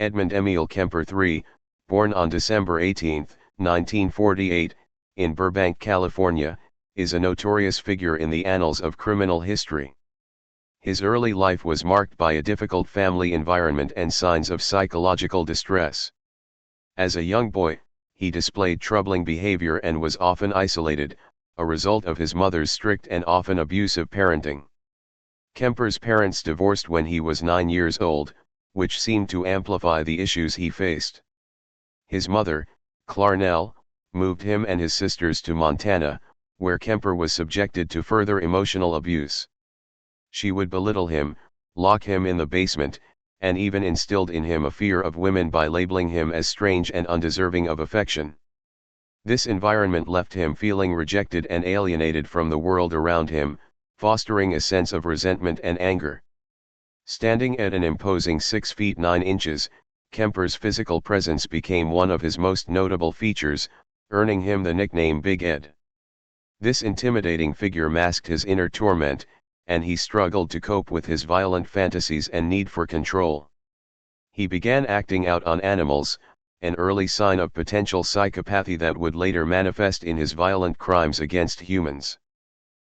Edmund Emil Kemper III, born on December 18, 1948, in Burbank, California, is a notorious figure in the annals of criminal history. His early life was marked by a difficult family environment and signs of psychological distress. As a young boy, he displayed troubling behavior and was often isolated, a result of his mother's strict and often abusive parenting. Kemper's parents divorced when he was 9 years old, which seemed to amplify the issues he faced. His mother, Clarnell, moved him and his sisters to Montana, where Kemper was subjected to further emotional abuse. She would belittle him, lock him in the basement, and even instilled in him a fear of women by labeling him as strange and undeserving of affection. This environment left him feeling rejected and alienated from the world around him, fostering a sense of resentment and anger. Standing at an imposing 6 feet 9 inches, Kemper's physical presence became one of his most notable features, earning him the nickname Big Ed. This intimidating figure masked his inner torment, and he struggled to cope with his violent fantasies and need for control. He began acting out on animals, an early sign of potential psychopathy that would later manifest in his violent crimes against humans.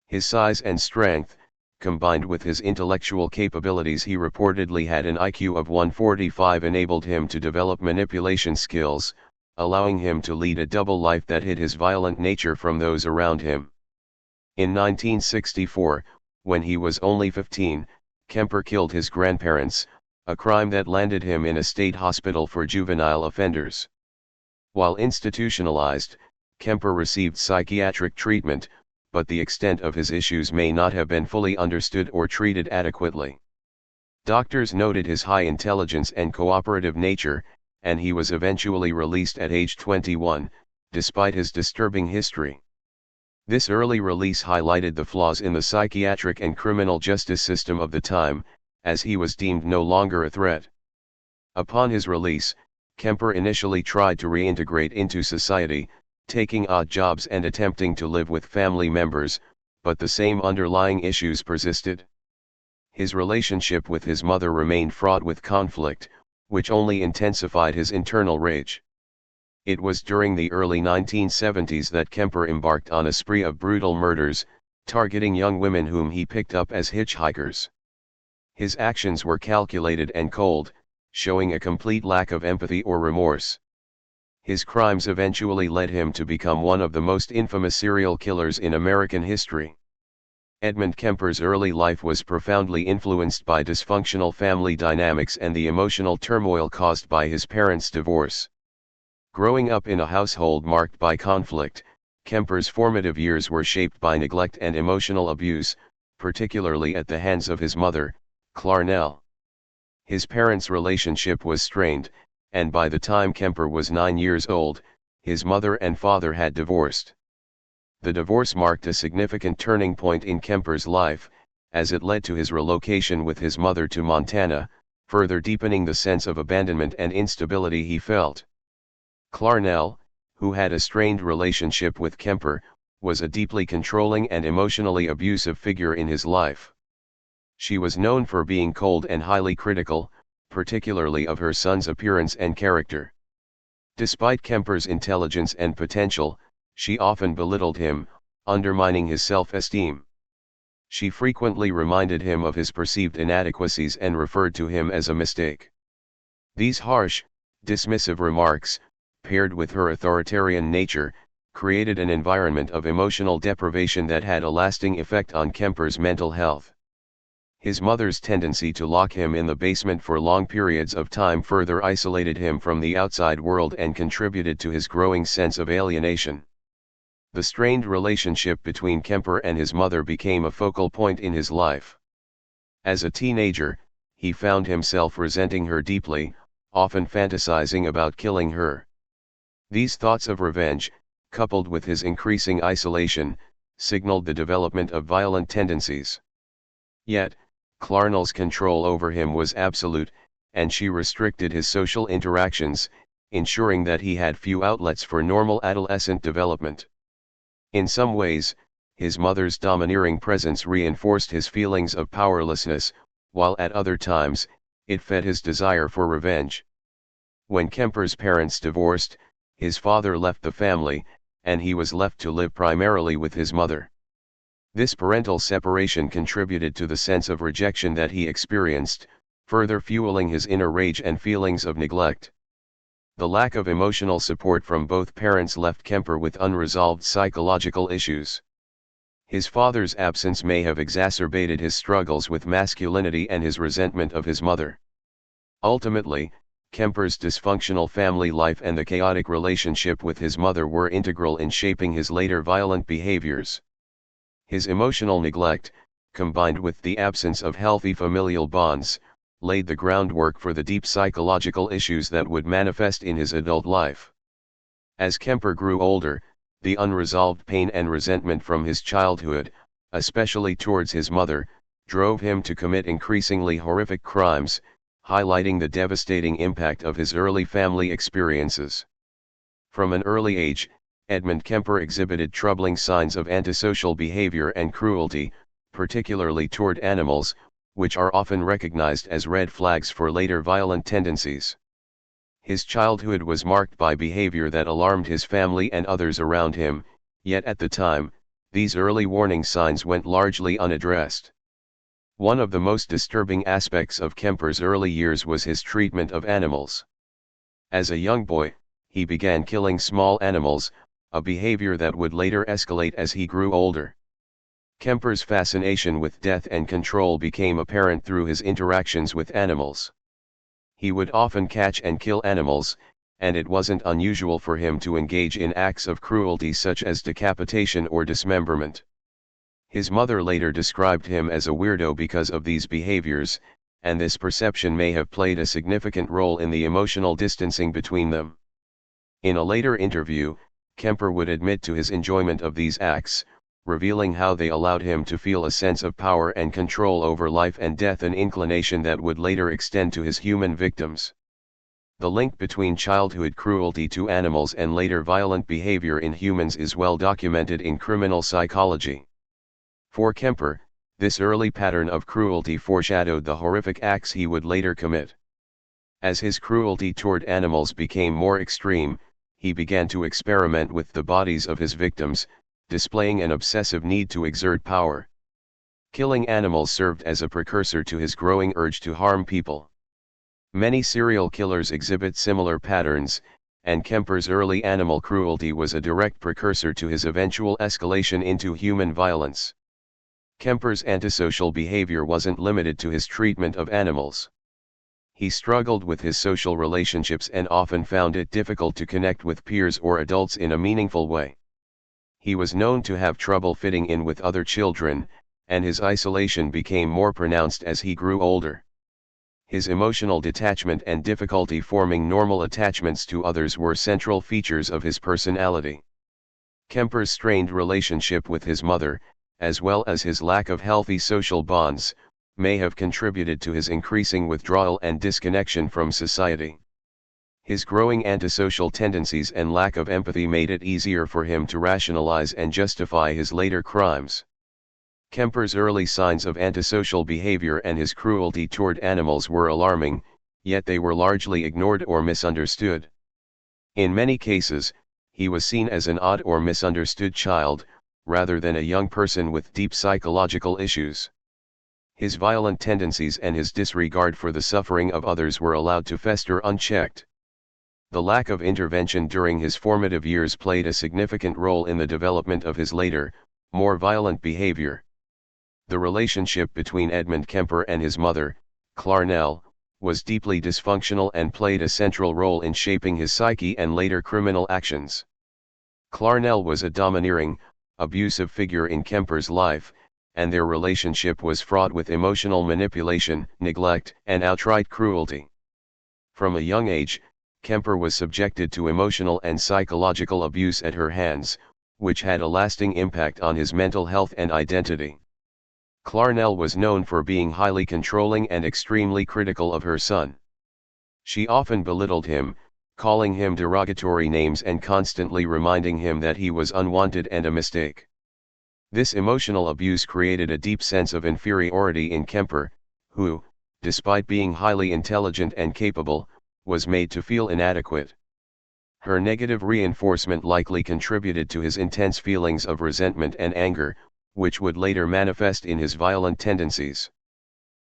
His size and strength, combined with his intellectual capabilities, he reportedly had an IQ of 145, enabled him to develop manipulation skills, allowing him to lead a double life that hid his violent nature from those around him. In 1964, when he was only 15, Kemper killed his grandparents, a crime that landed him in a state hospital for juvenile offenders. While institutionalized, Kemper received psychiatric treatment, but the extent of his issues may not have been fully understood or treated adequately. Doctors noted his high intelligence and cooperative nature, and he was eventually released at age 21, despite his disturbing history. This early release highlighted the flaws in the psychiatric and criminal justice system of the time, as he was deemed no longer a threat. Upon his release, Kemper initially tried to reintegrate into society, taking odd jobs and attempting to live with family members, but the same underlying issues persisted. His relationship with his mother remained fraught with conflict, which only intensified his internal rage. It was during the early 1970s that Kemper embarked on a spree of brutal murders, targeting young women whom he picked up as hitchhikers. His actions were calculated and cold, showing a complete lack of empathy or remorse. His crimes eventually led him to become one of the most infamous serial killers in American history. Edmund Kemper's early life was profoundly influenced by dysfunctional family dynamics and the emotional turmoil caused by his parents' divorce. Growing up in a household marked by conflict, Kemper's formative years were shaped by neglect and emotional abuse, particularly at the hands of his mother, Clarnell. His parents' relationship was strained, and by the time Kemper was 9 years old, his mother and father had divorced. The divorce marked a significant turning point in Kemper's life, as it led to his relocation with his mother to Montana, further deepening the sense of abandonment and instability he felt. Clarnell, who had a strained relationship with Kemper, was a deeply controlling and emotionally abusive figure in his life. She was known for being cold and highly critical, particularly of her son's appearance and character. Despite Kemper's intelligence and potential, she often belittled him, undermining his self-esteem. She frequently reminded him of his perceived inadequacies and referred to him as a mistake. These harsh, dismissive remarks, paired with her authoritarian nature, created an environment of emotional deprivation that had a lasting effect on Kemper's mental health. His mother's tendency to lock him in the basement for long periods of time further isolated him from the outside world and contributed to his growing sense of alienation. The strained relationship between Kemper and his mother became a focal point in his life. As a teenager, he found himself resenting her deeply, often fantasizing about killing her. These thoughts of revenge, coupled with his increasing isolation, signaled the development of violent tendencies. Yet, Clarnell's control over him was absolute, and she restricted his social interactions, ensuring that he had few outlets for normal adolescent development. In some ways, his mother's domineering presence reinforced his feelings of powerlessness, while at other times, it fed his desire for revenge. When Kemper's parents divorced, his father left the family, and he was left to live primarily with his mother. This parental separation contributed to the sense of rejection that he experienced, further fueling his inner rage and feelings of neglect. The lack of emotional support from both parents left Kemper with unresolved psychological issues. His father's absence may have exacerbated his struggles with masculinity and his resentment of his mother. Ultimately, Kemper's dysfunctional family life and the chaotic relationship with his mother were integral in shaping his later violent behaviors. His emotional neglect, combined with the absence of healthy familial bonds, laid the groundwork for the deep psychological issues that would manifest in his adult life. As Kemper grew older, the unresolved pain and resentment from his childhood, especially towards his mother, drove him to commit increasingly horrific crimes, highlighting the devastating impact of his early family experiences. From an early age, Edmund Kemper exhibited troubling signs of antisocial behavior and cruelty, particularly toward animals, which are often recognized as red flags for later violent tendencies. His childhood was marked by behavior that alarmed his family and others around him, yet at the time, these early warning signs went largely unaddressed. One of the most disturbing aspects of Kemper's early years was his treatment of animals. As a young boy, he began killing small animals, a behavior that would later escalate as he grew older. Kemper's fascination with death and control became apparent through his interactions with animals. He would often catch and kill animals, and it wasn't unusual for him to engage in acts of cruelty such as decapitation or dismemberment. His mother later described him as a weirdo because of these behaviors, and this perception may have played a significant role in the emotional distancing between them. In a later interview, Kemper would admit to his enjoyment of these acts, revealing how they allowed him to feel a sense of power and control over life and death, an inclination that would later extend to his human victims. The link between childhood cruelty to animals and later violent behavior in humans is well documented in criminal psychology. For Kemper, this early pattern of cruelty foreshadowed the horrific acts he would later commit. As his cruelty toward animals became more extreme, he began to experiment with the bodies of his victims, displaying an obsessive need to exert power. Killing animals served as a precursor to his growing urge to harm people. Many serial killers exhibit similar patterns, and Kemper's early animal cruelty was a direct precursor to his eventual escalation into human violence. Kemper's antisocial behavior wasn't limited to his treatment of animals. He struggled with his social relationships and often found it difficult to connect with peers or adults in a meaningful way. He was known to have trouble fitting in with other children, and his isolation became more pronounced as he grew older. His emotional detachment and difficulty forming normal attachments to others were central features of his personality. Kemper's strained relationship with his mother, as well as his lack of healthy social bonds, may have contributed to his increasing withdrawal and disconnection from society. His growing antisocial tendencies and lack of empathy made it easier for him to rationalize and justify his later crimes. Kemper's early signs of antisocial behavior and his cruelty toward animals were alarming, yet they were largely ignored or misunderstood. In many cases, he was seen as an odd or misunderstood child, rather than a young person with deep psychological issues. His violent tendencies and his disregard for the suffering of others were allowed to fester unchecked. The lack of intervention during his formative years played a significant role in the development of his later, more violent behavior. The relationship between Edmund Kemper and his mother, Clarnell, was deeply dysfunctional and played a central role in shaping his psyche and later criminal actions. Clarnell was a domineering, abusive figure in Kemper's life, and their relationship was fraught with emotional manipulation, neglect, and outright cruelty. From a young age, Kemper was subjected to emotional and psychological abuse at her hands, which had a lasting impact on his mental health and identity. Clarnell was known for being highly controlling and extremely critical of her son. She often belittled him, calling him derogatory names and constantly reminding him that he was unwanted and a mistake. This emotional abuse created a deep sense of inferiority in Kemper, who, despite being highly intelligent and capable, was made to feel inadequate. Her negative reinforcement likely contributed to his intense feelings of resentment and anger, which would later manifest in his violent tendencies.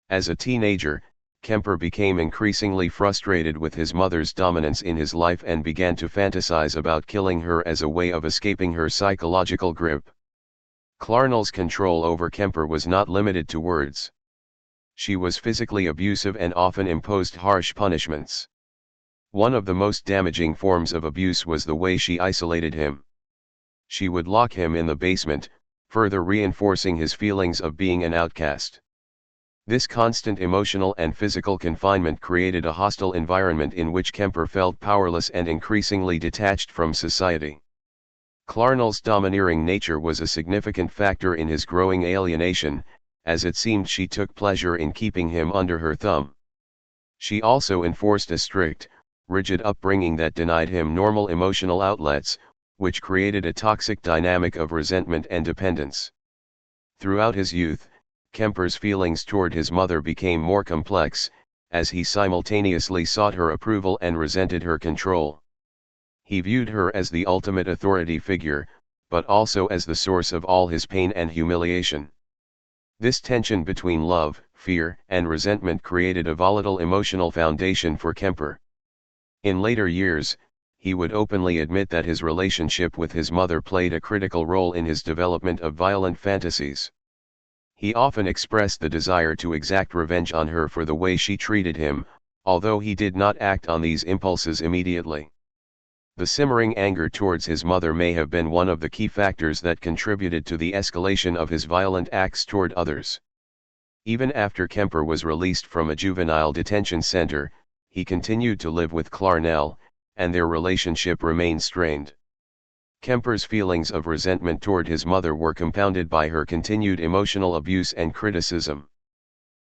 As a teenager, Kemper became increasingly frustrated with his mother's dominance in his life and began to fantasize about killing her as a way of escaping her psychological grip. Clarnell's control over Kemper was not limited to words. She was physically abusive and often imposed harsh punishments. One of the most damaging forms of abuse was the way she isolated him. She would lock him in the basement, further reinforcing his feelings of being an outcast. This constant emotional and physical confinement created a hostile environment in which Kemper felt powerless and increasingly detached from society. Clarnell's domineering nature was a significant factor in his growing alienation, as it seemed she took pleasure in keeping him under her thumb. She also enforced a strict, rigid upbringing that denied him normal emotional outlets, which created a toxic dynamic of resentment and dependence. Throughout his youth, Kemper's feelings toward his mother became more complex, as he simultaneously sought her approval and resented her control. He viewed her as the ultimate authority figure, but also as the source of all his pain and humiliation. This tension between love, fear, and resentment created a volatile emotional foundation for Kemper. In later years, he would openly admit that his relationship with his mother played a critical role in his development of violent fantasies. He often expressed the desire to exact revenge on her for the way she treated him, although he did not act on these impulses immediately. The simmering anger towards his mother may have been one of the key factors that contributed to the escalation of his violent acts toward others. Even after Kemper was released from a juvenile detention center, he continued to live with Clarnell, and their relationship remained strained. Kemper's feelings of resentment toward his mother were compounded by her continued emotional abuse and criticism.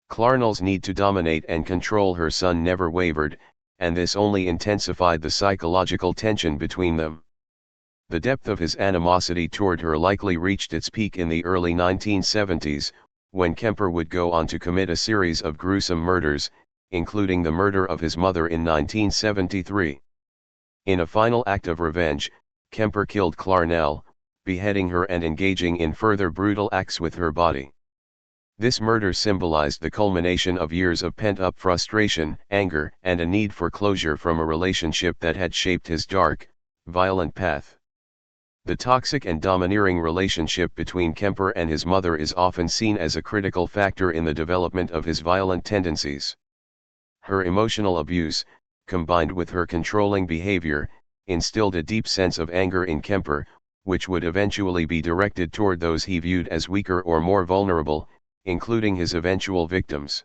Clarnell's need to dominate and control her son never wavered, and this only intensified the psychological tension between them. The depth of his animosity toward her likely reached its peak in the early 1970s, when Kemper would go on to commit a series of gruesome murders, including the murder of his mother in 1973. In a final act of revenge, Kemper killed Clarnell, beheading her and engaging in further brutal acts with her body. This murder symbolized the culmination of years of pent-up frustration, anger, and a need for closure from a relationship that had shaped his dark, violent path. The toxic and domineering relationship between Kemper and his mother is often seen as a critical factor in the development of his violent tendencies. Her emotional abuse, combined with her controlling behavior, instilled a deep sense of anger in Kemper, which would eventually be directed toward those he viewed as weaker or more vulnerable, including his eventual victims.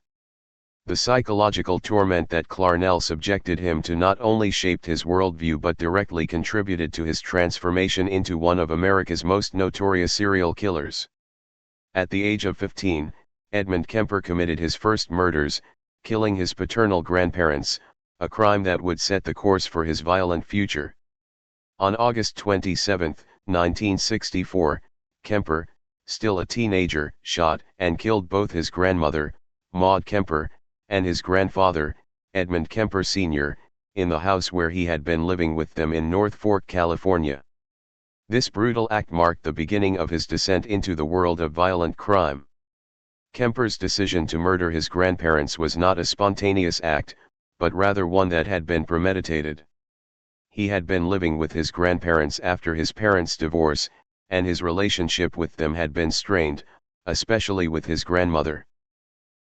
The psychological torment that Clarnell subjected him to not only shaped his worldview but directly contributed to his transformation into one of America's most notorious serial killers. At the age of 15, Edmund Kemper committed his first murders, killing his paternal grandparents, a crime that would set the course for his violent future. On August 27, 1964, Kemper, still a teenager, shot and killed both his grandmother, Maud Kemper, and his grandfather, Edmund Kemper Sr., in the house where he had been living with them in North Fork, California. This brutal act marked the beginning of his descent into the world of violent crime. Kemper's decision to murder his grandparents was not a spontaneous act, but rather one that had been premeditated. He had been living with his grandparents after his parents' divorce, and his relationship with them had been strained, especially with his grandmother.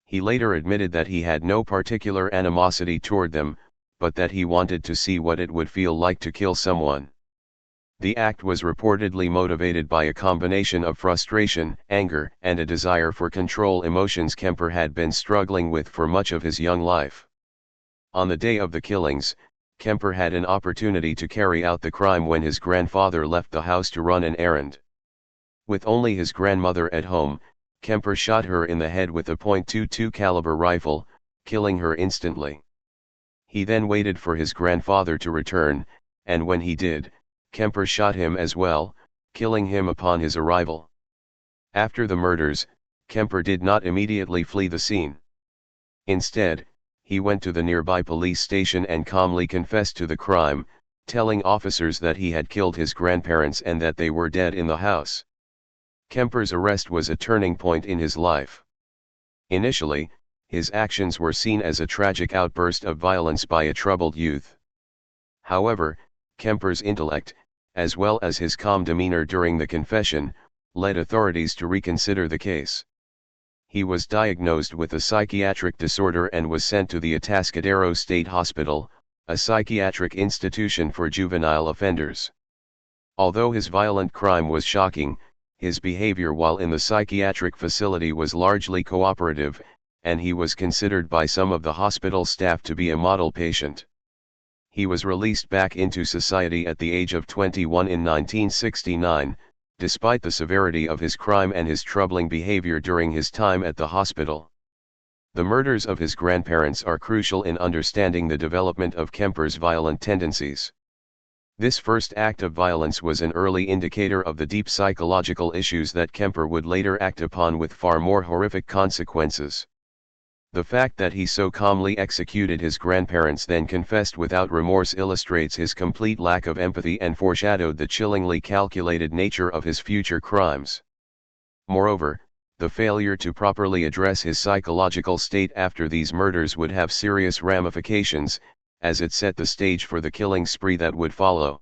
He later admitted that he had no particular animosity toward them, but that he wanted to see what it would feel like to kill someone. The act was reportedly motivated by a combination of frustration, anger, and a desire for control, emotions Kemper had been struggling with for much of his young life. On the day of the killings, Kemper had an opportunity to carry out the crime when his grandfather left the house to run an errand. With only his grandmother at home, Kemper shot her in the head with a .22 caliber rifle, killing her instantly. He then waited for his grandfather to return, and when he did, Kemper shot him as well, killing him upon his arrival. After the murders, Kemper did not immediately flee the scene. Instead, He went to the nearby police station and calmly confessed to the crime, telling officers that he had killed his grandparents and that they were dead in the house. Kemper's arrest was a turning point in his life. Initially, his actions were seen as a tragic outburst of violence by a troubled youth. However, Kemper's intellect, as well as his calm demeanor during the confession, led authorities to reconsider the case. He was diagnosed with a psychiatric disorder and was sent to the Atascadero State Hospital, a psychiatric institution for juvenile offenders. Although his violent crime was shocking, his behavior while in the psychiatric facility was largely cooperative, and he was considered by some of the hospital staff to be a model patient. He was released back into society at the age of 21 in 1969, despite the severity of his crime and his troubling behavior during his time at the hospital. The murders of his grandparents are crucial in understanding the development of Kemper's violent tendencies. This first act of violence was an early indicator of the deep psychological issues that Kemper would later act upon with far more horrific consequences. The fact that he so calmly executed his grandparents then confessed without remorse illustrates his complete lack of empathy and foreshadowed the chillingly calculated nature of his future crimes. Moreover, the failure to properly address his psychological state after these murders would have serious ramifications, as it set the stage for the killing spree that would follow.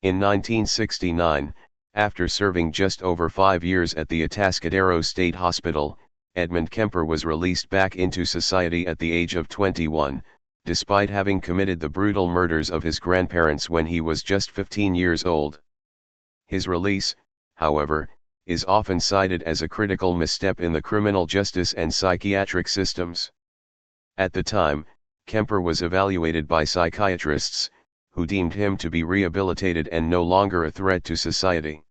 In 1969, after serving just over 5 years at the Atascadero State Hospital, Edmund Kemper was released back into society at the age of 21, despite having committed the brutal murders of his grandparents when he was just 15 years old. His release, however, is often cited as a critical misstep in the criminal justice and psychiatric systems. At the time, Kemper was evaluated by psychiatrists, who deemed him to be rehabilitated and no longer a threat to society.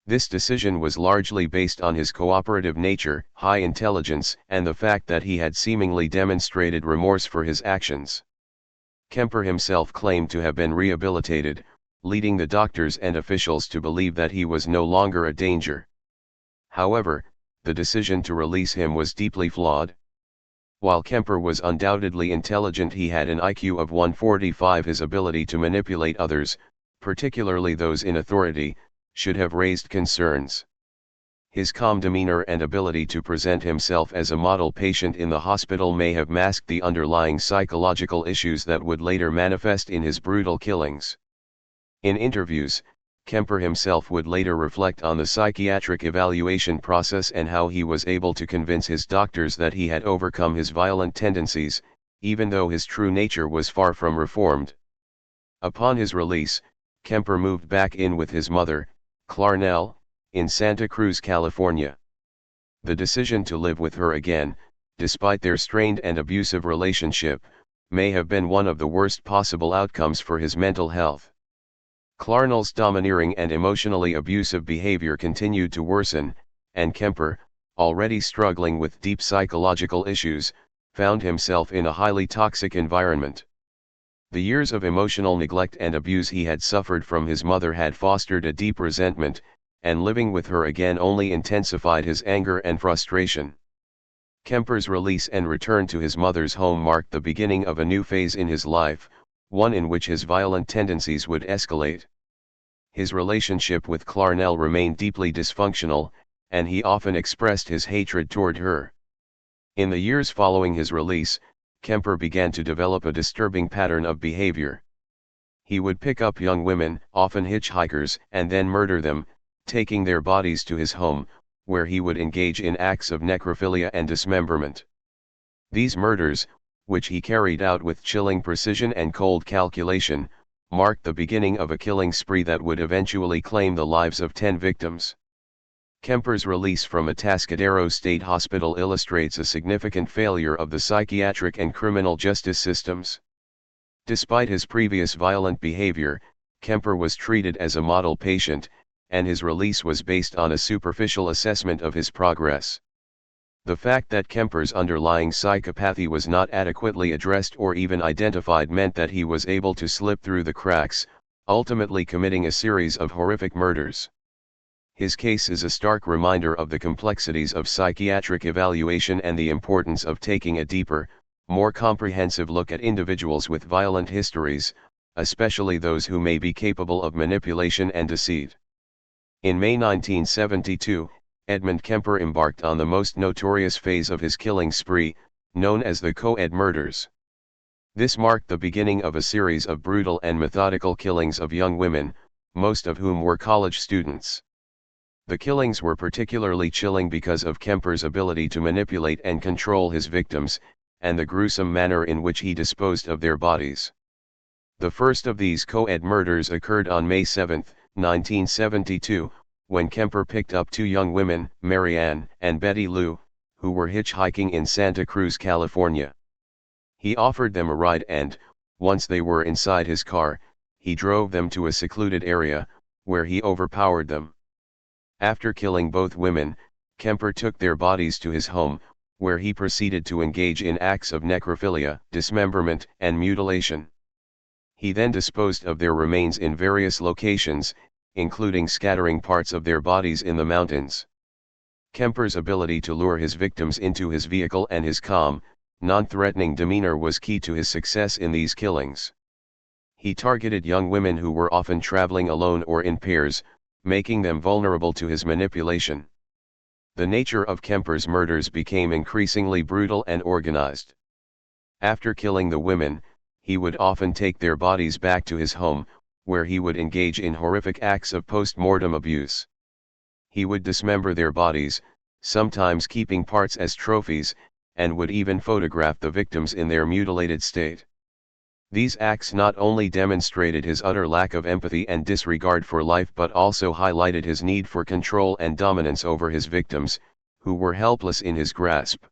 This decision was largely based on his cooperative nature, high intelligence, and the fact that he had seemingly demonstrated remorse for his actions. Kemper himself claimed to have been rehabilitated, leading the doctors and officials to believe that he was no longer a danger. However, the decision to release him was deeply flawed. While Kemper was undoubtedly intelligent, he had an IQ of 145. His ability to manipulate others, particularly those in authority, should have raised concerns. His calm demeanor and ability to present himself as a model patient in the hospital may have masked the underlying psychological issues that would later manifest in his brutal killings. In interviews, Kemper himself would later reflect on the psychiatric evaluation process and how he was able to convince his doctors that he had overcome his violent tendencies, even though his true nature was far from reformed. Upon his release, Kemper moved back in with his mother, Clarnell, in Santa Cruz, California. The decision to live with her again, despite their strained and abusive relationship, may have been one of the worst possible outcomes for his mental health. Clarnell's domineering and emotionally abusive behavior continued to worsen, and Kemper, already struggling with deep psychological issues, found himself in a highly toxic environment. The years of emotional neglect and abuse he had suffered from his mother had fostered a deep resentment, and living with her again only intensified his anger and frustration. Kemper's release and return to his mother's home marked the beginning of a new phase in his life, one in which his violent tendencies would escalate. His relationship with Clarnell remained deeply dysfunctional, and he often expressed his hatred toward her. In the years following his release, Kemper began to develop a disturbing pattern of behavior. He would pick up young women, often hitchhikers, and then murder them, taking their bodies to his home, where he would engage in acts of necrophilia and dismemberment. These murders, which he carried out with chilling precision and cold calculation, marked the beginning of a killing spree that would eventually claim the lives of 10 victims. Kemper's release from Atascadero State Hospital illustrates a significant failure of the psychiatric and criminal justice systems. Despite his previous violent behavior, Kemper was treated as a model patient, and his release was based on a superficial assessment of his progress. The fact that Kemper's underlying psychopathy was not adequately addressed or even identified meant that he was able to slip through the cracks, ultimately committing a series of horrific murders. His case is a stark reminder of the complexities of psychiatric evaluation and the importance of taking a deeper, more comprehensive look at individuals with violent histories, especially those who may be capable of manipulation and deceit. In May 1972, Ed Kemper embarked on the most notorious phase of his killing spree, known as the co-ed murders. This marked the beginning of a series of brutal and methodical killings of young women, most of whom were college students. The killings were particularly chilling because of Kemper's ability to manipulate and control his victims, and the gruesome manner in which he disposed of their bodies. The first of these co-ed murders occurred on May 7, 1972, when Kemper picked up two young women, Mary Ann and Betty Lou, who were hitchhiking in Santa Cruz, California. He offered them a ride and, once they were inside his car, he drove them to a secluded area, where he overpowered them. After killing both women, Kemper took their bodies to his home, where he proceeded to engage in acts of necrophilia, dismemberment, and mutilation. He then disposed of their remains in various locations, including scattering parts of their bodies in the mountains. Kemper's ability to lure his victims into his vehicle and his calm, non-threatening demeanor was key to his success in these killings. He targeted young women who were often traveling alone or in pairs, making them vulnerable to his manipulation. The nature of Kemper's murders became increasingly brutal and organized. After killing the women, he would often take their bodies back to his home, where he would engage in horrific acts of post-mortem abuse. He would dismember their bodies, sometimes keeping parts as trophies, and would even photograph the victims in their mutilated state. These acts not only demonstrated his utter lack of empathy and disregard for life but also highlighted his need for control and dominance over his victims, who were helpless in his grasp.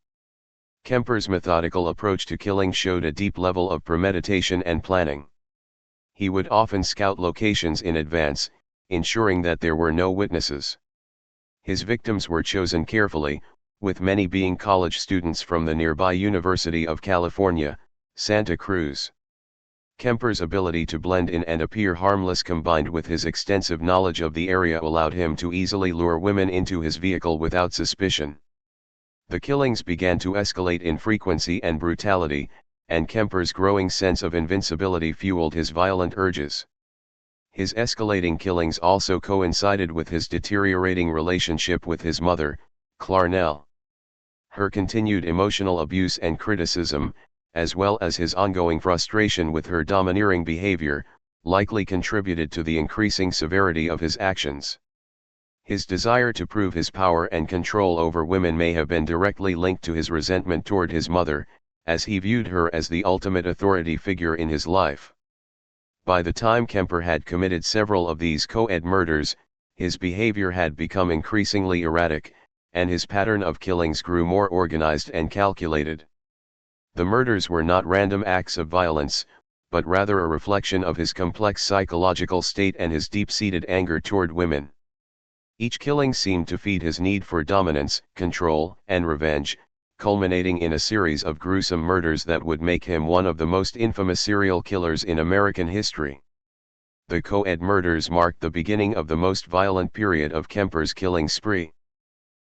Kemper's methodical approach to killing showed a deep level of premeditation and planning. He would often scout locations in advance, ensuring that there were no witnesses. His victims were chosen carefully, with many being college students from the nearby University of California, Santa Cruz. Kemper's ability to blend in and appear harmless combined with his extensive knowledge of the area allowed him to easily lure women into his vehicle without suspicion. The killings began to escalate in frequency and brutality, and Kemper's growing sense of invincibility fueled his violent urges. His escalating killings also coincided with his deteriorating relationship with his mother, Clarnell. Her continued emotional abuse and criticism, as well as his ongoing frustration with her domineering behavior, likely contributed to the increasing severity of his actions. His desire to prove his power and control over women may have been directly linked to his resentment toward his mother, as he viewed her as the ultimate authority figure in his life. By the time Kemper had committed several of these co-ed murders, his behavior had become increasingly erratic, and his pattern of killings grew more organized and calculated. The murders were not random acts of violence, but rather a reflection of his complex psychological state and his deep-seated anger toward women. Each killing seemed to feed his need for dominance, control, and revenge, culminating in a series of gruesome murders that would make him one of the most infamous serial killers in American history. The co-ed murders marked the beginning of the most violent period of Kemper's killing spree.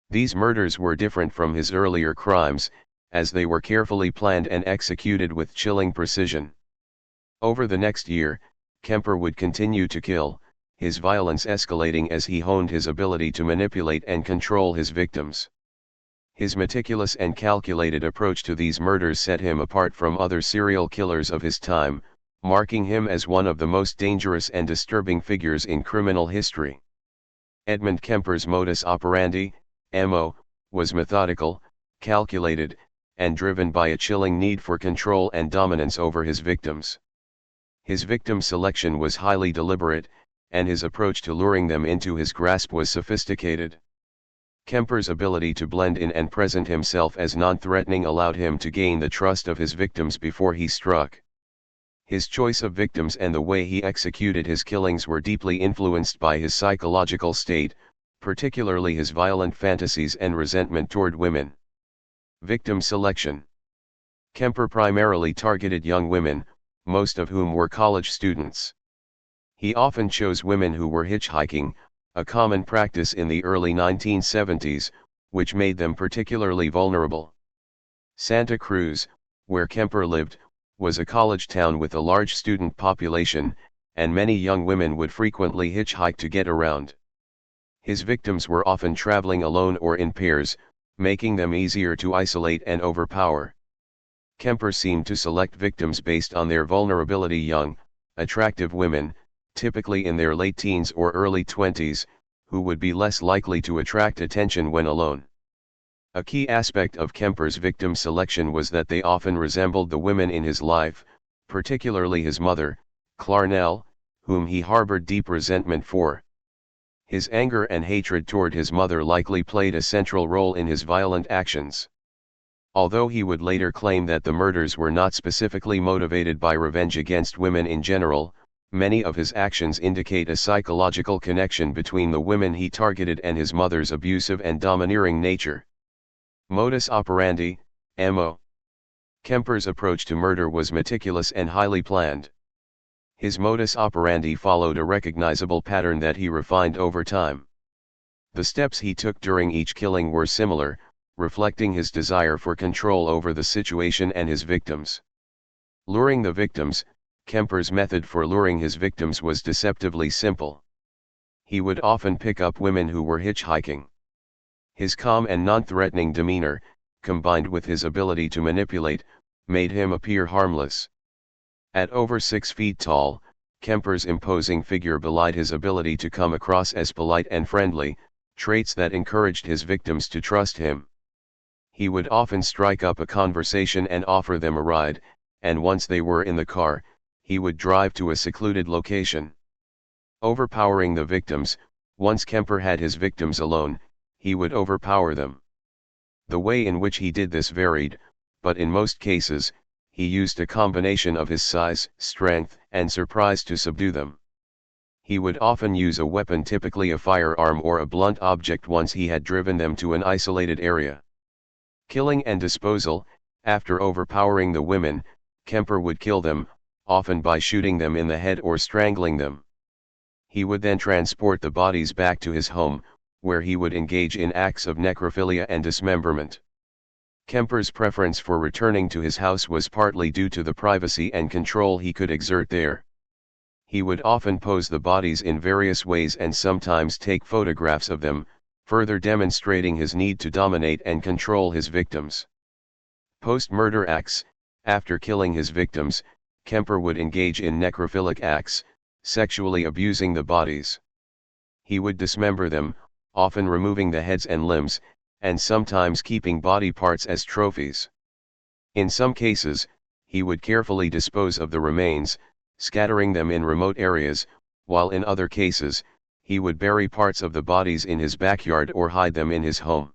These murders were different from his earlier crimes, as they were carefully planned and executed with chilling precision. Over the next year, Kemper would continue to kill, his violence escalating as he honed his ability to manipulate and control his victims. His meticulous and calculated approach to these murders set him apart from other serial killers of his time, marking him as one of the most dangerous and disturbing figures in criminal history. Ed Kemper's modus operandi, MO, was methodical, calculated, and driven by a chilling need for control and dominance over his victims. His victim selection was highly deliberate, and his approach to luring them into his grasp was sophisticated. Kemper's ability to blend in and present himself as non-threatening allowed him to gain the trust of his victims before he struck. His choice of victims and the way he executed his killings were deeply influenced by his psychological state, particularly his violent fantasies and resentment toward women. Victim selection. Kemper primarily targeted young women, most of whom were college students. He often chose women who were hitchhiking, a common practice in the early 1970s, which made them particularly vulnerable. Santa Cruz, where Kemper lived, was a college town with a large student population, and many young women would frequently hitchhike to get around. His victims were often traveling alone or in pairs, making them easier to isolate and overpower. Kemper seemed to select victims based on their vulnerability: young, attractive women, typically in their late teens or early 20s, who would be less likely to attract attention when alone. A key aspect of Kemper's victim selection was that they often resembled the women in his life, particularly his mother, Clarnell, whom he harbored deep resentment for. His anger and hatred toward his mother likely played a central role in his violent actions. Although he would later claim that the murders were not specifically motivated by revenge against women in general, many of his actions indicate a psychological connection between the women he targeted and his mother's abusive and domineering nature. Modus operandi, MO. Kemper's approach to murder was meticulous and highly planned. His modus operandi followed a recognizable pattern that he refined over time. The steps he took during each killing were similar, reflecting his desire for control over the situation and his victims. Luring the victims. Kemper's method for luring his victims was deceptively simple. He would often pick up women who were hitchhiking. His calm and non-threatening demeanor, combined with his ability to manipulate, made him appear harmless. At over 6 feet tall, Kemper's imposing figure belied his ability to come across as polite and friendly, traits that encouraged his victims to trust him. He would often strike up a conversation and offer them a ride, and once they were in the car, he would drive to a secluded location. Overpowering the victims. Once Kemper had his victims alone, he would overpower them. The way in which he did this varied, but in most cases, he used a combination of his size, strength, and surprise to subdue them. He would often use a weapon, typically a firearm or a blunt object, once he had driven them to an isolated area. Killing and disposal. After overpowering the women, Kemper would kill them, often by shooting them in the head or strangling them. He would then transport the bodies back to his home, where he would engage in acts of necrophilia and dismemberment. Kemper's preference for returning to his house was partly due to the privacy and control he could exert there. He would often pose the bodies in various ways and sometimes take photographs of them, further demonstrating his need to dominate and control his victims. Post-murder acts. After killing his victims, Kemper would engage in necrophilic acts, sexually abusing the bodies. He would dismember them, often removing the heads and limbs, and sometimes keeping body parts as trophies. In some cases, he would carefully dispose of the remains, scattering them in remote areas, while in other cases, he would bury parts of the bodies in his backyard or hide them in his home.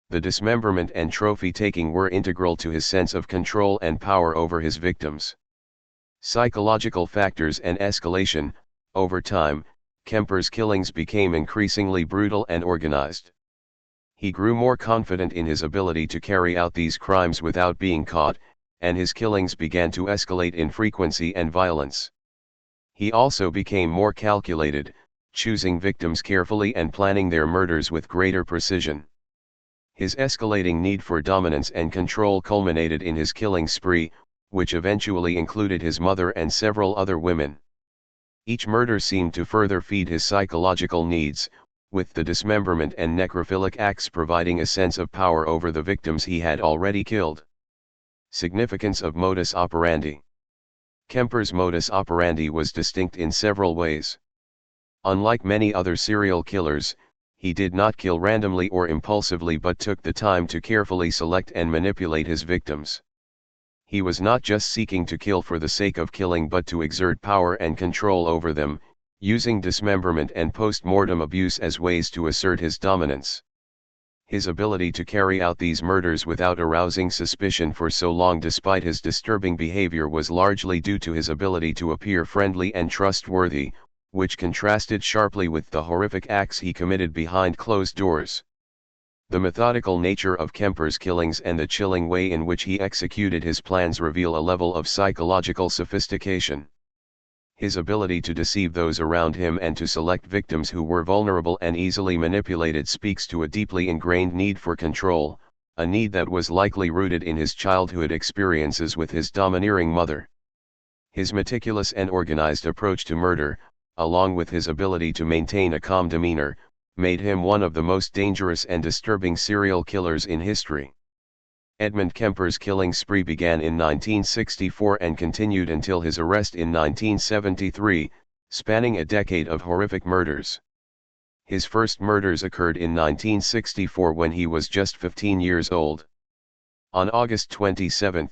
The dismemberment and trophy taking were integral to his sense of control and power over his victims. Psychological factors and escalation. Over time, Kemper's killings became increasingly brutal and organized. He grew more confident in his ability to carry out these crimes without being caught, and his killings began to escalate in frequency and violence. He also became more calculated, choosing victims carefully and planning their murders with greater precision. His escalating need for dominance and control culminated in his killing spree, which eventually included his mother and several other women. Each murder seemed to further feed his psychological needs, with the dismemberment and necrophilic acts providing a sense of power over the victims he had already killed. Significance of modus operandi. Kemper's modus operandi was distinct in several ways. Unlike many other serial killers, he did not kill randomly or impulsively but took the time to carefully select and manipulate his victims. He was not just seeking to kill for the sake of killing but to exert power and control over them, using dismemberment and post-mortem abuse as ways to assert his dominance. His ability to carry out these murders without arousing suspicion for so long despite his disturbing behavior was largely due to his ability to appear friendly and trustworthy, which contrasted sharply with the horrific acts he committed behind closed doors. The methodical nature of Kemper's killings and the chilling way in which he executed his plans reveal a level of psychological sophistication. His ability to deceive those around him and to select victims who were vulnerable and easily manipulated speaks to a deeply ingrained need for control, a need that was likely rooted in his childhood experiences with his domineering mother. His meticulous and organized approach to murder, along with his ability to maintain a calm demeanor, made him one of the most dangerous and disturbing serial killers in history. Edmund Kemper's killing spree began in 1964 and continued until his arrest in 1973, spanning a decade of horrific murders. His first murders occurred in 1964 when he was just 15 years old. On August 27,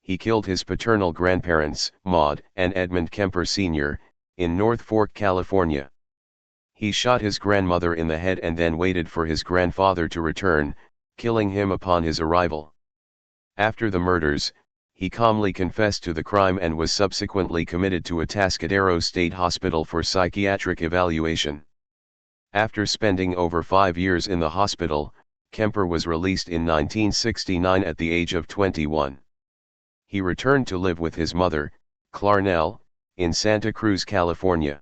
he killed his paternal grandparents, Maud and Edmund Kemper Sr., in North Fork, California. He shot his grandmother in the head and then waited for his grandfather to return, killing him upon his arrival. After the murders, he calmly confessed to the crime and was subsequently committed to Atascadero State Hospital for psychiatric evaluation. After spending over 5 years in the hospital, Kemper was released in 1969 at the age of 21. He returned to live with his mother, Clarnell, in Santa Cruz, California.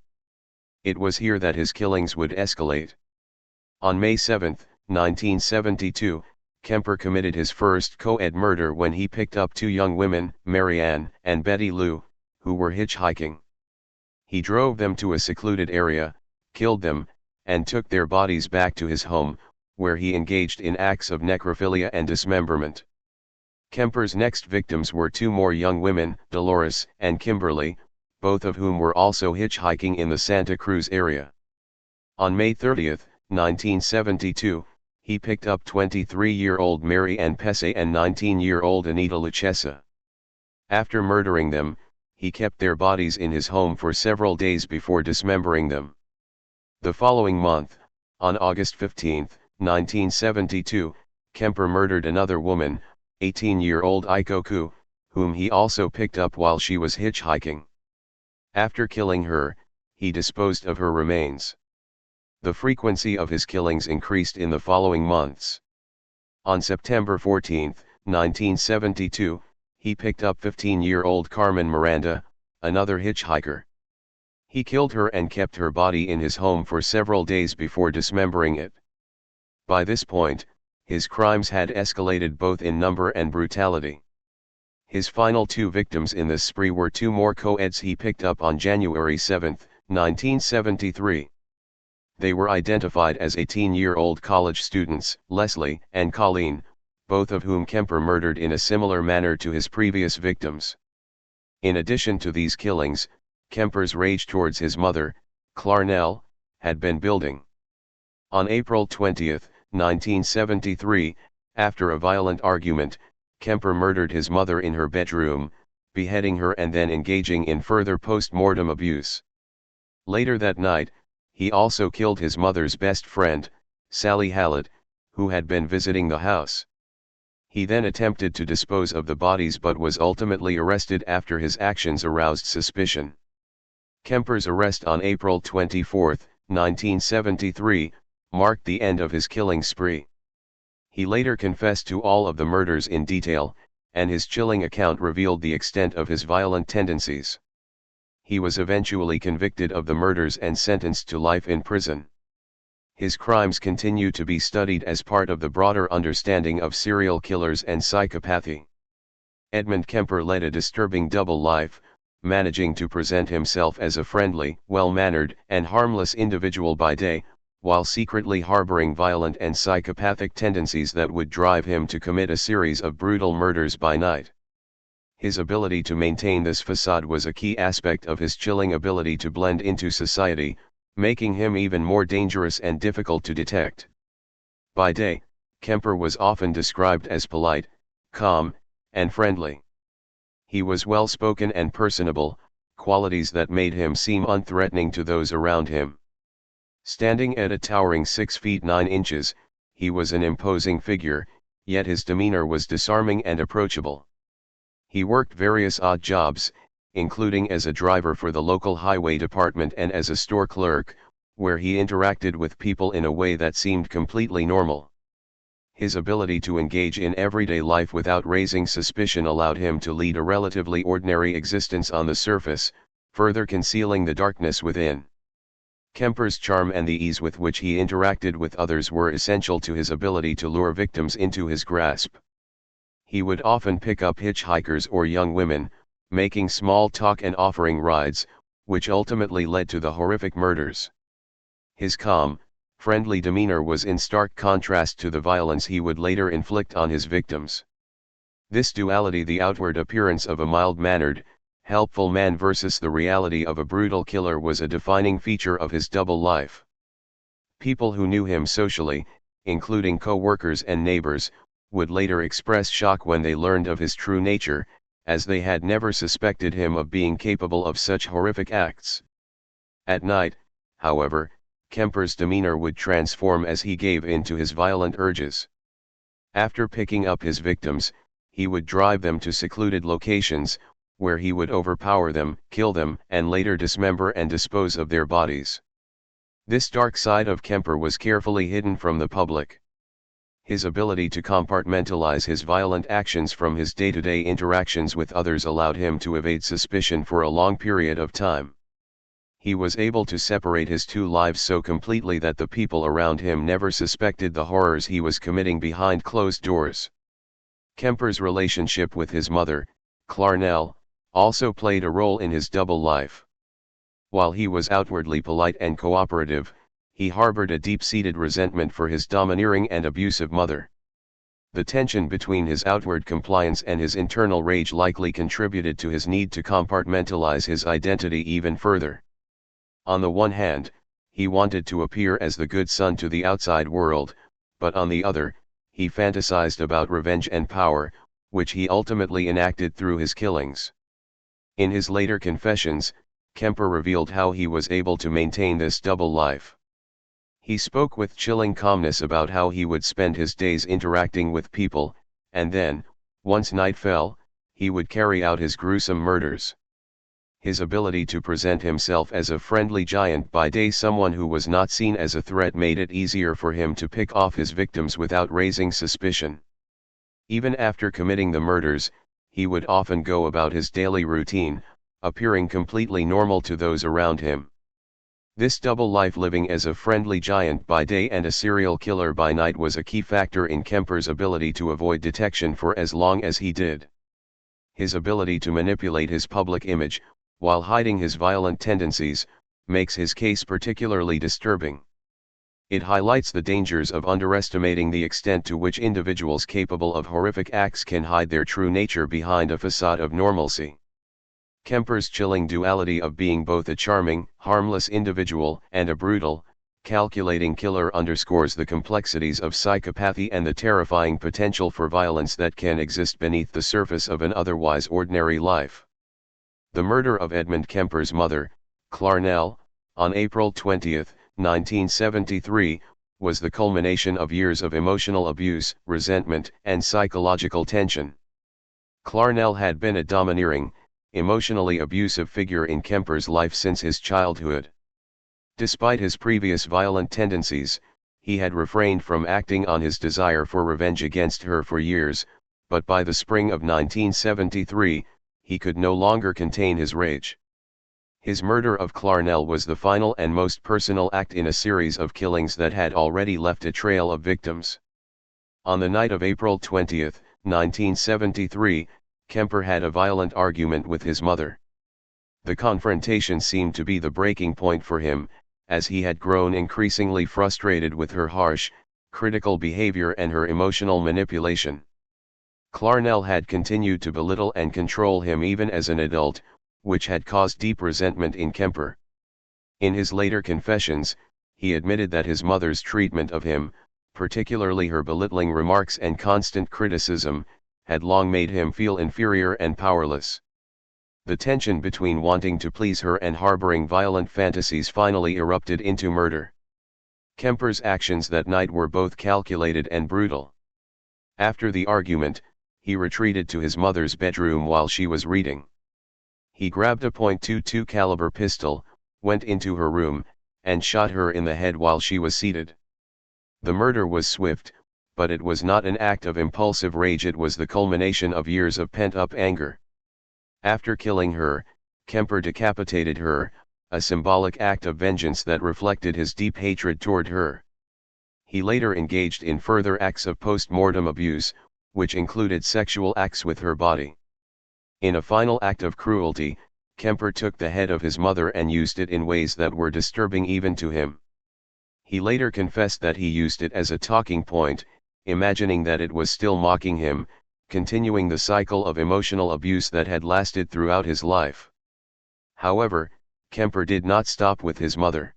It was here that his killings would escalate. On May 7, 1972, Kemper committed his first co-ed murder when he picked up 2 young women, Mary Ann and Betty Lou, who were hitchhiking. He drove them to a secluded area, killed them, and took their bodies back to his home, where he engaged in acts of necrophilia and dismemberment. Kemper's next victims were 2 more young women, Dolores and Kimberly, both of whom were also hitchhiking in the Santa Cruz area. On May 30, 1972, he picked up 23-year-old Mary Ann Pesse and 19-year-old Anita Luchessa. After murdering them, he kept their bodies in his home for several days before dismembering them. The following month, on August 15, 1972, Kemper murdered another woman, 18-year-old Ikoku, whom he also picked up while she was hitchhiking. After killing her, he disposed of her remains. The frequency of his killings increased in the following months. On September 14, 1972, he picked up 15-year-old Carmen Miranda, another hitchhiker. He killed her and kept her body in his home for several days before dismembering it. By this point, his crimes had escalated both in number and brutality. His final 2 victims in this spree were 2 more co-eds he picked up on January 7, 1973. They were identified as 18-year-old college students, Leslie and Colleen, both of whom Kemper murdered in a similar manner to his previous victims. In addition to these killings, Kemper's rage towards his mother, Clarnell, had been building. On April 20, 1973, after a violent argument, Kemper murdered his mother in her bedroom, beheading her and then engaging in further post-mortem abuse. Later that night, he also killed his mother's best friend, Sally Hallett, who had been visiting the house. He then attempted to dispose of the bodies but was ultimately arrested after his actions aroused suspicion. Kemper's arrest on April 24, 1973, marked the end of his killing spree. He later confessed to all of the murders in detail, and his chilling account revealed the extent of his violent tendencies. He was eventually convicted of the murders and sentenced to life in prison. His crimes continue to be studied as part of the broader understanding of serial killers and psychopathy. Edmund Kemper led a disturbing double life, managing to present himself as a friendly, well-mannered, and harmless individual by day, while secretly harboring violent and psychopathic tendencies that would drive him to commit a series of brutal murders by night. His ability to maintain this facade was a key aspect of his chilling ability to blend into society, making him even more dangerous and difficult to detect. By day, Kemper was often described as polite, calm, and friendly. He was well-spoken and personable, qualities that made him seem unthreatening to those around him. Standing at a towering 6 feet 9 inches, he was an imposing figure, yet his demeanor was disarming and approachable. He worked various odd jobs, including as a driver for the local highway department and as a store clerk, where he interacted with people in a way that seemed completely normal. His ability to engage in everyday life without raising suspicion allowed him to lead a relatively ordinary existence on the surface, further concealing the darkness within. Kemper's charm and the ease with which he interacted with others were essential to his ability to lure victims into his grasp. He would often pick up hitchhikers or young women, making small talk and offering rides, which ultimately led to the horrific murders. His calm, friendly demeanor was in stark contrast to the violence he would later inflict on his victims. This duality, the outward appearance of a mild-mannered, helpful man versus the reality of a brutal killer, was a defining feature of his double life. People who knew him socially, including co-workers and neighbors, would later express shock when they learned of his true nature, as they had never suspected him of being capable of such horrific acts. At night, however, Kemper's demeanor would transform as he gave in to his violent urges. After picking up his victims, he would drive them to secluded locations, where he would overpower them, kill them, and later dismember and dispose of their bodies. This dark side of Kemper was carefully hidden from the public. His ability to compartmentalize his violent actions from his day-to-day interactions with others allowed him to evade suspicion for a long period of time. He was able to separate his two lives so completely that the people around him never suspected the horrors he was committing behind closed doors. Kemper's relationship with his mother, Clarnell, also played a role in his double life. While he was outwardly polite and cooperative, he harbored a deep-seated resentment for his domineering and abusive mother. The tension between his outward compliance and his internal rage likely contributed to his need to compartmentalize his identity even further. On the one hand, he wanted to appear as the good son to the outside world, but on the other, he fantasized about revenge and power, which he ultimately enacted through his killings. In his later confessions, Kemper revealed how he was able to maintain this double life. He spoke with chilling calmness about how he would spend his days interacting with people, and then, once night fell, he would carry out his gruesome murders. His ability to present himself as a friendly giant by day, someone who was not seen as a threat, made it easier for him to pick off his victims without raising suspicion. Even after committing the murders, he would often go about his daily routine, appearing completely normal to those around him. This double life, living as a friendly giant by day and a serial killer by night, was a key factor in Kemper's ability to avoid detection for as long as he did. His ability to manipulate his public image, while hiding his violent tendencies, makes his case particularly disturbing. It highlights the dangers of underestimating the extent to which individuals capable of horrific acts can hide their true nature behind a facade of normalcy. Kemper's chilling duality of being both a charming, harmless individual and a brutal, calculating killer underscores the complexities of psychopathy and the terrifying potential for violence that can exist beneath the surface of an otherwise ordinary life. The murder of Edmund Kemper's mother, Clarnell, on April 20, 1973, was the culmination of years of emotional abuse, resentment, and psychological tension. Clarnell had been a domineering, emotionally abusive figure in Kemper's life since his childhood. Despite his previous violent tendencies, he had refrained from acting on his desire for revenge against her for years, but by the spring of 1973, he could no longer contain his rage. His murder of Clarnell was the final and most personal act in a series of killings that had already left a trail of victims. On the night of April 20, 1973, Kemper had a violent argument with his mother. The confrontation seemed to be the breaking point for him, as he had grown increasingly frustrated with her harsh, critical behavior and her emotional manipulation. Clarnell had continued to belittle and control him even as an adult, which had caused deep resentment in Kemper. In his later confessions, he admitted that his mother's treatment of him, particularly her belittling remarks and constant criticism, had long made him feel inferior and powerless. The tension between wanting to please her and harboring violent fantasies finally erupted into murder. Kemper's actions that night were both calculated and brutal. After the argument, he retreated to his mother's bedroom while she was reading. He grabbed a .22 caliber pistol, went into her room, and shot her in the head while she was seated. The murder was swift, but it was not an act of impulsive rage. It was the culmination of years of pent-up anger. After killing her, Kemper decapitated her, a symbolic act of vengeance that reflected his deep hatred toward her. He later engaged in further acts of post-mortem abuse, which included sexual acts with her body. In a final act of cruelty, Kemper took the head of his mother and used it in ways that were disturbing even to him. He later confessed that he used it as a talking point, imagining that it was still mocking him, continuing the cycle of emotional abuse that had lasted throughout his life. However, Kemper did not stop with his mother.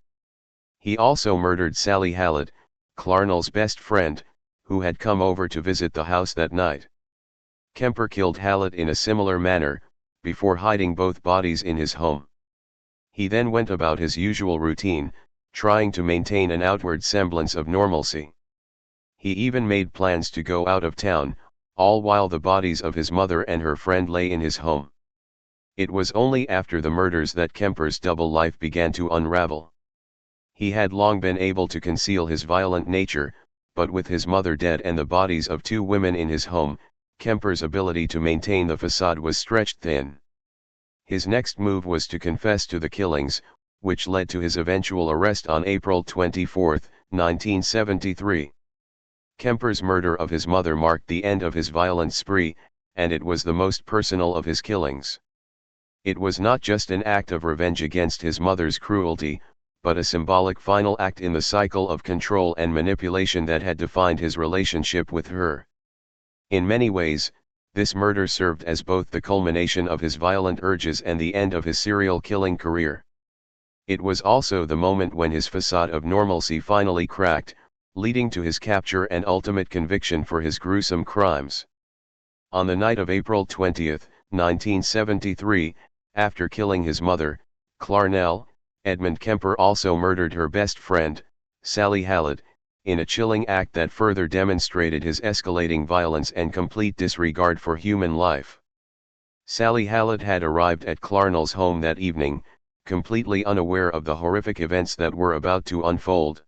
He also murdered Sally Hallett, Clarnell's best friend, who had come over to visit the house that night. Kemper killed Hallett in a similar manner, before hiding both bodies in his home. He then went about his usual routine, trying to maintain an outward semblance of normalcy. He even made plans to go out of town, all while the bodies of his mother and her friend lay in his home. It was only after the murders that Kemper's double life began to unravel. He had long been able to conceal his violent nature, but with his mother dead and the bodies of two women in his home, Kemper's ability to maintain the facade was stretched thin. His next move was to confess to the killings, which led to his eventual arrest on April 24, 1973. Kemper's murder of his mother marked the end of his violent spree, and it was the most personal of his killings. It was not just an act of revenge against his mother's cruelty, but a symbolic final act in the cycle of control and manipulation that had defined his relationship with her. In many ways, this murder served as both the culmination of his violent urges and the end of his serial killing career. It was also the moment when his facade of normalcy finally cracked, leading to his capture and ultimate conviction for his gruesome crimes. On the night of April 20, 1973, after killing his mother, Clarnell, Edmund Kemper also murdered her best friend, Sally Hallett, in a chilling act that further demonstrated his escalating violence and complete disregard for human life. Sally Hallett had arrived at Clarnell's home that evening, completely unaware of the horrific events that were about to unfold.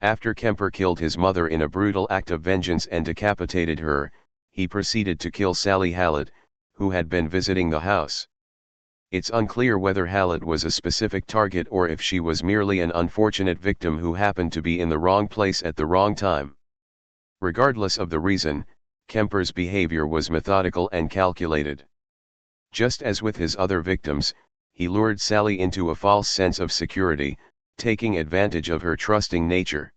After Kemper killed his mother in a brutal act of vengeance and decapitated her, he proceeded to kill Sally Hallett, who had been visiting the house. It's unclear whether Hallett was a specific target or if she was merely an unfortunate victim who happened to be in the wrong place at the wrong time. Regardless of the reason, Kemper's behavior was methodical and calculated. Just as with his other victims, he lured Sally into a false sense of security, taking advantage of her trusting nature.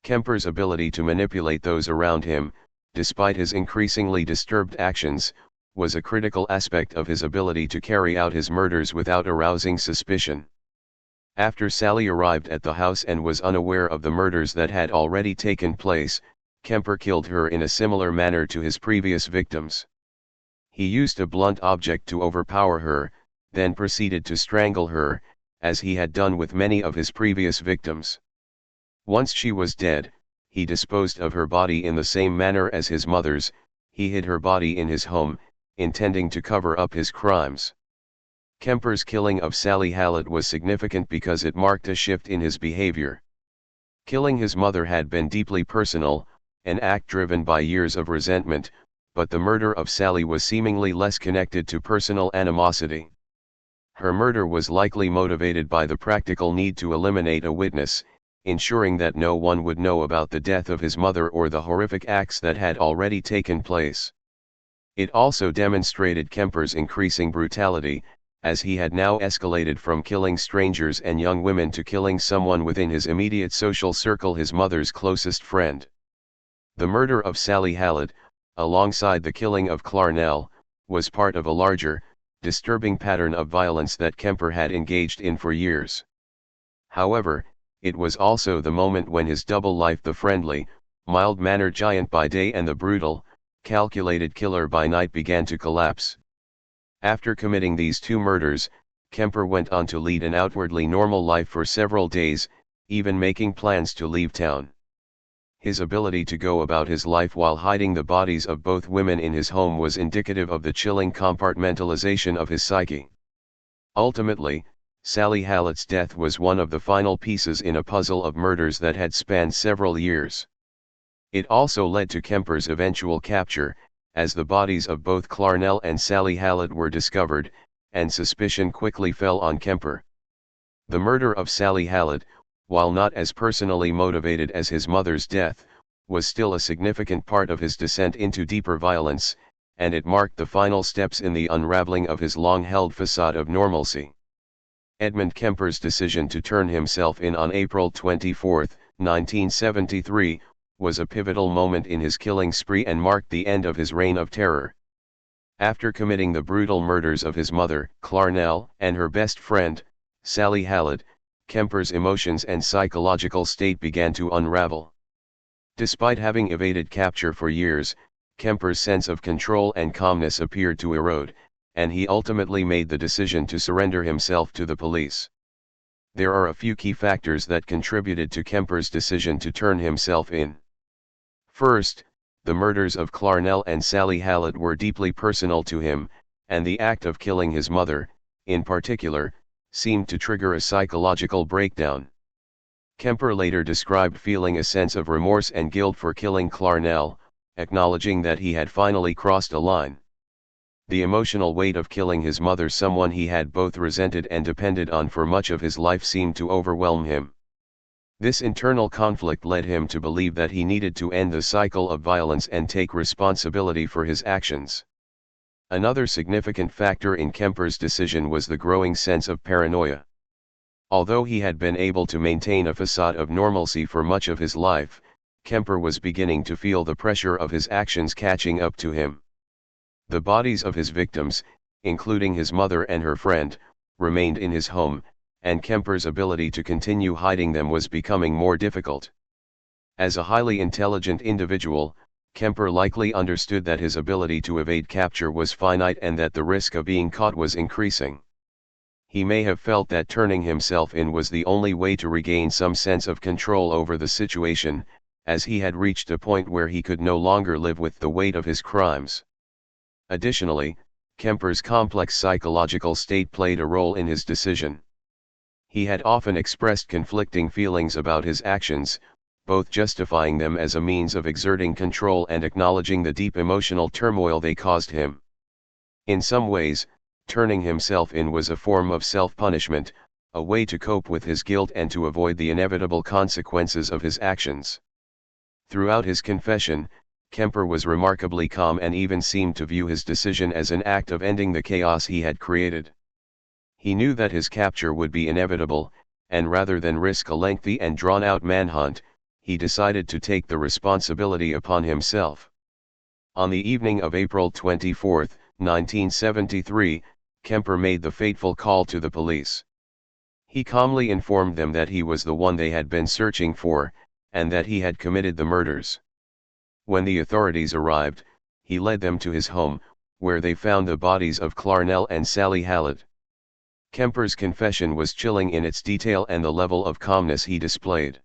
Kemper's ability to manipulate those around him, despite his increasingly disturbed actions, was a critical aspect of his ability to carry out his murders without arousing suspicion. After Sally arrived at the house and was unaware of the murders that had already taken place, Kemper killed her in a similar manner to his previous victims. He used a blunt object to overpower her, then proceeded to strangle her, as he had done with many of his previous victims. Once she was dead, he disposed of her body in the same manner as his mother's. He hid her body in his home, intending to cover up his crimes. Kemper's killing of Sally Hallett was significant because it marked a shift in his behavior. Killing his mother had been deeply personal, an act driven by years of resentment, but the murder of Sally was seemingly less connected to personal animosity. Her murder was likely motivated by the practical need to eliminate a witness, ensuring that no one would know about the death of his mother or the horrific acts that had already taken place. It also demonstrated Kemper's increasing brutality, as he had now escalated from killing strangers and young women to killing someone within his immediate social circle, his mother's closest friend. The murder of Sally Hallett, alongside the killing of Clarnell, was part of a larger, disturbing pattern of violence that Kemper had engaged in for years. However, it was also the moment when his double life, the friendly, mild-mannered giant by day and the brutal, calculated killer by night, began to collapse. After committing these two murders, Kemper went on to lead an outwardly normal life for several days, even making plans to leave town. His ability to go about his life while hiding the bodies of both women in his home was indicative of the chilling compartmentalization of his psyche. Ultimately, Sally Hallett's death was one of the final pieces in a puzzle of murders that had spanned several years. It also led to Kemper's eventual capture, as the bodies of both Clarnell and Sally Hallett were discovered, and suspicion quickly fell on Kemper. The murder of Sally Hallett, while not as personally motivated as his mother's death, was still a significant part of his descent into deeper violence, and it marked the final steps in the unraveling of his long-held facade of normalcy. Edmund Kemper's decision to turn himself in on April 24, 1973, was a pivotal moment in his killing spree and marked the end of his reign of terror. After committing the brutal murders of his mother, Clarnell, and her best friend, Sally Hallett, Kemper's emotions and psychological state began to unravel. Despite having evaded capture for years, Kemper's sense of control and calmness appeared to erode, and he ultimately made the decision to surrender himself to the police. There are a few key factors that contributed to Kemper's decision to turn himself in. First, the murders of Clarnell and Sally Hallett were deeply personal to him, and the act of killing his mother, in particular, seemed to trigger a psychological breakdown. Kemper later described feeling a sense of remorse and guilt for killing Clarnell, acknowledging that he had finally crossed a line. The emotional weight of killing his mother, someone he had both resented and depended on for much of his life, seemed to overwhelm him. This internal conflict led him to believe that he needed to end the cycle of violence and take responsibility for his actions. Another significant factor in Kemper's decision was the growing sense of paranoia. Although he had been able to maintain a facade of normalcy for much of his life, Kemper was beginning to feel the pressure of his actions catching up to him. The bodies of his victims, including his mother and her friend, remained in his home, and Kemper's ability to continue hiding them was becoming more difficult. As a highly intelligent individual, Kemper likely understood that his ability to evade capture was finite and that the risk of being caught was increasing. He may have felt that turning himself in was the only way to regain some sense of control over the situation, as he had reached a point where he could no longer live with the weight of his crimes. Additionally, Kemper's complex psychological state played a role in his decision. He had often expressed conflicting feelings about his actions, both justifying them as a means of exerting control and acknowledging the deep emotional turmoil they caused him. In some ways, turning himself in was a form of self-punishment, a way to cope with his guilt and to avoid the inevitable consequences of his actions. Throughout his confession, Kemper was remarkably calm and even seemed to view his decision as an act of ending the chaos he had created. He knew that his capture would be inevitable, and rather than risk a lengthy and drawn-out manhunt, he decided to take the responsibility upon himself. On the evening of April 24, 1973, Kemper made the fateful call to the police. He calmly informed them that he was the one they had been searching for, and that he had committed the murders. When the authorities arrived, he led them to his home, where they found the bodies of Clarnell and Sally Hallett. Kemper's confession was chilling in its detail and the level of calmness he displayed.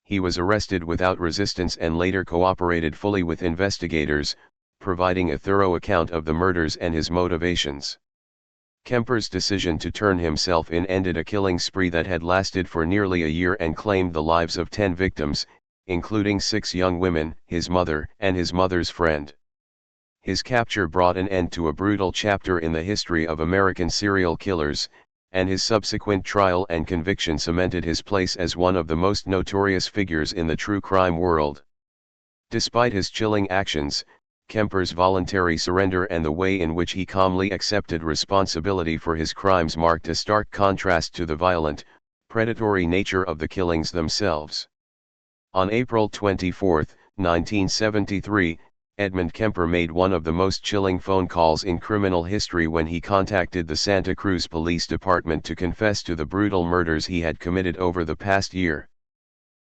He was arrested without resistance and later cooperated fully with investigators, providing a thorough account of the murders and his motivations. Kemper's decision to turn himself in ended a killing spree that had lasted for nearly a year and claimed the lives of 10 victims, including 6 young women, his mother and his mother's friend. His capture brought an end to a brutal chapter in the history of American serial killers, and his subsequent trial and conviction cemented his place as one of the most notorious figures in the true crime world. Despite his chilling actions, Kemper's voluntary surrender and the way in which he calmly accepted responsibility for his crimes marked a stark contrast to the violent, predatory nature of the killings themselves. On April 24, 1973, Edmund Kemper made one of the most chilling phone calls in criminal history when he contacted the Santa Cruz Police Department to confess to the brutal murders he had committed over the past year.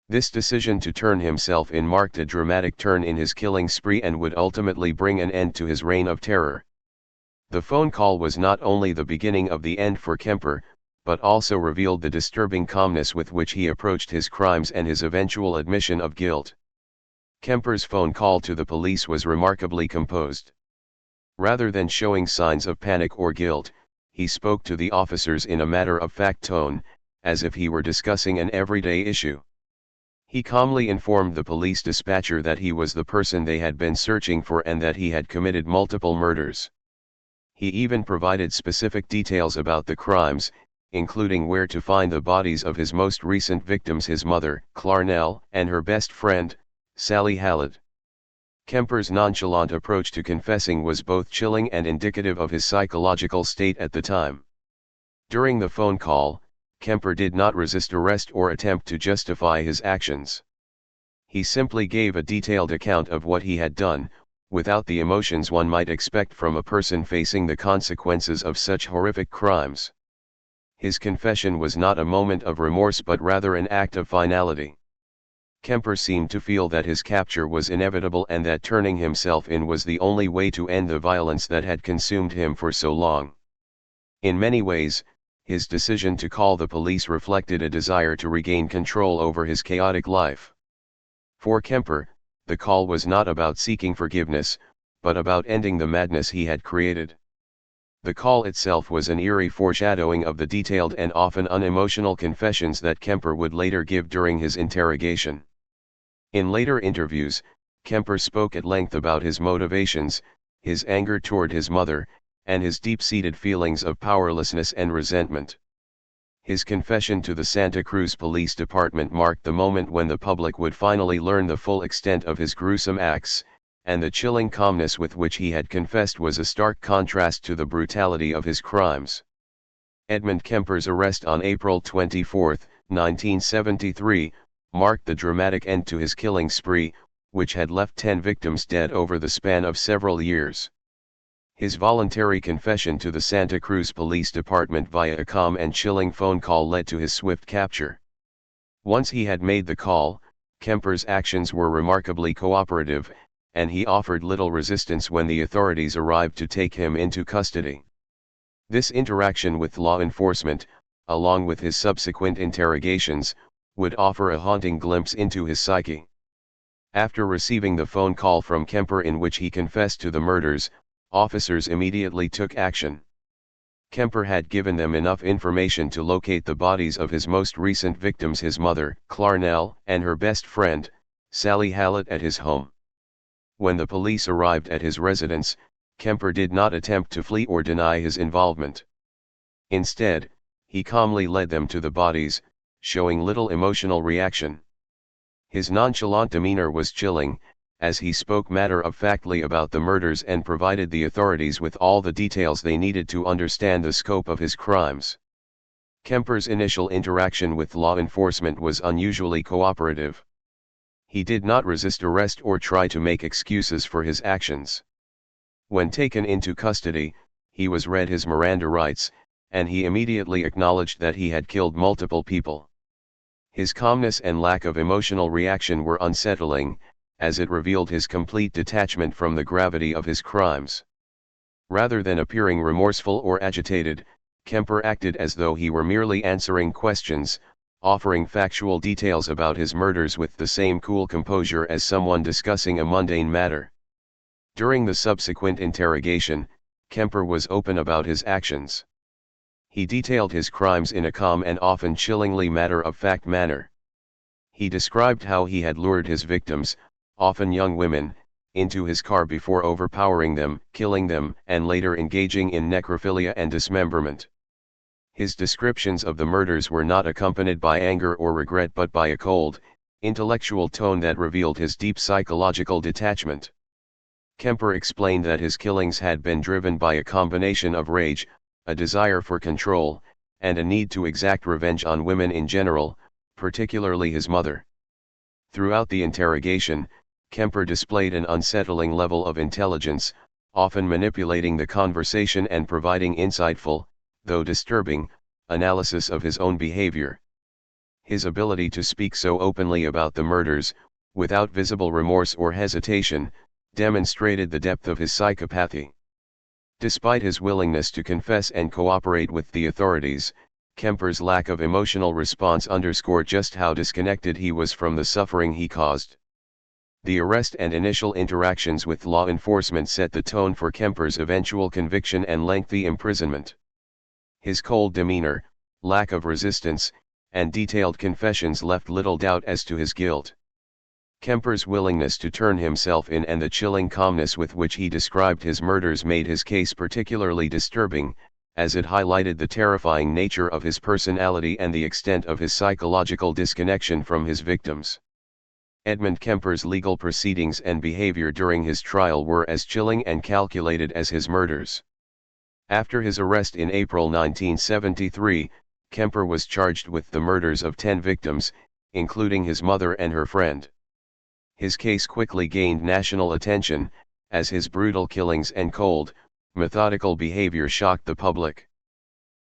This decision to turn himself in marked a dramatic turn in his killing spree and would ultimately bring an end to his reign of terror. The phone call was not only the beginning of the end for Kemper, but also revealed the disturbing calmness with which he approached his crimes and his eventual admission of guilt. Kemper's phone call to the police was remarkably composed. Rather than showing signs of panic or guilt, he spoke to the officers in a matter-of-fact tone, as if he were discussing an everyday issue. He calmly informed the police dispatcher that he was the person they had been searching for and that he had committed multiple murders. He even provided specific details about the crimes, including where to find the bodies of his most recent victims, his mother, Clarnell, and her best friend, Sally Hallett. Kemper's nonchalant approach to confessing was both chilling and indicative of his psychological state at the time. During the phone call, Kemper did not resist arrest or attempt to justify his actions. He simply gave a detailed account of what he had done, without the emotions one might expect from a person facing the consequences of such horrific crimes. His confession was not a moment of remorse but rather an act of finality. Kemper seemed to feel that his capture was inevitable and that turning himself in was the only way to end the violence that had consumed him for so long. In many ways, his decision to call the police reflected a desire to regain control over his chaotic life. For Kemper, the call was not about seeking forgiveness, but about ending the madness he had created. The call itself was an eerie foreshadowing of the detailed and often unemotional confessions that Kemper would later give during his interrogation. In later interviews, Kemper spoke at length about his motivations, his anger toward his mother, and his deep-seated feelings of powerlessness and resentment. His confession to the Santa Cruz Police Department marked the moment when the public would finally learn the full extent of his gruesome acts, and the chilling calmness with which he had confessed was a stark contrast to the brutality of his crimes. Edmund Kemper's arrest on April 24, 1973, marked the dramatic end to his killing spree, which had left 10 victims dead over the span of several years. His voluntary confession to the Santa Cruz Police Department via a calm and chilling phone call led to his swift capture. Once he had made the call, Kemper's actions were remarkably cooperative, and he offered little resistance when the authorities arrived to take him into custody. This interaction with law enforcement, along with his subsequent interrogations, would offer a haunting glimpse into his psyche. After receiving the phone call from Kemper in which he confessed to the murders, officers immediately took action. Kemper had given them enough information to locate the bodies of his most recent victims, his mother, Clarnell, and her best friend, Sally Hallett, at his home. When the police arrived at his residence, Kemper did not attempt to flee or deny his involvement. Instead, he calmly led them to the bodies, showing little emotional reaction. His nonchalant demeanor was chilling, as he spoke matter-of-factly about the murders and provided the authorities with all the details they needed to understand the scope of his crimes. Kemper's initial interaction with law enforcement was unusually cooperative. He did not resist arrest or try to make excuses for his actions. When taken into custody, he was read his Miranda rights, and he immediately acknowledged that he had killed multiple people. His calmness and lack of emotional reaction were unsettling, as it revealed his complete detachment from the gravity of his crimes. Rather than appearing remorseful or agitated, Kemper acted as though he were merely answering questions, offering factual details about his murders with the same cool composure as someone discussing a mundane matter. During the subsequent interrogation, Kemper was open about his actions. He detailed his crimes in a calm and often chillingly matter-of-fact manner. He described how he had lured his victims, often young women, into his car before overpowering them, killing them, and later engaging in necrophilia and dismemberment. His descriptions of the murders were not accompanied by anger or regret but by a cold, intellectual tone that revealed his deep psychological detachment. Kemper explained that his killings had been driven by a combination of rage, a desire for control, and a need to exact revenge on women in general, particularly his mother. Throughout the interrogation, Kemper displayed an unsettling level of intelligence, often manipulating the conversation and providing insightful, though disturbing, analysis of his own behavior. His ability to speak so openly about the murders, without visible remorse or hesitation, demonstrated the depth of his psychopathy. Despite his willingness to confess and cooperate with the authorities, Kemper's lack of emotional response underscored just how disconnected he was from the suffering he caused. The arrest and initial interactions with law enforcement set the tone for Kemper's eventual conviction and lengthy imprisonment. His cold demeanor, lack of resistance, and detailed confessions left little doubt as to his guilt. Kemper's willingness to turn himself in and the chilling calmness with which he described his murders made his case particularly disturbing, as it highlighted the terrifying nature of his personality and the extent of his psychological disconnection from his victims. Edmund Kemper's legal proceedings and behavior during his trial were as chilling and calculated as his murders. After his arrest in April 1973, Kemper was charged with the murders of 10 victims, including his mother and her friend. His case quickly gained national attention, as his brutal killings and cold, methodical behavior shocked the public.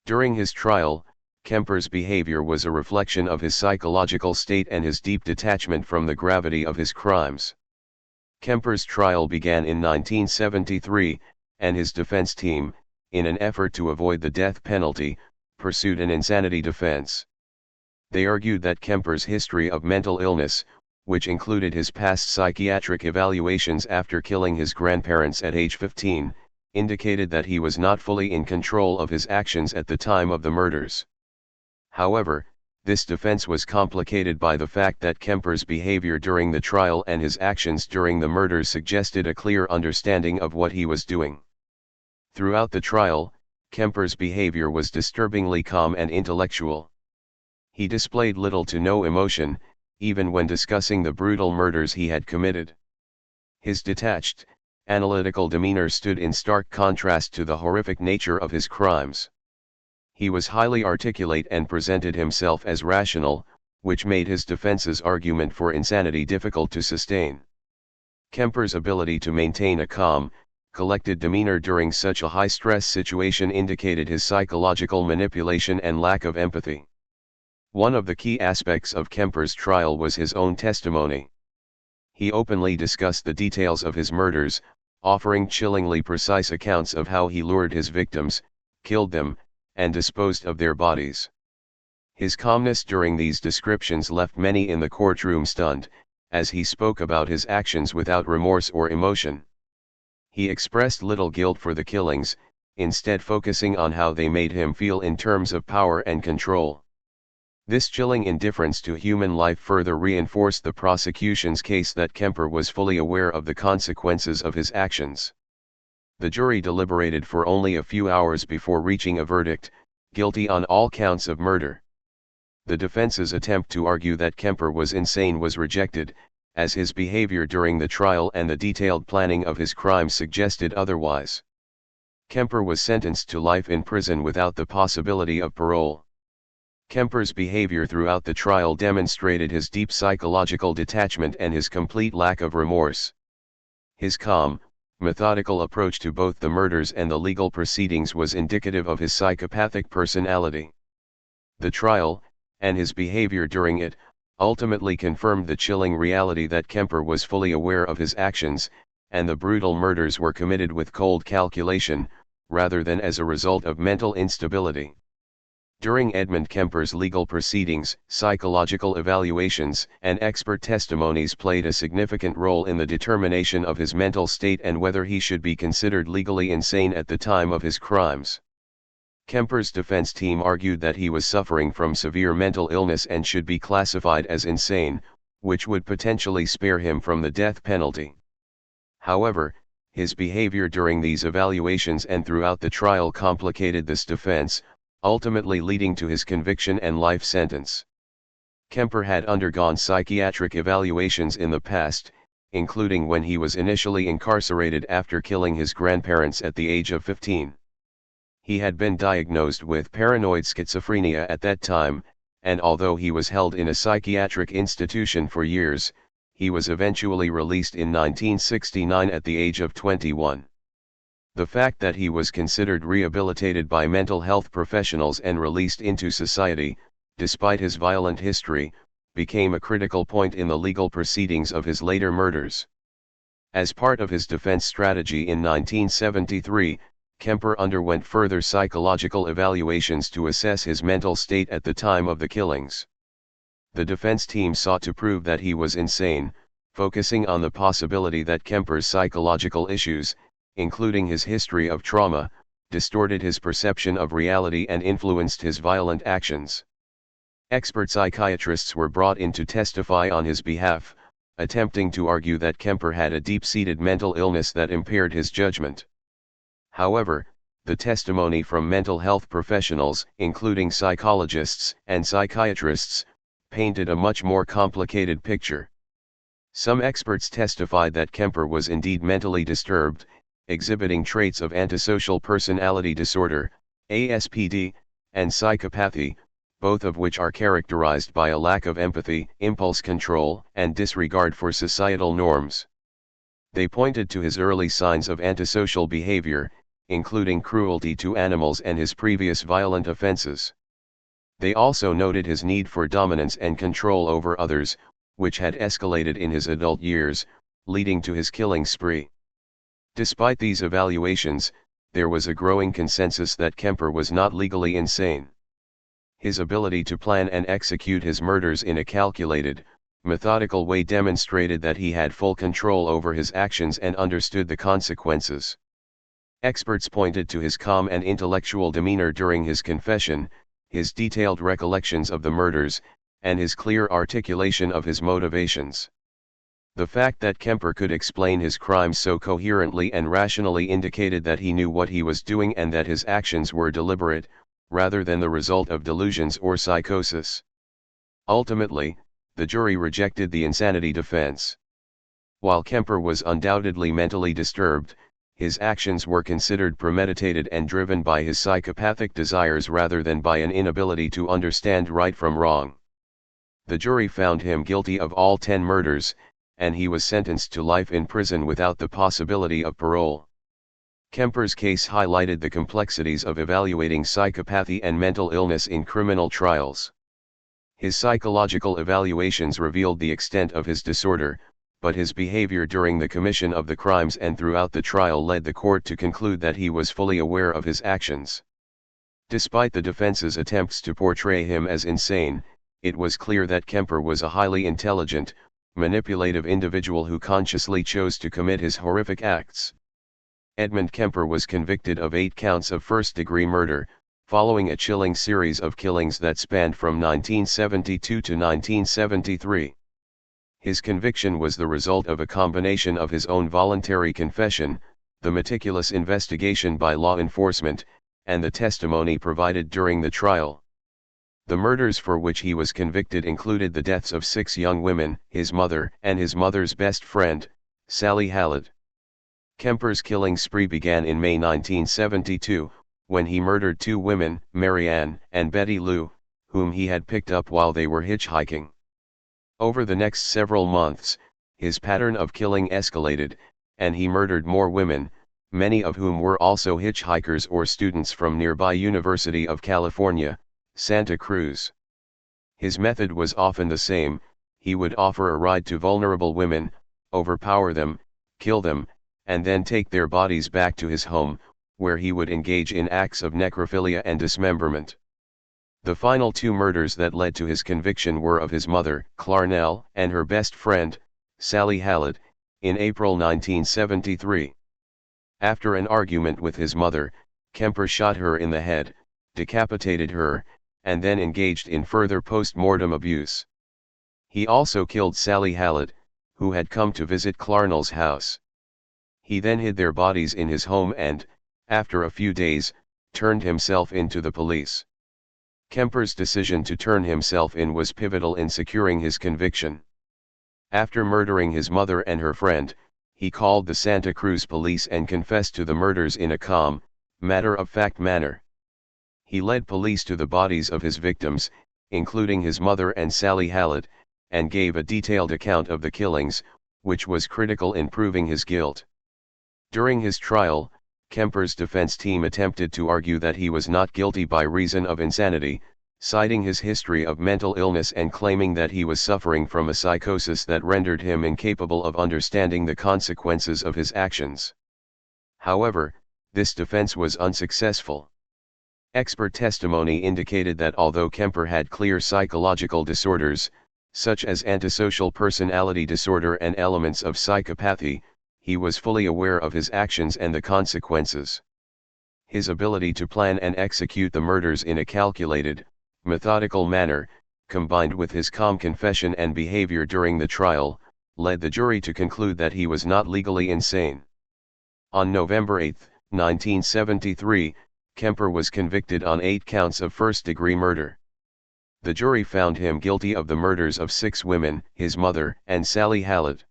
During his trial, Kemper's behavior was a reflection of his psychological state and his deep detachment from the gravity of his crimes. Kemper's trial began in 1973, and his defense team, in an effort to avoid the death penalty, pursued an insanity defense. They argued that Kemper's history of mental illness, which included his past psychiatric evaluations after killing his grandparents at age 15, indicated that he was not fully in control of his actions at the time of the murders. However, this defense was complicated by the fact that Kemper's behavior during the trial and his actions during the murders suggested a clear understanding of what he was doing. Throughout the trial, Kemper's behavior was disturbingly calm and intellectual. He displayed little to no emotion, even when discussing the brutal murders he had committed. His detached, analytical demeanor stood in stark contrast to the horrific nature of his crimes. He was highly articulate and presented himself as rational, which made his defense's argument for insanity difficult to sustain. Kemper's ability to maintain a calm, collected demeanor during such a high-stress situation indicated his psychological manipulation and lack of empathy. One of the key aspects of Kemper's trial was his own testimony. He openly discussed the details of his murders, offering chillingly precise accounts of how he lured his victims, killed them, and disposed of their bodies. His calmness during these descriptions left many in the courtroom stunned, as he spoke about his actions without remorse or emotion. He expressed little guilt for the killings, instead focusing on how they made him feel in terms of power and control. This chilling indifference to human life further reinforced the prosecution's case that Kemper was fully aware of the consequences of his actions. The jury deliberated for only a few hours before reaching a verdict, guilty on all counts of murder. The defense's attempt to argue that Kemper was insane was rejected, as his behavior during the trial and the detailed planning of his crimes suggested otherwise. Kemper was sentenced to life in prison without the possibility of parole. Kemper's behavior throughout the trial demonstrated his deep psychological detachment and his complete lack of remorse. His calm, methodical approach to both the murders and the legal proceedings was indicative of his psychopathic personality. The trial, and his behavior during it, ultimately confirmed the chilling reality that Kemper was fully aware of his actions, and the brutal murders were committed with cold calculation, rather than as a result of mental instability. During Edmund Kemper's legal proceedings, psychological evaluations and expert testimonies played a significant role in the determination of his mental state and whether he should be considered legally insane at the time of his crimes. Kemper's defense team argued that he was suffering from severe mental illness and should be classified as insane, which would potentially spare him from the death penalty. However, his behavior during these evaluations and throughout the trial complicated this defense, ultimately leading to his conviction and life sentence. Kemper had undergone psychiatric evaluations in the past, including when he was initially incarcerated after killing his grandparents at the age of 15. He had been diagnosed with paranoid schizophrenia at that time, and although he was held in a psychiatric institution for years, he was eventually released in 1969 at the age of 21. The fact that he was considered rehabilitated by mental health professionals and released into society, despite his violent history, became a critical point in the legal proceedings of his later murders. As part of his defense strategy in 1973, Kemper underwent further psychological evaluations to assess his mental state at the time of the killings. The defense team sought to prove that he was insane, focusing on the possibility that Kemper's psychological issues, including his history of trauma, distorted his perception of reality and influenced his violent actions. Expert psychiatrists were brought in to testify on his behalf, attempting to argue that Kemper had a deep-seated mental illness that impaired his judgment. However, the testimony from mental health professionals, including psychologists and psychiatrists, painted a much more complicated picture. Some experts testified that Kemper was indeed mentally disturbed, exhibiting traits of antisocial personality disorder, ASPD, and psychopathy, both of which are characterized by a lack of empathy, impulse control, and disregard for societal norms. They pointed to his early signs of antisocial behavior, including cruelty to animals and his previous violent offenses. They also noted his need for dominance and control over others, which had escalated in his adult years, leading to his killing spree. Despite these evaluations, there was a growing consensus that Kemper was not legally insane. His ability to plan and execute his murders in a calculated, methodical way demonstrated that he had full control over his actions and understood the consequences. Experts pointed to his calm and intellectual demeanor during his confession, his detailed recollections of the murders, and his clear articulation of his motivations. The fact that Kemper could explain his crimes so coherently and rationally indicated that he knew what he was doing and that his actions were deliberate, rather than the result of delusions or psychosis. Ultimately, the jury rejected the insanity defense. While Kemper was undoubtedly mentally disturbed, his actions were considered premeditated and driven by his psychopathic desires rather than by an inability to understand right from wrong. The jury found him guilty of all 10 murders, and he was sentenced to life in prison without the possibility of parole. Kemper's case highlighted the complexities of evaluating psychopathy and mental illness in criminal trials. His psychological evaluations revealed the extent of his disorder, but his behavior during the commission of the crimes and throughout the trial led the court to conclude that he was fully aware of his actions. Despite the defense's attempts to portray him as insane, it was clear that Kemper was a highly intelligent, manipulative individual who consciously chose to commit his horrific acts. Edmund Kemper was convicted of 8 counts of first-degree murder, following a chilling series of killings that spanned from 1972 to 1973. His conviction was the result of a combination of his own voluntary confession, the meticulous investigation by law enforcement, and the testimony provided during the trial. The murders for which he was convicted included the deaths of 6 young women, his mother and his mother's best friend, Sally Hallett. Kemper's killing spree began in May 1972, when he murdered 2 women, Mary Ann and Betty Lou, whom he had picked up while they were hitchhiking. Over the next several months, his pattern of killing escalated, and he murdered more women, many of whom were also hitchhikers or students from nearby University of California, Santa Cruz. His method was often the same: he would offer a ride to vulnerable women, overpower them, kill them, and then take their bodies back to his home, where he would engage in acts of necrophilia and dismemberment. The final 2 murders that led to his conviction were of his mother, Clarnell, and her best friend, Sally Hallett, in April 1973. After an argument with his mother, Kemper shot her in the head, decapitated her, and then engaged in further post-mortem abuse. He also killed Sally Hallett, who had come to visit Clarnell's house. He then hid their bodies in his home and, after a few days, turned himself in to the police. Kemper's decision to turn himself in was pivotal in securing his conviction. After murdering his mother and her friend, he called the Santa Cruz police and confessed to the murders in a calm, matter-of-fact manner. He led police to the bodies of his victims, including his mother and Sally Hallett, and gave a detailed account of the killings, which was critical in proving his guilt. During his trial, Kemper's defense team attempted to argue that he was not guilty by reason of insanity, citing his history of mental illness and claiming that he was suffering from a psychosis that rendered him incapable of understanding the consequences of his actions. However, this defense was unsuccessful. Expert testimony indicated that although Kemper had clear psychological disorders, such as antisocial personality disorder and elements of psychopathy, he was fully aware of his actions and the consequences. His ability to plan and execute the murders in a calculated, methodical manner, combined with his calm confession and behavior during the trial, led the jury to conclude that he was not legally insane. On November 8, 1973, Kemper was convicted on 8 counts of first-degree murder. The jury found him guilty of the murders of 6 women, his mother and Sally Hallett.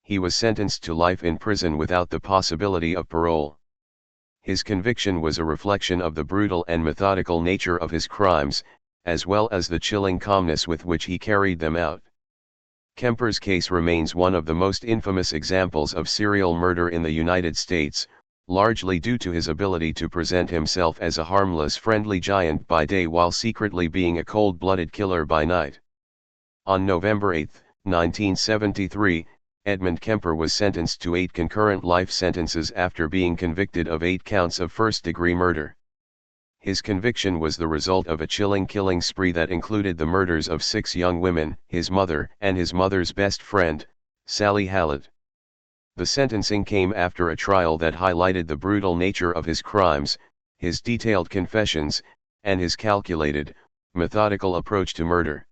He was sentenced to life in prison without the possibility of parole. His conviction was a reflection of the brutal and methodical nature of his crimes, as well as the chilling calmness with which he carried them out. Kemper's case remains one of the most infamous examples of serial murder in the United States, largely due to his ability to present himself as a harmless friendly giant by day while secretly being a cold-blooded killer by night. On November 8, 1973, Ed Kemper was sentenced to 8 concurrent life sentences after being convicted of 8 counts of first-degree murder. His conviction was the result of a chilling killing spree that included the murders of 6 young women, his mother and his mother's best friend, Sally Hallett. The sentencing came after a trial that highlighted the brutal nature of his crimes, his detailed confessions, and his calculated, methodical approach to murder.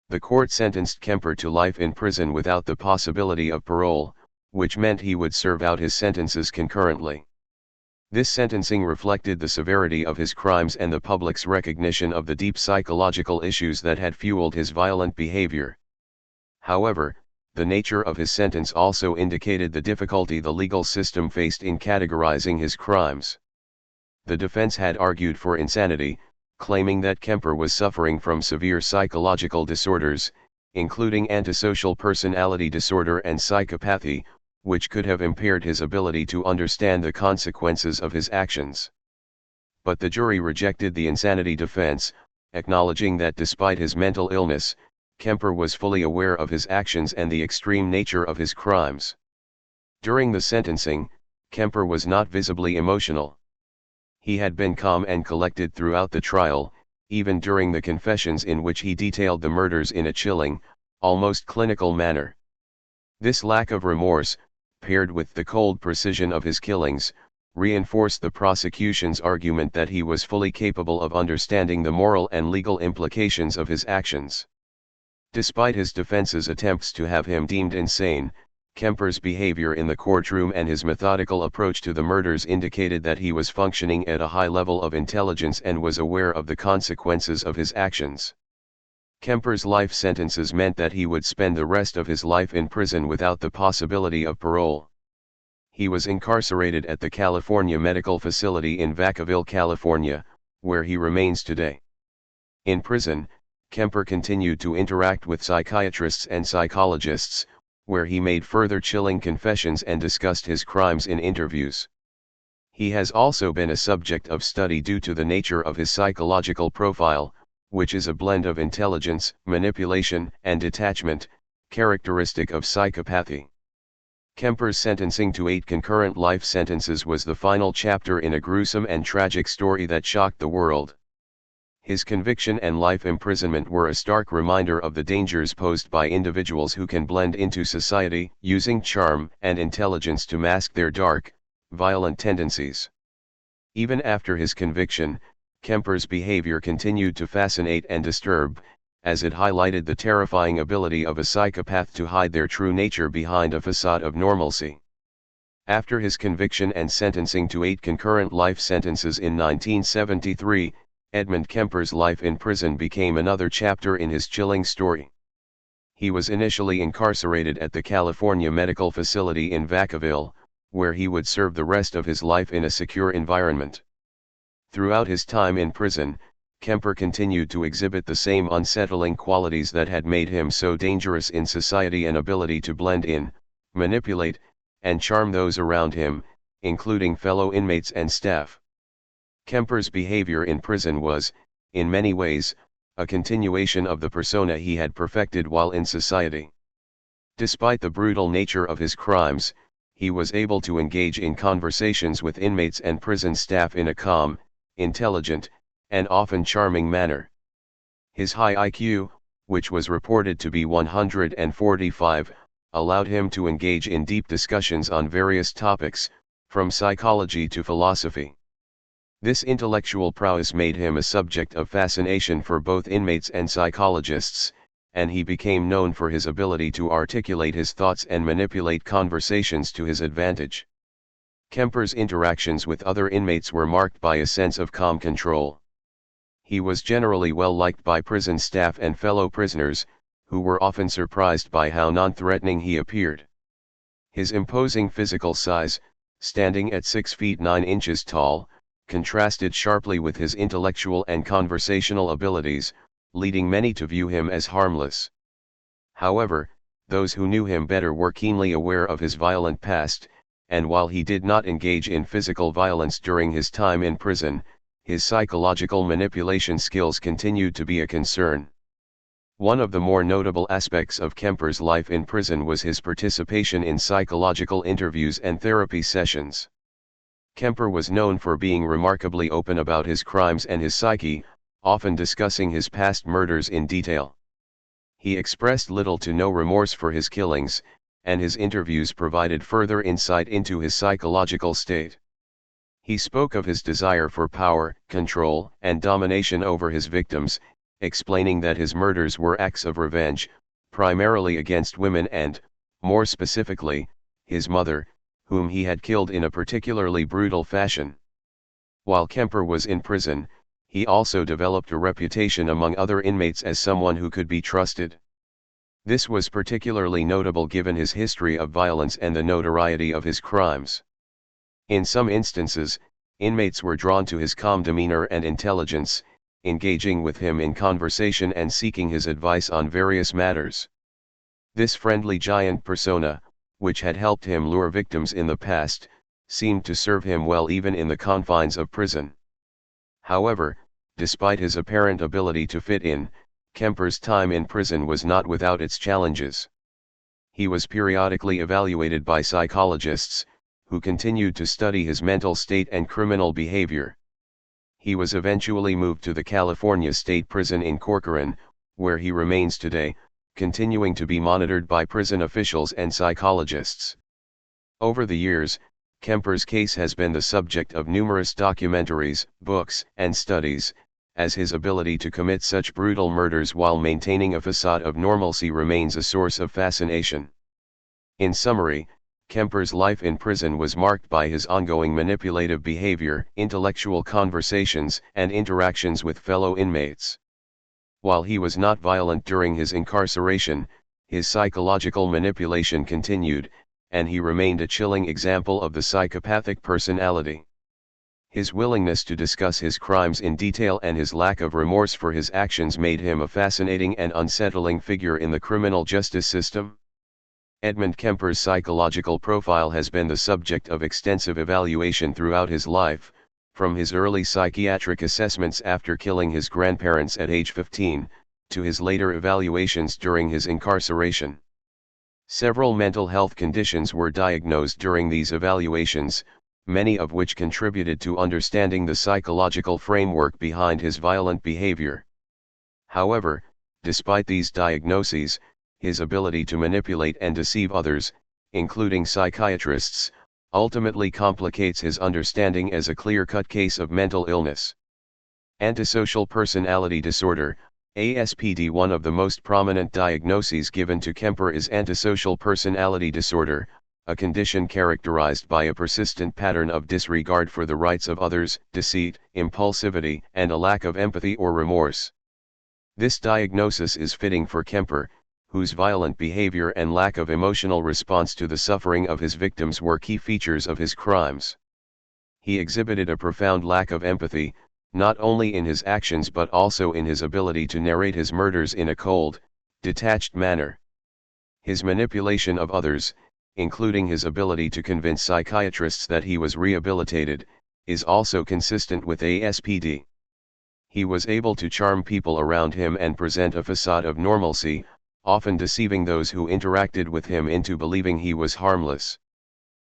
The court sentenced Kemper to life in prison without the possibility of parole, which meant he would serve out his sentences concurrently. This sentencing reflected the severity of his crimes and the public's recognition of the deep psychological issues that had fueled his violent behavior. However, the nature of his sentence also indicated the difficulty the legal system faced in categorizing his crimes. The defense had argued for insanity, claiming that Kemper was suffering from severe psychological disorders, including antisocial personality disorder and psychopathy, which could have impaired his ability to understand the consequences of his actions. But the jury rejected the insanity defense, acknowledging that despite his mental illness, Kemper was fully aware of his actions and the extreme nature of his crimes. During the sentencing, Kemper was not visibly emotional. He had been calm and collected throughout the trial, even during the confessions in which he detailed the murders in a chilling, almost clinical manner. This lack of remorse, paired with the cold precision of his killings, reinforced the prosecution's argument that he was fully capable of understanding the moral and legal implications of his actions. Despite his defense's attempts to have him deemed insane, Kemper's behavior in the courtroom and his methodical approach to the murders indicated that he was functioning at a high level of intelligence and was aware of the consequences of his actions. Kemper's life sentences meant that he would spend the rest of his life in prison without the possibility of parole. He was incarcerated at the California Medical Facility in Vacaville, California, where he remains today. In prison, Kemper continued to interact with psychiatrists and psychologists, where he made further chilling confessions and discussed his crimes in interviews. He has also been a subject of study due to the nature of his psychological profile, which is a blend of intelligence, manipulation, and detachment, characteristic of psychopathy. Kemper's sentencing to 8 concurrent life sentences was the final chapter in a gruesome and tragic story that shocked the world. His conviction and life imprisonment were a stark reminder of the dangers posed by individuals who can blend into society, using charm and intelligence to mask their dark, violent tendencies. Even after his conviction, Kemper's behavior continued to fascinate and disturb, as it highlighted the terrifying ability of a psychopath to hide their true nature behind a facade of normalcy. After his conviction and sentencing to 8 concurrent life sentences in 1973, Ed Kemper's life in prison became another chapter in his chilling story. He was initially incarcerated at the California Medical Facility in Vacaville, where he would serve the rest of his life in a secure environment. Throughout his time in prison, Kemper continued to exhibit the same unsettling qualities that had made him so dangerous in society: an ability to blend in, manipulate, and charm those around him, including fellow inmates and staff. Kemper's behavior in prison was, in many ways, a continuation of the persona he had perfected while in society. Despite the brutal nature of his crimes, he was able to engage in conversations with inmates and prison staff in a calm, intelligent, and often charming manner. His high IQ, which was reported to be 145, allowed him to engage in deep discussions on various topics, from psychology to philosophy. This intellectual prowess made him a subject of fascination for both inmates and psychologists, and he became known for his ability to articulate his thoughts and manipulate conversations to his advantage. Kemper's interactions with other inmates were marked by a sense of calm control. He was generally well liked by prison staff and fellow prisoners, who were often surprised by how non-threatening he appeared. His imposing physical size, standing at 6 feet 9 inches tall, contrasted sharply with his intellectual and conversational abilities, leading many to view him as harmless. However, those who knew him better were keenly aware of his violent past, and while he did not engage in physical violence during his time in prison, his psychological manipulation skills continued to be a concern. One of the more notable aspects of Kemper's life in prison was his participation in psychological interviews and therapy sessions. Kemper was known for being remarkably open about his crimes and his psyche, often discussing his past murders in detail. He expressed little to no remorse for his killings, and his interviews provided further insight into his psychological state. He spoke of his desire for power, control, and domination over his victims, explaining that his murders were acts of revenge, primarily against women and, more specifically, his mother, whom he had killed in a particularly brutal fashion. While Kemper was in prison, he also developed a reputation among other inmates as someone who could be trusted. This was particularly notable given his history of violence and the notoriety of his crimes. In some instances, inmates were drawn to his calm demeanor and intelligence, engaging with him in conversation and seeking his advice on various matters. This friendly giant persona, which had helped him lure victims in the past, seemed to serve him well even in the confines of prison. However, despite his apparent ability to fit in, Kemper's time in prison was not without its challenges. He was periodically evaluated by psychologists, who continued to study his mental state and criminal behavior. He was eventually moved to the California State Prison in Corcoran, where he remains today, continuing to be monitored by prison officials and psychologists. Over the years, Kemper's case has been the subject of numerous documentaries, books, and studies, as his ability to commit such brutal murders while maintaining a facade of normalcy remains a source of fascination. In summary, Kemper's life in prison was marked by his ongoing manipulative behavior, intellectual conversations, and interactions with fellow inmates. While he was not violent during his incarceration, his psychological manipulation continued, and he remained a chilling example of the psychopathic personality. His willingness to discuss his crimes in detail and his lack of remorse for his actions made him a fascinating and unsettling figure in the criminal justice system. Edmund Kemper's psychological profile has been the subject of extensive evaluation throughout his life, from his early psychiatric assessments after killing his grandparents at age 15, to his later evaluations during his incarceration. Several mental health conditions were diagnosed during these evaluations, many of which contributed to understanding the psychological framework behind his violent behavior. However, despite these diagnoses, his ability to manipulate and deceive others, including psychiatrists, ultimately complicates his understanding as a clear-cut case of mental illness. Antisocial personality disorder, ASPD. One of the most prominent diagnoses given to Kemper is antisocial personality disorder, a condition characterized by a persistent pattern of disregard for the rights of others, deceit, impulsivity, and a lack of empathy or remorse. This diagnosis is fitting for Kemper, whose violent behavior and lack of emotional response to the suffering of his victims were key features of his crimes. He exhibited a profound lack of empathy, not only in his actions but also in his ability to narrate his murders in a cold, detached manner. His manipulation of others, including his ability to convince psychiatrists that he was rehabilitated, is also consistent with ASPD. He was able to charm people around him and present a facade of normalcy, often deceiving those who interacted with him into believing he was harmless.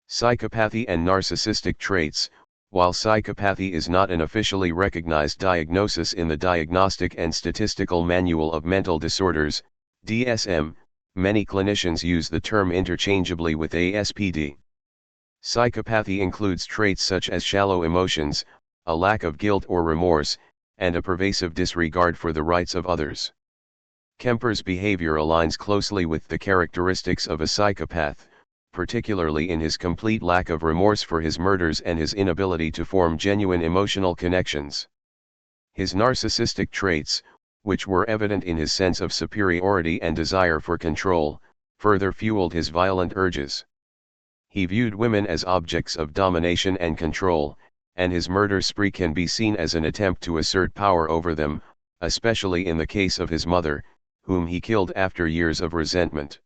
Psychopathy and narcissistic traits. While psychopathy is not an officially recognized diagnosis in the Diagnostic and Statistical Manual of Mental Disorders, DSM, many clinicians use the term interchangeably with ASPD. Psychopathy includes traits such as shallow emotions, a lack of guilt or remorse, and a pervasive disregard for the rights of others. Kemper's behavior aligns closely with the characteristics of a psychopath, particularly in his complete lack of remorse for his murders and his inability to form genuine emotional connections. His narcissistic traits, which were evident in his sense of superiority and desire for control, further fueled his violent urges. He viewed women as objects of domination and control, and his murder spree can be seen as an attempt to assert power over them, especially in the case of his mother, whom he killed after years of resentment.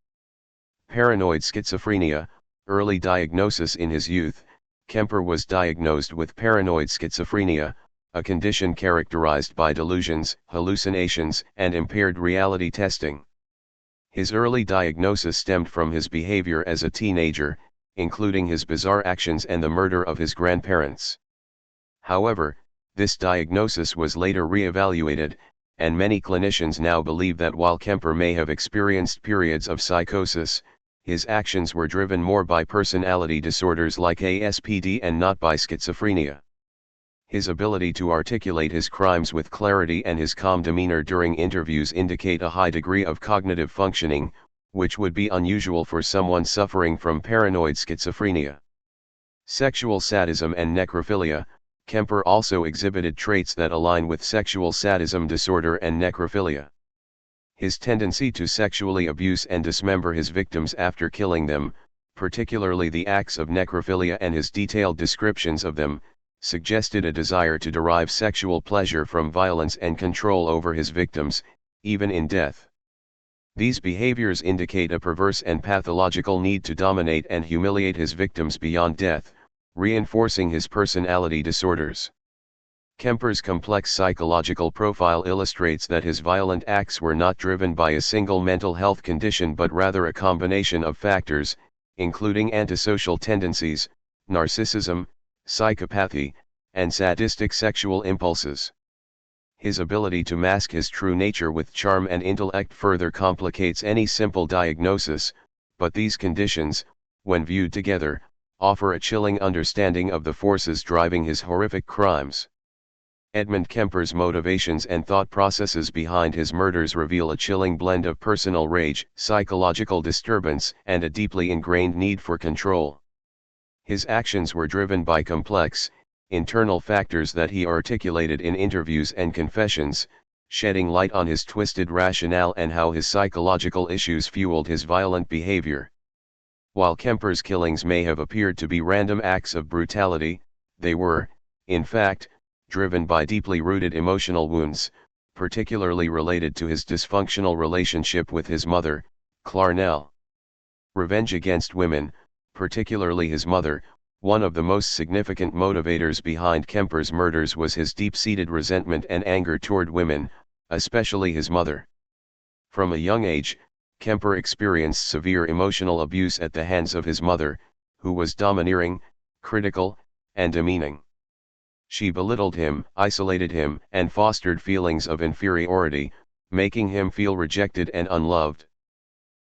Paranoid schizophrenia, early diagnosis in his youth. Kemper was diagnosed with paranoid schizophrenia, a condition characterized by delusions, hallucinations, and impaired reality testing. His early diagnosis stemmed from his behavior as a teenager, including his bizarre actions and the murder of his grandparents. However, this diagnosis was later re-evaluated, and many clinicians now believe that while Kemper may have experienced periods of psychosis, his actions were driven more by personality disorders like ASPD and not by schizophrenia. His ability to articulate his crimes with clarity and his calm demeanor during interviews indicate a high degree of cognitive functioning, which would be unusual for someone suffering from paranoid schizophrenia. Sexual sadism and necrophilia. Kemper also exhibited traits that align with sexual sadism disorder and necrophilia. His tendency to sexually abuse and dismember his victims after killing them, particularly the acts of necrophilia and his detailed descriptions of them, suggested a desire to derive sexual pleasure from violence and control over his victims, even in death. These behaviors indicate a perverse and pathological need to dominate and humiliate his victims beyond death, reinforcing his personality disorders. Kemper's complex psychological profile illustrates that his violent acts were not driven by a single mental health condition but rather a combination of factors, including antisocial tendencies, narcissism, psychopathy, and sadistic sexual impulses. His ability to mask his true nature with charm and intellect further complicates any simple diagnosis, but these conditions, when viewed together, offer a chilling understanding of the forces driving his horrific crimes. Edmund Kemper's motivations and thought processes behind his murders reveal a chilling blend of personal rage, psychological disturbance, and a deeply ingrained need for control. His actions were driven by complex, internal factors that he articulated in interviews and confessions, shedding light on his twisted rationale and how his psychological issues fueled his violent behavior. While Kemper's killings may have appeared to be random acts of brutality, they were, in fact, driven by deeply rooted emotional wounds, particularly related to his dysfunctional relationship with his mother, Clarnell. Revenge against women, particularly his mother. One of the most significant motivators behind Kemper's murders was his deep-seated resentment and anger toward women, especially his mother. From a young age, Kemper experienced severe emotional abuse at the hands of his mother, who was domineering, critical, and demeaning. She belittled him, isolated him, and fostered feelings of inferiority, making him feel rejected and unloved.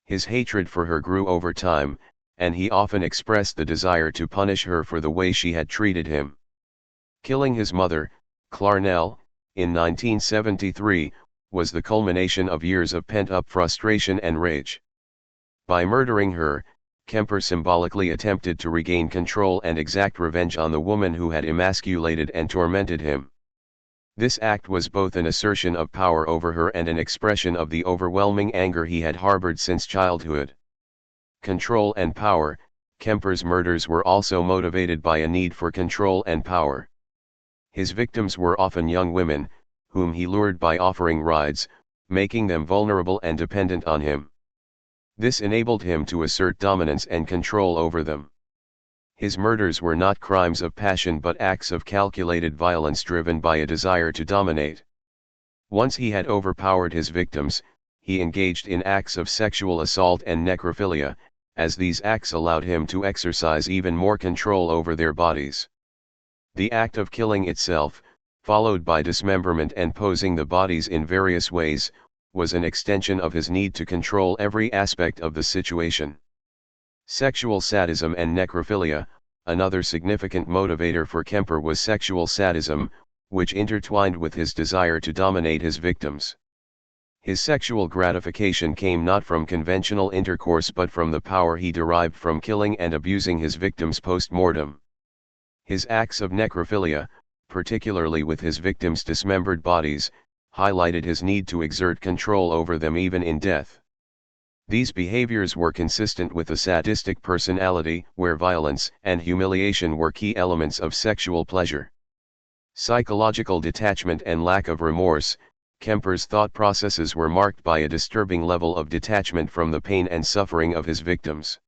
His hatred for her grew over time, and he often expressed the desire to punish her for the way she had treated him. Killing his mother, Clarnell, in 1973, was the culmination of years of pent-up frustration and rage. By murdering her, Kemper symbolically attempted to regain control and exact revenge on the woman who had emasculated and tormented him. This act was both an assertion of power over her and an expression of the overwhelming anger he had harbored since childhood. Control and power. Kemper's murders were also motivated by a need for control and power. His victims were often young women, whom he lured by offering rides, making them vulnerable and dependent on him. This enabled him to assert dominance and control over them. His murders were not crimes of passion but acts of calculated violence driven by a desire to dominate. Once he had overpowered his victims, he engaged in acts of sexual assault and necrophilia, as these acts allowed him to exercise even more control over their bodies. The act of killing itself, followed by dismemberment and posing the bodies in various ways, was an extension of his need to control every aspect of the situation. Sexual sadism and necrophilia. Another significant motivator for Kemper was sexual sadism, which intertwined with his desire to dominate his victims. His sexual gratification came not from conventional intercourse but from the power he derived from killing and abusing his victims post-mortem. His acts of necrophilia, particularly with his victims' dismembered bodies, highlighted his need to exert control over them even in death. These behaviors were consistent with a sadistic personality, where violence and humiliation were key elements of sexual pleasure. Psychological detachment and lack of remorse. Kemper's thought processes were marked by a disturbing level of detachment from the pain and suffering of his victims.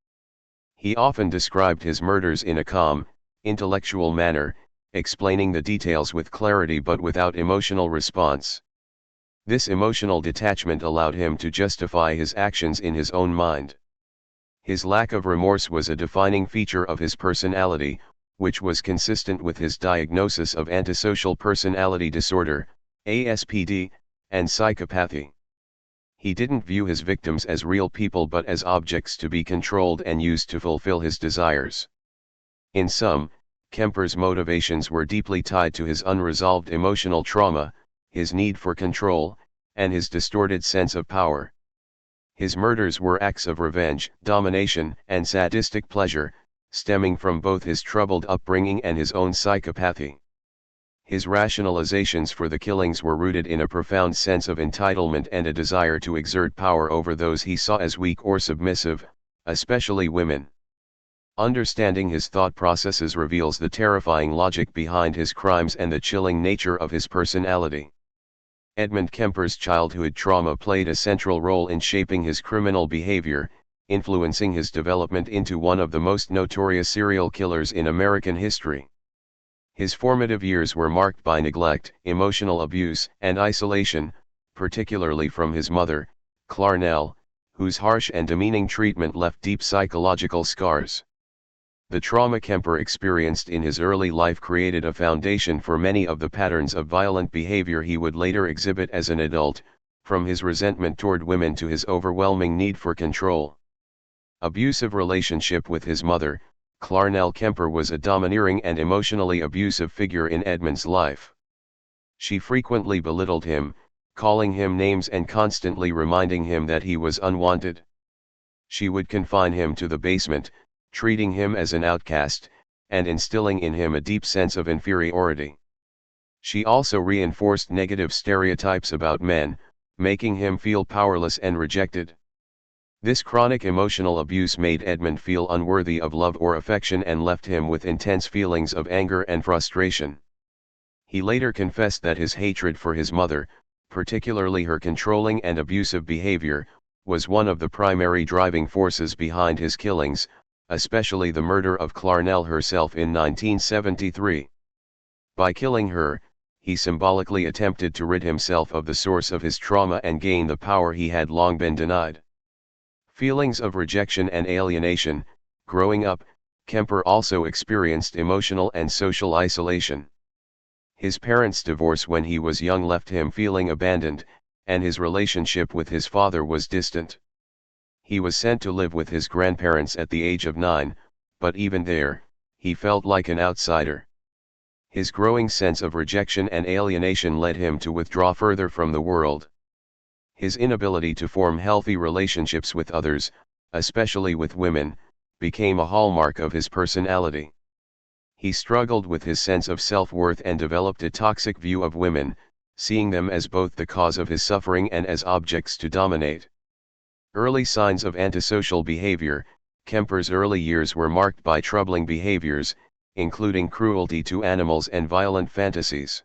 He often described his murders in a calm, intellectual manner, explaining the details with clarity but without emotional response. This emotional detachment allowed him to justify his actions in his own mind. His lack of remorse was a defining feature of his personality, which was consistent with his diagnosis of antisocial personality disorder, ASPD, and psychopathy. He didn't view his victims as real people but as objects to be controlled and used to fulfill his desires. In sum, Kemper's motivations were deeply tied to his unresolved emotional trauma, his need for control, and his distorted sense of power. His murders were acts of revenge, domination, and sadistic pleasure, stemming from both his troubled upbringing and his own psychopathy. His rationalizations for the killings were rooted in a profound sense of entitlement and a desire to exert power over those he saw as weak or submissive, especially women. Understanding his thought processes reveals the terrifying logic behind his crimes and the chilling nature of his personality. Edmund Kemper's childhood trauma played a central role in shaping his criminal behavior, influencing his development into one of the most notorious serial killers in American history. His formative years were marked by neglect, emotional abuse, and isolation, particularly from his mother, Clarnell, whose harsh and demeaning treatment left deep psychological scars. The trauma Kemper experienced in his early life created a foundation for many of the patterns of violent behavior he would later exhibit as an adult, from his resentment toward women to his overwhelming need for control. Abusive relationship with his mother, Clarnell Kemper was a domineering and emotionally abusive figure in Edmund's life. She frequently belittled him, calling him names and constantly reminding him that he was unwanted. She would confine him to the basement, treating him as an outcast, and instilling in him a deep sense of inferiority. She also reinforced negative stereotypes about men, making him feel powerless and rejected. This chronic emotional abuse made Edmund feel unworthy of love or affection and left him with intense feelings of anger and frustration. He later confessed that his hatred for his mother, particularly her controlling and abusive behavior, was one of the primary driving forces behind his killings, especially the murder of Clarnell herself in 1973. By killing her, he symbolically attempted to rid himself of the source of his trauma and gain the power he had long been denied. Feelings of rejection and alienation. Growing up, Kemper also experienced emotional and social isolation. His parents' divorce when he was young left him feeling abandoned, and his relationship with his father was distant. He was sent to live with his grandparents at the age of 9, but even there, he felt like an outsider. His growing sense of rejection and alienation led him to withdraw further from the world. His inability to form healthy relationships with others, especially with women, became a hallmark of his personality. He struggled with his sense of self-worth and developed a toxic view of women, seeing them as both the cause of his suffering and as objects to dominate. Early signs of antisocial behavior. Kemper's early years were marked by troubling behaviors, including cruelty to animals and violent fantasies.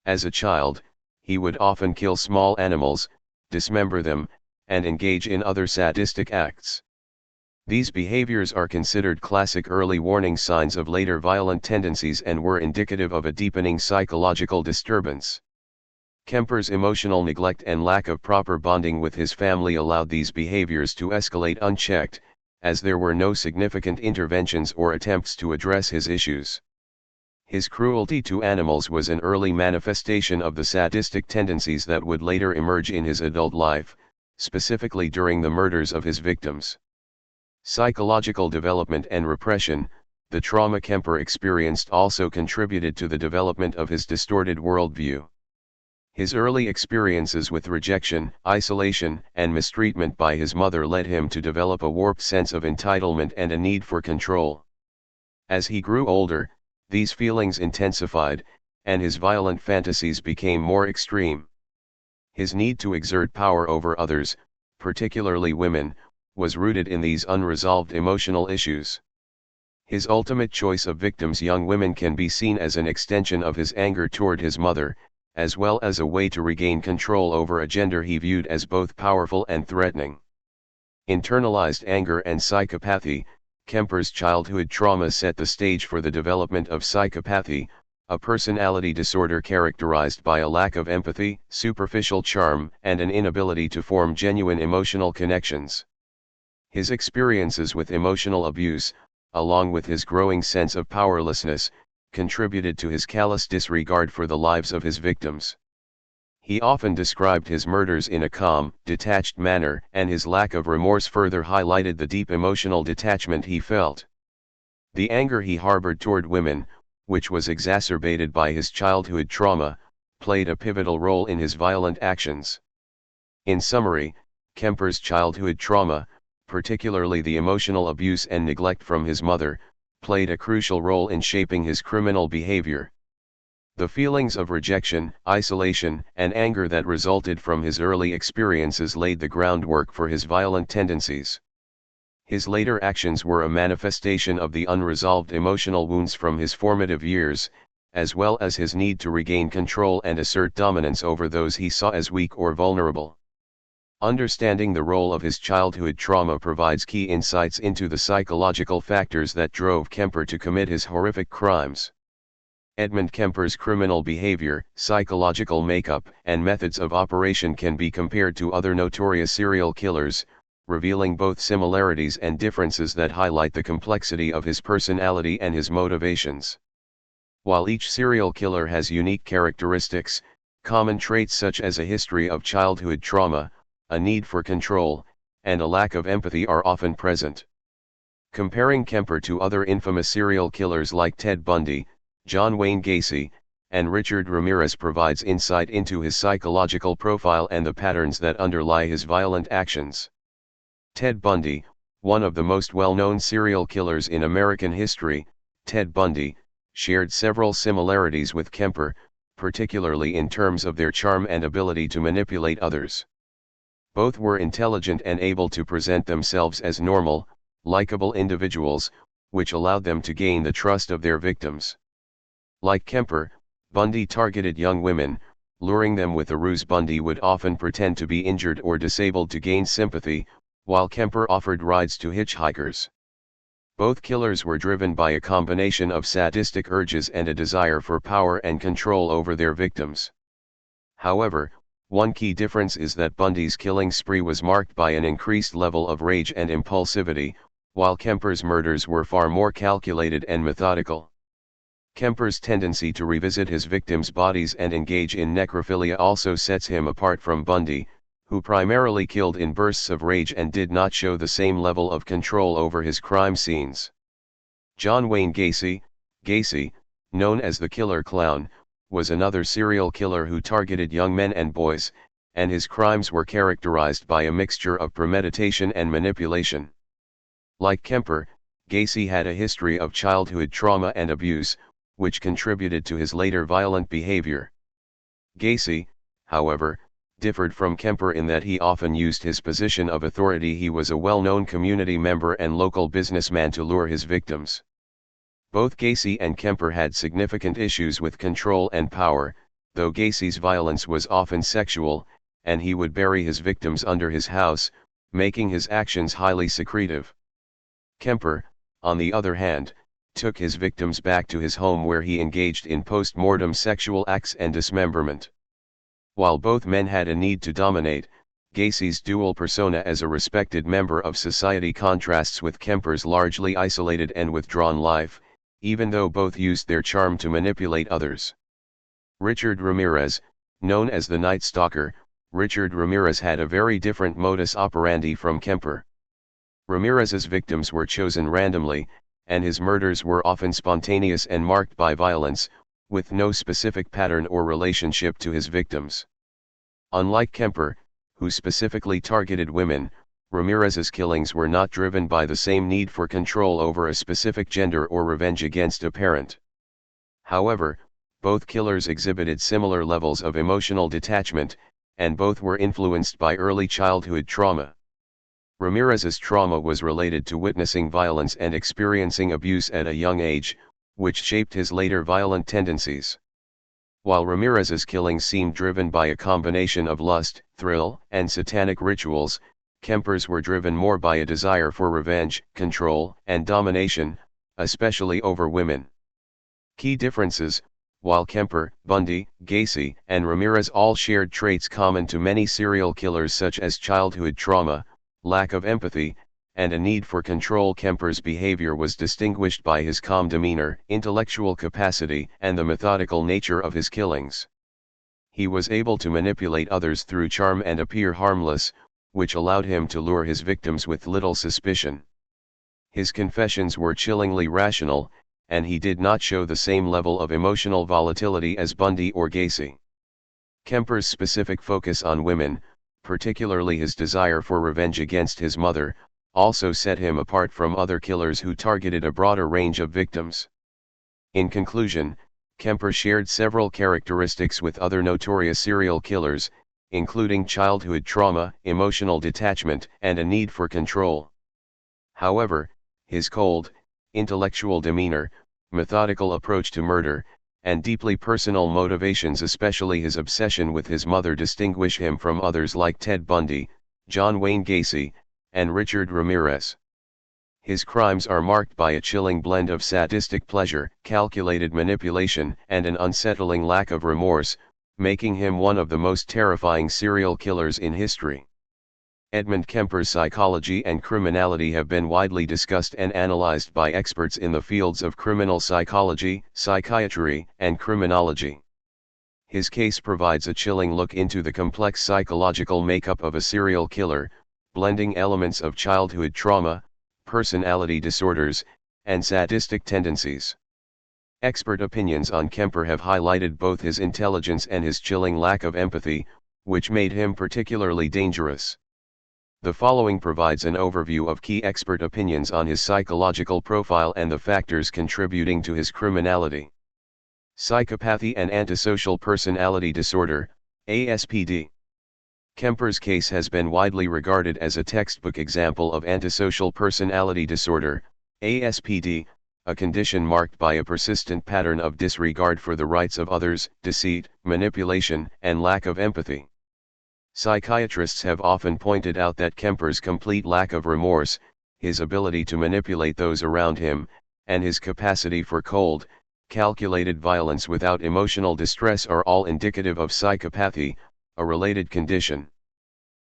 As a child, he would often kill small animals, dismember them, and engage in other sadistic acts. These behaviors are considered classic early warning signs of later violent tendencies and were indicative of a deepening psychological disturbance. Kemper's emotional neglect and lack of proper bonding with his family allowed these behaviors to escalate unchecked, as there were no significant interventions or attempts to address his issues. His cruelty to animals was an early manifestation of the sadistic tendencies that would later emerge in his adult life, specifically during the murders of his victims. Psychological development and repression. The trauma Kemper experienced also contributed to the development of his distorted worldview. His early experiences with rejection, isolation, and mistreatment by his mother led him to develop a warped sense of entitlement and a need for control. As he grew older, these feelings intensified, and his violent fantasies became more extreme. His need to exert power over others, particularly women, was rooted in these unresolved emotional issues. His ultimate choice of victims, young women, can be seen as an extension of his anger toward his mother, as well as a way to regain control over a gender he viewed as both powerful and threatening. Internalized anger and psychopathy. Kemper's childhood trauma set the stage for the development of psychopathy, a personality disorder characterized by a lack of empathy, superficial charm, and an inability to form genuine emotional connections. His experiences with emotional abuse, along with his growing sense of powerlessness, contributed to his callous disregard for the lives of his victims. He often described his murders in a calm, detached manner, and his lack of remorse further highlighted the deep emotional detachment he felt. The anger he harbored toward women, which was exacerbated by his childhood trauma, played a pivotal role in his violent actions. In summary, Kemper's childhood trauma, particularly the emotional abuse and neglect from his mother, played a crucial role in shaping his criminal behavior. The feelings of rejection, isolation, and anger that resulted from his early experiences laid the groundwork for his violent tendencies. His later actions were a manifestation of the unresolved emotional wounds from his formative years, as well as his need to regain control and assert dominance over those he saw as weak or vulnerable. Understanding the role of his childhood trauma provides key insights into the psychological factors that drove Kemper to commit his horrific crimes. Edmund Kemper's criminal behavior, psychological makeup, and methods of operation can be compared to other notorious serial killers, revealing both similarities and differences that highlight the complexity of his personality and his motivations. While each serial killer has unique characteristics, common traits such as a history of childhood trauma, a need for control, and a lack of empathy are often present. Comparing Kemper to other infamous serial killers like Ted Bundy, John Wayne Gacy, and Richard Ramirez provides insight into his psychological profile and the patterns that underlie his violent actions. Ted Bundy, one of the most well-known serial killers in American history, Ted Bundy, shared several similarities with Kemper, particularly in terms of their charm and ability to manipulate others. Both were intelligent and able to present themselves as normal, likable individuals, which allowed them to gain the trust of their victims. Like Kemper, Bundy targeted young women, luring them with a ruse. Bundy would often pretend to be injured or disabled to gain sympathy, while Kemper offered rides to hitchhikers. Both killers were driven by a combination of sadistic urges and a desire for power and control over their victims. However, one key difference is that Bundy's killing spree was marked by an increased level of rage and impulsivity, while Kemper's murders were far more calculated and methodical. Kemper's tendency to revisit his victims' bodies and engage in necrophilia also sets him apart from Bundy, who primarily killed in bursts of rage and did not show the same level of control over his crime scenes. John Wayne Gacy, known as the Killer Clown, was another serial killer who targeted young men and boys, and his crimes were characterized by a mixture of premeditation and manipulation. Like Kemper, Gacy had a history of childhood trauma and abuse, which contributed to his later violent behavior. Gacy, however, differed from Kemper in that he often used his position of authority. He was a well-known community member and local businessman to lure his victims. Both Gacy and Kemper had significant issues with control and power, though Gacy's violence was often sexual, and he would bury his victims under his house, making his actions highly secretive. Kemper, on the other hand, took his victims back to his home where he engaged in post-mortem sexual acts and dismemberment. While both men had a need to dominate, Gacy's dual persona as a respected member of society contrasts with Kemper's largely isolated and withdrawn life, even though both used their charm to manipulate others. Richard Ramirez, known as the Night Stalker, Richard Ramirez had a very different modus operandi from Kemper. Ramirez's victims were chosen randomly, and his murders were often spontaneous and marked by violence, with no specific pattern or relationship to his victims. Unlike Kemper, who specifically targeted women, Ramirez's killings were not driven by the same need for control over a specific gender or revenge against a parent. However, both killers exhibited similar levels of emotional detachment, and both were influenced by early childhood trauma. Ramirez's trauma was related to witnessing violence and experiencing abuse at a young age, which shaped his later violent tendencies. While Ramirez's killings seemed driven by a combination of lust, thrill, and satanic rituals, Kemper's were driven more by a desire for revenge, control, and domination, especially over women. Key differences: while Kemper, Bundy, Gacy, and Ramirez all shared traits common to many serial killers such as childhood trauma, lack of empathy, and a need for control, Kemper's behavior was distinguished by his calm demeanor, intellectual capacity, and the methodical nature of his killings. He was able to manipulate others through charm and appear harmless, which allowed him to lure his victims with little suspicion. His confessions were chillingly rational, and he did not show the same level of emotional volatility as Bundy or Gacy. Kemper's specific focus on women, particularly his desire for revenge against his mother, also set him apart from other killers who targeted a broader range of victims. In conclusion, Kemper shared several characteristics with other notorious serial killers, including childhood trauma, emotional detachment, and a need for control. However, his cold, intellectual demeanor, methodical approach to murder, and deeply personal motivations, especially his obsession with his mother, distinguish him from others like Ted Bundy, John Wayne Gacy, and Richard Ramirez. His crimes are marked by a chilling blend of sadistic pleasure, calculated manipulation, and an unsettling lack of remorse, making him one of the most terrifying serial killers in history. Edmund Kemper's psychology and criminality have been widely discussed and analyzed by experts in the fields of criminal psychology, psychiatry, and criminology. His case provides a chilling look into the complex psychological makeup of a serial killer, blending elements of childhood trauma, personality disorders, and sadistic tendencies. Expert opinions on Kemper have highlighted both his intelligence and his chilling lack of empathy, which made him particularly dangerous. The following provides an overview of key expert opinions on his psychological profile and the factors contributing to his criminality. Psychopathy and antisocial personality disorder, ASPD. Kemper's case has been widely regarded as a textbook example of antisocial personality disorder, ASPD, a condition marked by a persistent pattern of disregard for the rights of others, deceit, manipulation, and lack of empathy. Psychiatrists have often pointed out that Kemper's complete lack of remorse, his ability to manipulate those around him, and his capacity for cold, calculated violence without emotional distress are all indicative of psychopathy, a related condition.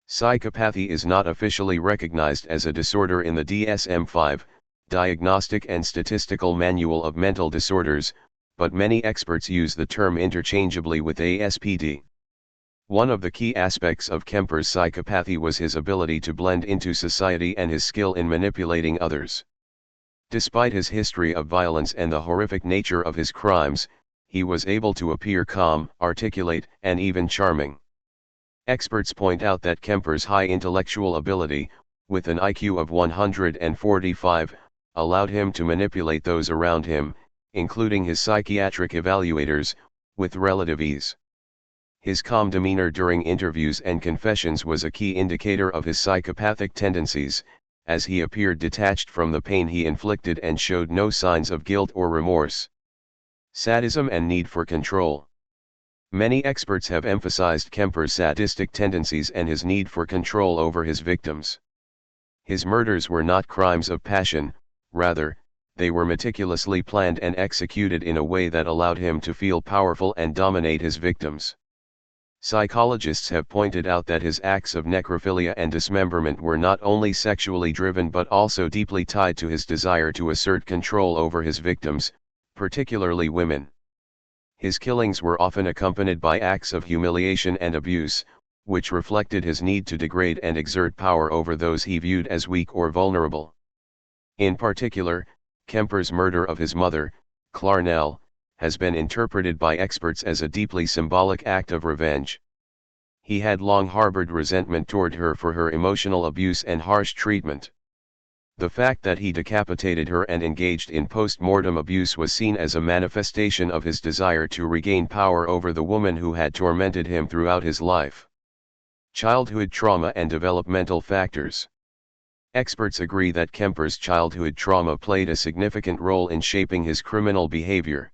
Psychopathy is not officially recognized as a disorder in the DSM-5, Diagnostic and Statistical Manual of Mental Disorders, but many experts use the term interchangeably with ASPD. One of the key aspects of Kemper's psychopathy was his ability to blend into society and his skill in manipulating others. Despite his history of violence and the horrific nature of his crimes, he was able to appear calm, articulate, and even charming. Experts point out that Kemper's high intellectual ability, with an IQ of 145, allowed him to manipulate those around him, including his psychiatric evaluators, with relative ease. His calm demeanor during interviews and confessions was a key indicator of his psychopathic tendencies, as he appeared detached from the pain he inflicted and showed no signs of guilt or remorse. Sadism and need for control. Many experts have emphasized Kemper's sadistic tendencies and his need for control over his victims. His murders were not crimes of passion, rather, they were meticulously planned and executed in a way that allowed him to feel powerful and dominate his victims. Psychologists have pointed out that his acts of necrophilia and dismemberment were not only sexually driven but also deeply tied to his desire to assert control over his victims, particularly women. His killings were often accompanied by acts of humiliation and abuse, which reflected his need to degrade and exert power over those he viewed as weak or vulnerable. In particular, Kemper's murder of his mother, Clarnell, has been interpreted by experts as a deeply symbolic act of revenge. He had long harbored resentment toward her for her emotional abuse and harsh treatment. The fact that he decapitated her and engaged in post-mortem abuse was seen as a manifestation of his desire to regain power over the woman who had tormented him throughout his life. Childhood trauma and developmental factors. Experts agree that Kemper's childhood trauma played a significant role in shaping his criminal behavior.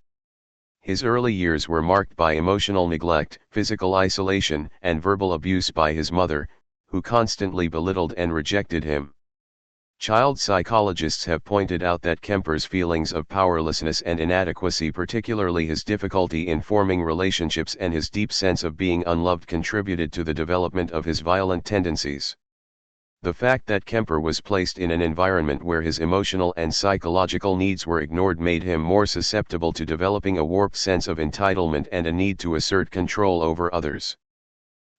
His early years were marked by emotional neglect, physical isolation, and verbal abuse by his mother, who constantly belittled and rejected him. Child psychologists have pointed out that Kemper's feelings of powerlessness and inadequacy, particularly his difficulty in forming relationships and his deep sense of being unloved, contributed to the development of his violent tendencies. The fact that Kemper was placed in an environment where his emotional and psychological needs were ignored made him more susceptible to developing a warped sense of entitlement and a need to assert control over others.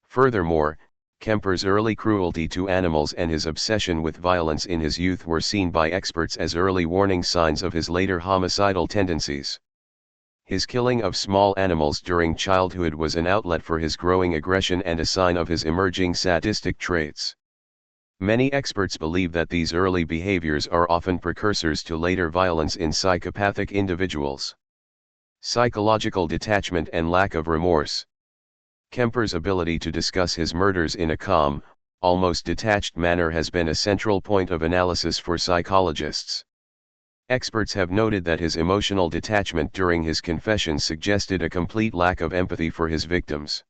Furthermore, Kemper's early cruelty to animals and his obsession with violence in his youth were seen by experts as early warning signs of his later homicidal tendencies. His killing of small animals during childhood was an outlet for his growing aggression and a sign of his emerging sadistic traits. Many experts believe that these early behaviors are often precursors to later violence in psychopathic individuals. Psychological detachment and lack of remorse. Kemper's ability to discuss his murders in a calm, almost detached manner has been a central point of analysis for psychologists. Experts have noted that his emotional detachment during his confessions suggested a complete lack of empathy for his victims.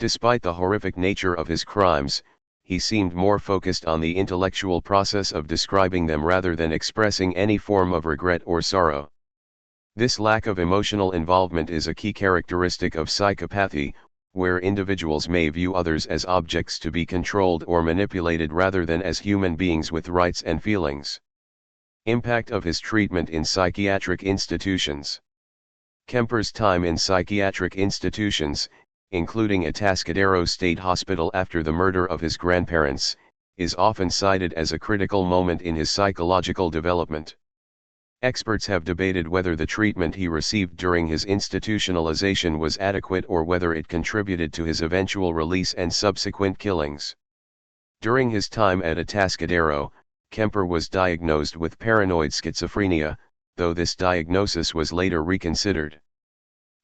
Despite the horrific nature of his crimes, he seemed more focused on the intellectual process of describing them rather than expressing any form of regret or sorrow. This lack of emotional involvement is a key characteristic of psychopathy, where individuals may view others as objects to be controlled or manipulated rather than as human beings with rights and feelings. Impact of his treatment in psychiatric institutions. Kemper's time in psychiatric institutions, including Atascadero State Hospital after the murder of his grandparents, is often cited as a critical moment in his psychological development. Experts have debated whether the treatment he received during his institutionalization was adequate or whether it contributed to his eventual release and subsequent killings. During his time at Atascadero, Kemper was diagnosed with paranoid schizophrenia, though this diagnosis was later reconsidered.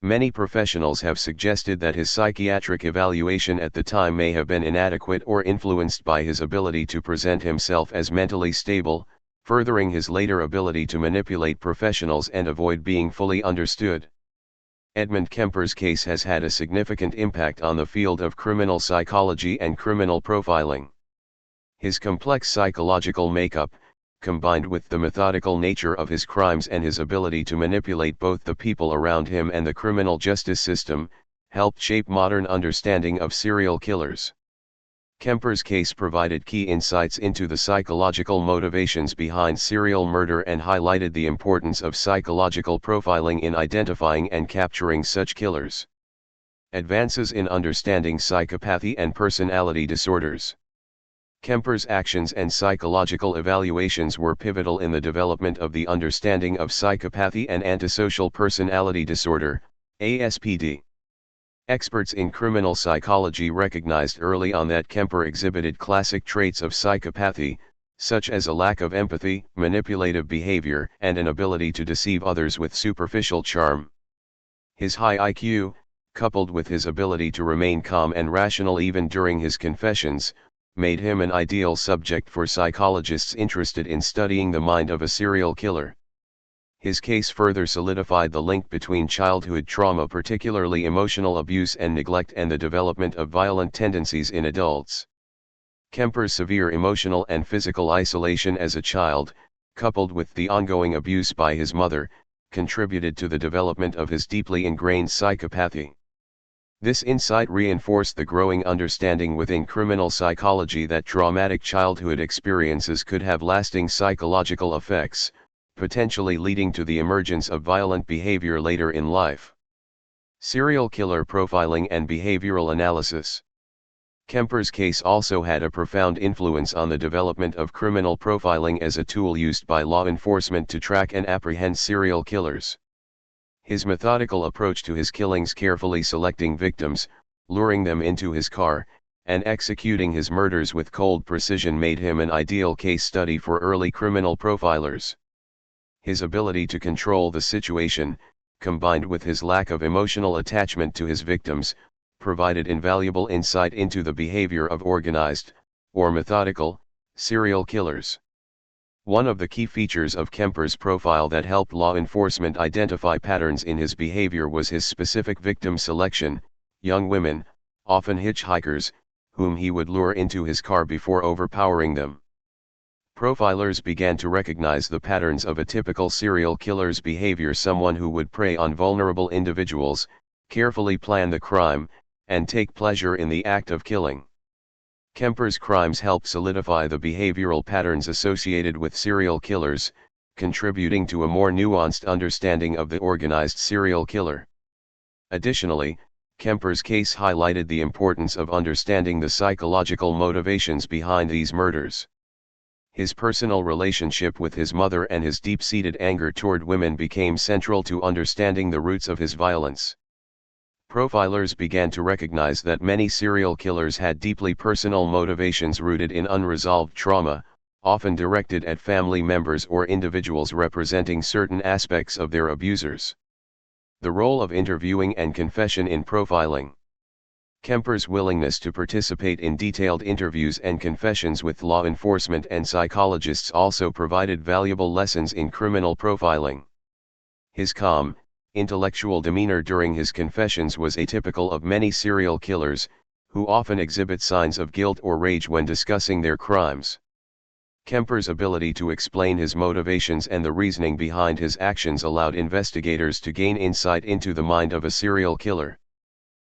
Many professionals have suggested that his psychiatric evaluation at the time may have been inadequate or influenced by his ability to present himself as mentally stable, furthering his later ability to manipulate professionals and avoid being fully understood. Edmund Kemper's case has had a significant impact on the field of criminal psychology and criminal profiling. His complex psychological makeup, combined with the methodical nature of his crimes and his ability to manipulate both the people around him and the criminal justice system, helped shape modern understanding of serial killers. Kemper's case provided key insights into the psychological motivations behind serial murder and highlighted the importance of psychological profiling in identifying and capturing such killers. Advances in understanding psychopathy and personality disorders. Kemper's actions and psychological evaluations were pivotal in the development of the understanding of psychopathy and antisocial personality disorder, ASPD. Experts in criminal psychology recognized early on that Kemper exhibited classic traits of psychopathy, such as a lack of empathy, manipulative behavior, and an ability to deceive others with superficial charm. His high IQ, coupled with his ability to remain calm and rational even during his confessions, made him an ideal subject for psychologists interested in studying the mind of a serial killer. His case further solidified the link between childhood trauma, particularly emotional abuse and neglect, and the development of violent tendencies in adults. Kemper's severe emotional and physical isolation as a child, coupled with the ongoing abuse by his mother, contributed to the development of his deeply ingrained psychopathy. This insight reinforced the growing understanding within criminal psychology that traumatic childhood experiences could have lasting psychological effects, potentially leading to the emergence of violent behavior later in life. Serial killer profiling and behavioral analysis. Kemper's case also had a profound influence on the development of criminal profiling as a tool used by law enforcement to track and apprehend serial killers. His methodical approach to his killings, carefully selecting victims, luring them into his car, and executing his murders with cold precision made him an ideal case study for early criminal profilers. His ability to control the situation, combined with his lack of emotional attachment to his victims, provided invaluable insight into the behavior of organized, or methodical, serial killers. One of the key features of Kemper's profile that helped law enforcement identify patterns in his behavior was his specific victim selection: young women, often hitchhikers, whom he would lure into his car before overpowering them. Profilers began to recognize the patterns of a typical serial killer's behavior: someone who would prey on vulnerable individuals, carefully plan the crime, and take pleasure in the act of killing. Kemper's crimes helped solidify the behavioral patterns associated with serial killers, contributing to a more nuanced understanding of the organized serial killer. Additionally, Kemper's case highlighted the importance of understanding the psychological motivations behind these murders. His personal relationship with his mother and his deep-seated anger toward women became central to understanding the roots of his violence. Profilers began to recognize that many serial killers had deeply personal motivations rooted in unresolved trauma, often directed at family members or individuals representing certain aspects of their abusers. The role of interviewing and confession in profiling. Kemper's willingness to participate in detailed interviews and confessions with law enforcement and psychologists also provided valuable lessons in criminal profiling. His calm, intellectual demeanor during his confessions was atypical of many serial killers, who often exhibit signs of guilt or rage when discussing their crimes. Kemper's ability to explain his motivations and the reasoning behind his actions allowed investigators to gain insight into the mind of a serial killer.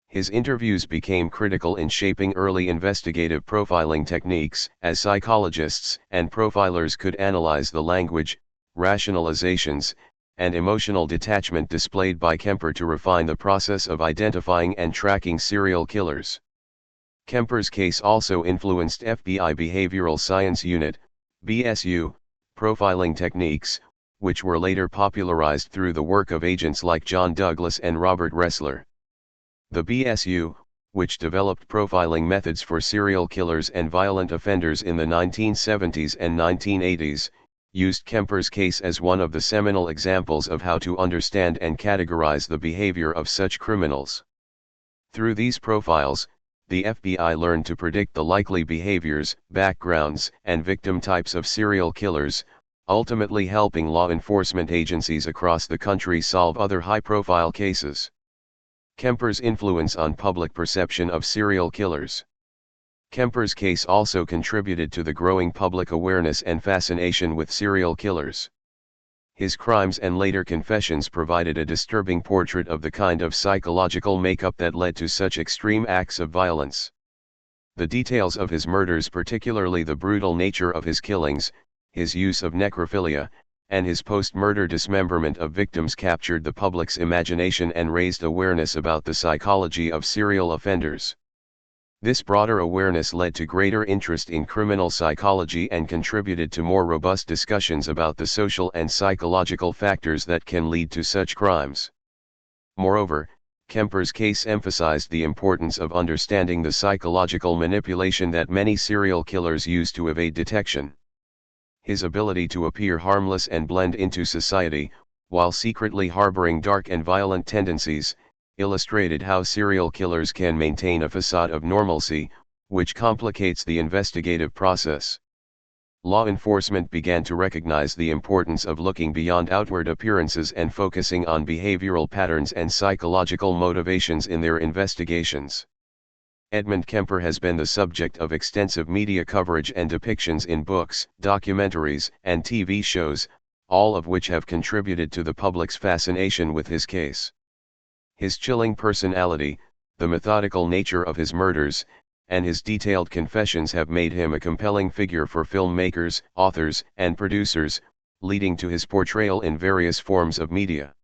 His interviews became critical in shaping early investigative profiling techniques, as psychologists and profilers could analyze the language, rationalizations, and emotional detachment displayed by Kemper to refine the process of identifying and tracking serial killers. Kemper's case also influenced FBI Behavioral Science Unit, BSU, profiling techniques, which were later popularized through the work of agents like John Douglas and Robert Ressler. The BSU, which developed profiling methods for serial killers and violent offenders in the 1970s and 1980s, used Kemper's case as one of the seminal examples of how to understand and categorize the behavior of such criminals. Through these profiles, the FBI learned to predict the likely behaviors, backgrounds, and victim types of serial killers, ultimately helping law enforcement agencies across the country solve other high-profile cases. Kemper's influence on public perception of serial killers. Kemper's case also contributed to the growing public awareness and fascination with serial killers. His crimes and later confessions provided a disturbing portrait of the kind of psychological makeup that led to such extreme acts of violence. The details of his murders, particularly the brutal nature of his killings, his use of necrophilia, and his post-murder dismemberment of victims, captured the public's imagination and raised awareness about the psychology of serial offenders. This broader awareness led to greater interest in criminal psychology and contributed to more robust discussions about the social and psychological factors that can lead to such crimes. Moreover, Kemper's case emphasized the importance of understanding the psychological manipulation that many serial killers use to evade detection. His ability to appear harmless and blend into society, while secretly harboring dark and violent tendencies, illustrated how serial killers can maintain a facade of normalcy, which complicates the investigative process. Law enforcement began to recognize the importance of looking beyond outward appearances and focusing on behavioral patterns and psychological motivations in their investigations. Edmund Kemper has been the subject of extensive media coverage and depictions in books, documentaries, and TV shows, all of which have contributed to the public's fascination with his case. His chilling personality, the methodical nature of his murders, and his detailed confessions have made him a compelling figure for filmmakers, authors, and producers, leading to his portrayal in various forms of media.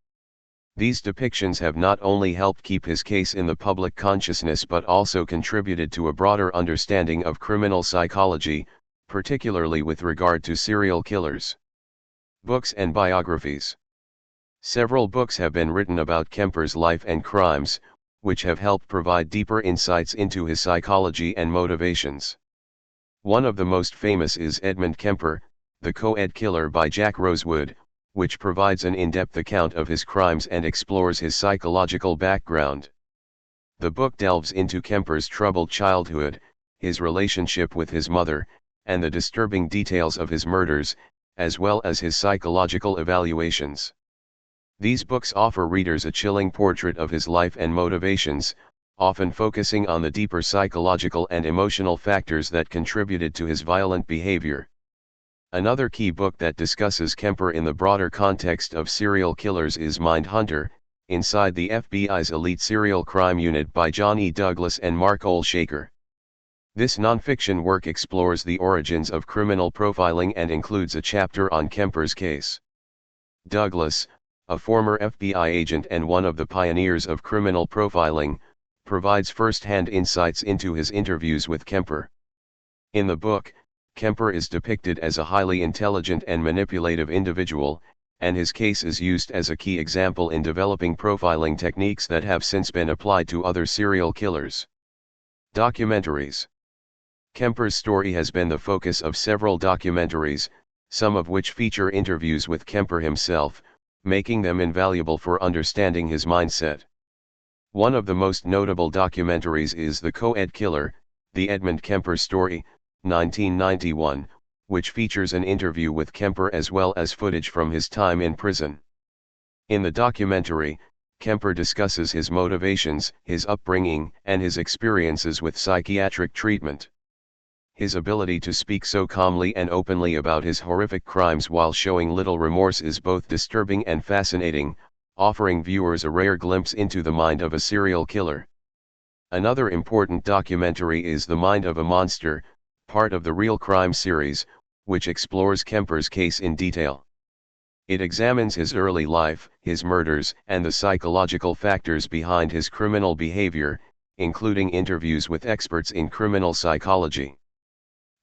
These depictions have not only helped keep his case in the public consciousness but also contributed to a broader understanding of criminal psychology, particularly with regard to serial killers. Books and biographies. Several books have been written about Kemper's life and crimes, which have helped provide deeper insights into his psychology and motivations. One of the most famous is Ed Kemper, The Co-Ed Killer by Jack Rosewood, which provides an in-depth account of his crimes and explores his psychological background. The book delves into Kemper's troubled childhood, his relationship with his mother, and the disturbing details of his murders, as well as his psychological evaluations. These books offer readers a chilling portrait of his life and motivations, often focusing on the deeper psychological and emotional factors that contributed to his violent behavior. Another key book that discusses Kemper in the broader context of serial killers is Mindhunter, Inside the FBI's Elite Serial Crime Unit by John E. Douglas and Mark Olshaker. This nonfiction work explores the origins of criminal profiling and includes a chapter on Kemper's case. Douglas, a former FBI agent and one of the pioneers of criminal profiling, provides first-hand insights into his interviews with Kemper. In the book, Kemper is depicted as a highly intelligent and manipulative individual, and his case is used as a key example in developing profiling techniques that have since been applied to other serial killers. Documentaries. Kemper's story has been the focus of several documentaries, some of which feature interviews with Kemper himself, making them invaluable for understanding his mindset. One of the most notable documentaries is The Co-Ed Killer, The Ed Kemper Story, 1991, which features an interview with Kemper as well as footage from his time in prison. In the documentary, Kemper discusses his motivations, his upbringing, and his experiences with psychiatric treatment. His ability to speak so calmly and openly about his horrific crimes while showing little remorse is both disturbing and fascinating, offering viewers a rare glimpse into the mind of a serial killer. Another important documentary is The Mind of a Monster, part of the Real Crime series, which explores Kemper's case in detail. It examines his early life, his murders, and the psychological factors behind his criminal behavior, including interviews with experts in criminal psychology.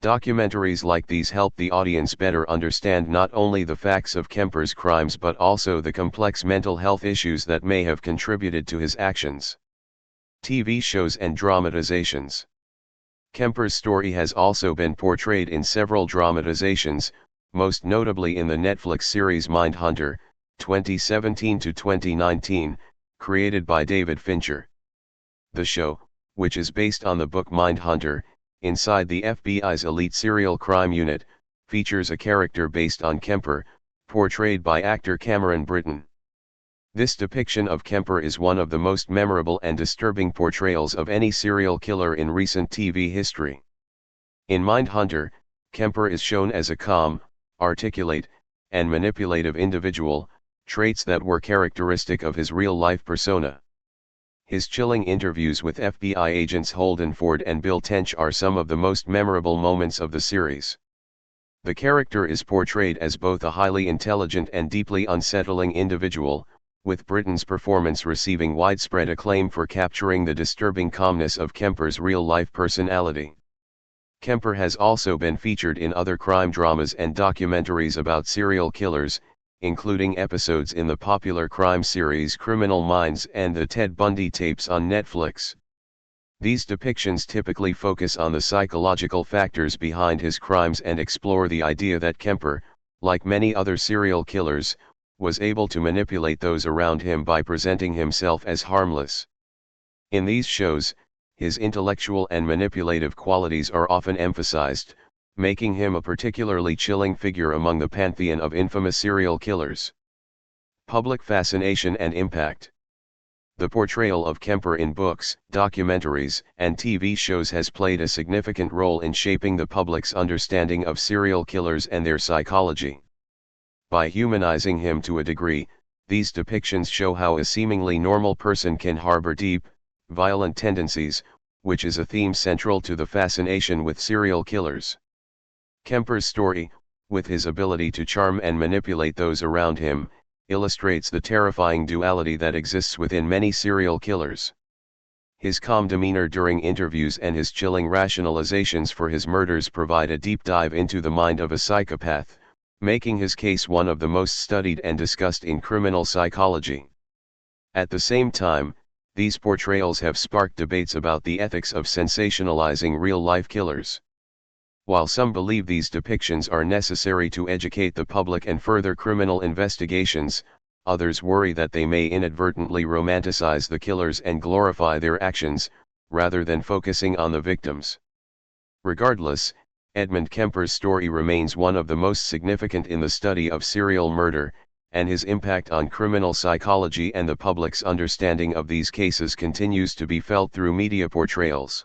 Documentaries like these help the audience better understand not only the facts of Kemper's crimes but also the complex mental health issues that may have contributed to his actions. TV shows and dramatizations. Kemper's story has also been portrayed in several dramatizations, most notably in the Netflix series Mindhunter, 2017 to 2019, created by David Fincher. The show, which is based on the book Mindhunter, Inside the FBI's Elite Serial Crime Unit, features a character based on Kemper, portrayed by actor Cameron Britton. This depiction of Kemper is one of the most memorable and disturbing portrayals of any serial killer in recent TV history. In Mindhunter, Kemper is shown as a calm, articulate, and manipulative individual, traits that were characteristic of his real-life persona. His chilling interviews with FBI agents Holden Ford and Bill Tench are some of the most memorable moments of the series. The character is portrayed as both a highly intelligent and deeply unsettling individual, with Britton's performance receiving widespread acclaim for capturing the disturbing calmness of Kemper's real-life personality. Kemper has also been featured in other crime dramas and documentaries about serial killers, including episodes in the popular crime series Criminal Minds and the Ted Bundy tapes on Netflix. These depictions typically focus on the psychological factors behind his crimes and explore the idea that Kemper, like many other serial killers, was able to manipulate those around him by presenting himself as harmless. In these shows, his intellectual and manipulative qualities are often emphasized, making him a particularly chilling figure among the pantheon of infamous serial killers. Public fascination and impact. The portrayal of Kemper in books, documentaries, and TV shows has played a significant role in shaping the public's understanding of serial killers and their psychology. By humanizing him to a degree, these depictions show how a seemingly normal person can harbor deep, violent tendencies, which is a theme central to the fascination with serial killers. Kemper's story, with his ability to charm and manipulate those around him, illustrates the terrifying duality that exists within many serial killers. His calm demeanor during interviews and his chilling rationalizations for his murders provide a deep dive into the mind of a psychopath, making his case one of the most studied and discussed in criminal psychology. At the same time, these portrayals have sparked debates about the ethics of sensationalizing real-life killers. While some believe these depictions are necessary to educate the public and further criminal investigations, others worry that they may inadvertently romanticize the killers and glorify their actions, rather than focusing on the victims. Regardless, Ed Kemper's story remains one of the most significant in the study of serial murder, and his impact on criminal psychology and the public's understanding of these cases continues to be felt through media portrayals.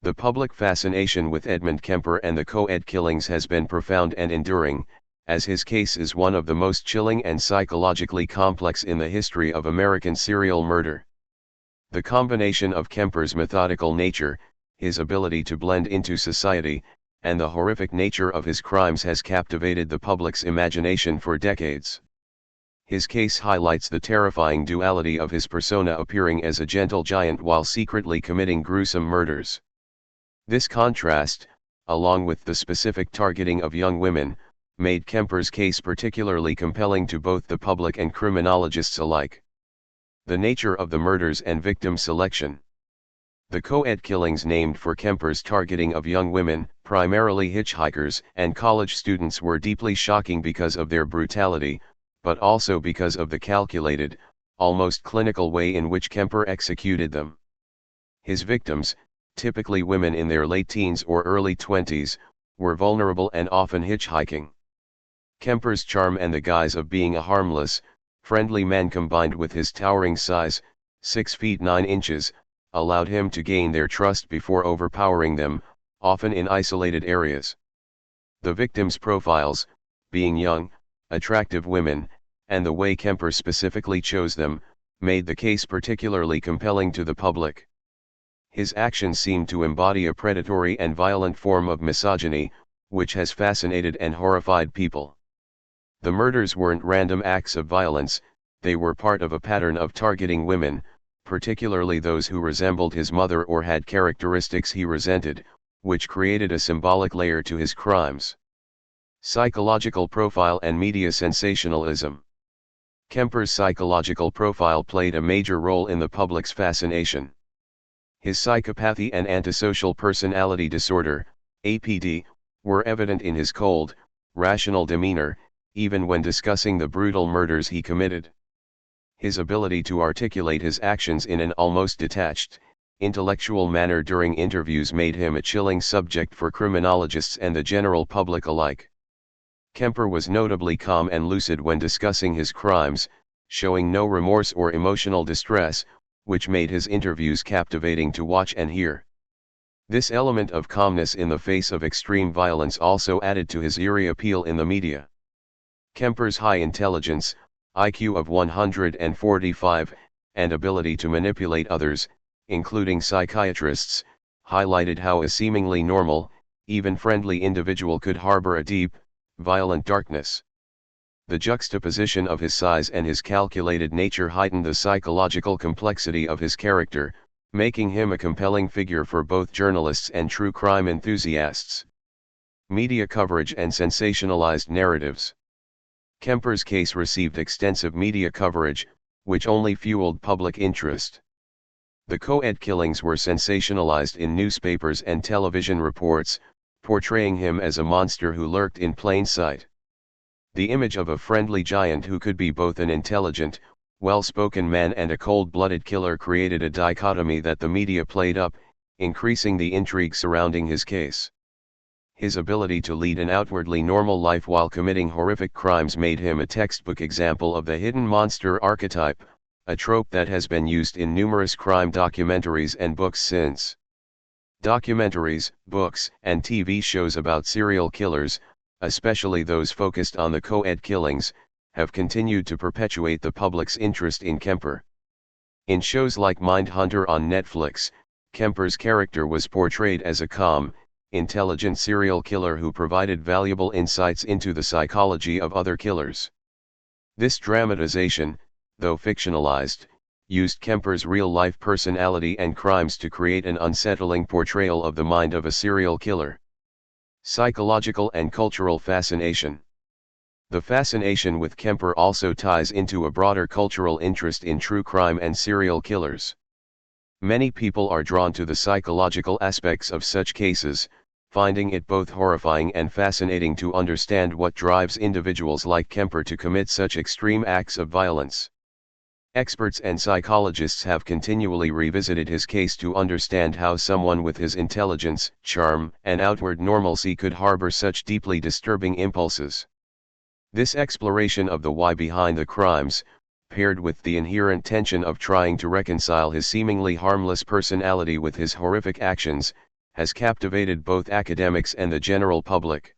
The public fascination with Ed Kemper and the co-ed killings has been profound and enduring, as his case is one of the most chilling and psychologically complex in the history of American serial murder. The combination of Kemper's methodical nature, his ability to blend into society, and the horrific nature of his crimes has captivated the public's imagination for decades. His case highlights the terrifying duality of his persona, appearing as a gentle giant while secretly committing gruesome murders. This contrast, along with the specific targeting of young women, made Kemper's case particularly compelling to both the public and criminologists alike. The nature of the murders and victim selection. The co-ed killings named for Kemper's targeting of young women, primarily hitchhikers and college students, were deeply shocking because of their brutality, but also because of the calculated, almost clinical way in which Kemper executed them. His victims, typically women in their late teens or early 20s, were vulnerable and often hitchhiking. Kemper's charm and the guise of being a harmless, friendly man, combined with his towering size, 6 feet 9 inches, allowed him to gain their trust before overpowering them, often in isolated areas. The victims' profiles, being young, attractive women, and the way Kemper specifically chose them, made the case particularly compelling to the public. His actions seemed to embody a predatory and violent form of misogyny, which has fascinated and horrified people. The murders weren't random acts of violence, they were part of a pattern of targeting women, particularly those who resembled his mother or had characteristics he resented, which created a symbolic layer to his crimes. Psychological profile and media sensationalism. Kemper's psychological profile played a major role in the public's fascination. His psychopathy and antisocial personality disorder, APD, were evident in his cold, rational demeanor, even when discussing the brutal murders he committed. His ability to articulate his actions in an almost detached, intellectual manner during interviews made him a chilling subject for criminologists and the general public alike. Kemper was notably calm and lucid when discussing his crimes, showing no remorse or emotional distress, which made his interviews captivating to watch and hear. This element of calmness in the face of extreme violence also added to his eerie appeal in the media. Kemper's high intelligence, IQ of 145, and ability to manipulate others, including psychiatrists, highlighted how a seemingly normal, even friendly individual could harbor a deep, violent darkness. The juxtaposition of his size and his calculated nature heightened the psychological complexity of his character, making him a compelling figure for both journalists and true crime enthusiasts. Media coverage and sensationalized narratives. Kemper's case received extensive media coverage, which only fueled public interest. The co-ed killings were sensationalized in newspapers and television reports, portraying him as a monster who lurked in plain sight. The image of a friendly giant who could be both an intelligent, well-spoken man and a cold-blooded killer created a dichotomy that the media played up, increasing the intrigue surrounding his case. His ability to lead an outwardly normal life while committing horrific crimes made him a textbook example of the hidden monster archetype, a trope that has been used in numerous crime documentaries and books since. Documentaries, books, and TV shows about serial killers, especially those focused on the co-ed killings, have continued to perpetuate the public's interest in Kemper. In shows like Mindhunter on Netflix, Kemper's character was portrayed as a calm, intelligent serial killer who provided valuable insights into the psychology of other killers. This dramatization, though fictionalized, used Kemper's real-life personality and crimes to create an unsettling portrayal of the mind of a serial killer. Psychological and cultural fascination. The fascination with Kemper also ties into a broader cultural interest in true crime and serial killers. Many people are drawn to the psychological aspects of such cases, finding it both horrifying and fascinating to understand what drives individuals like Kemper to commit such extreme acts of violence. Experts and psychologists have continually revisited his case to understand how someone with his intelligence, charm, and outward normalcy could harbor such deeply disturbing impulses. This exploration of the why behind the crimes, paired with the inherent tension of trying to reconcile his seemingly harmless personality with his horrific actions, has captivated both academics and the general public.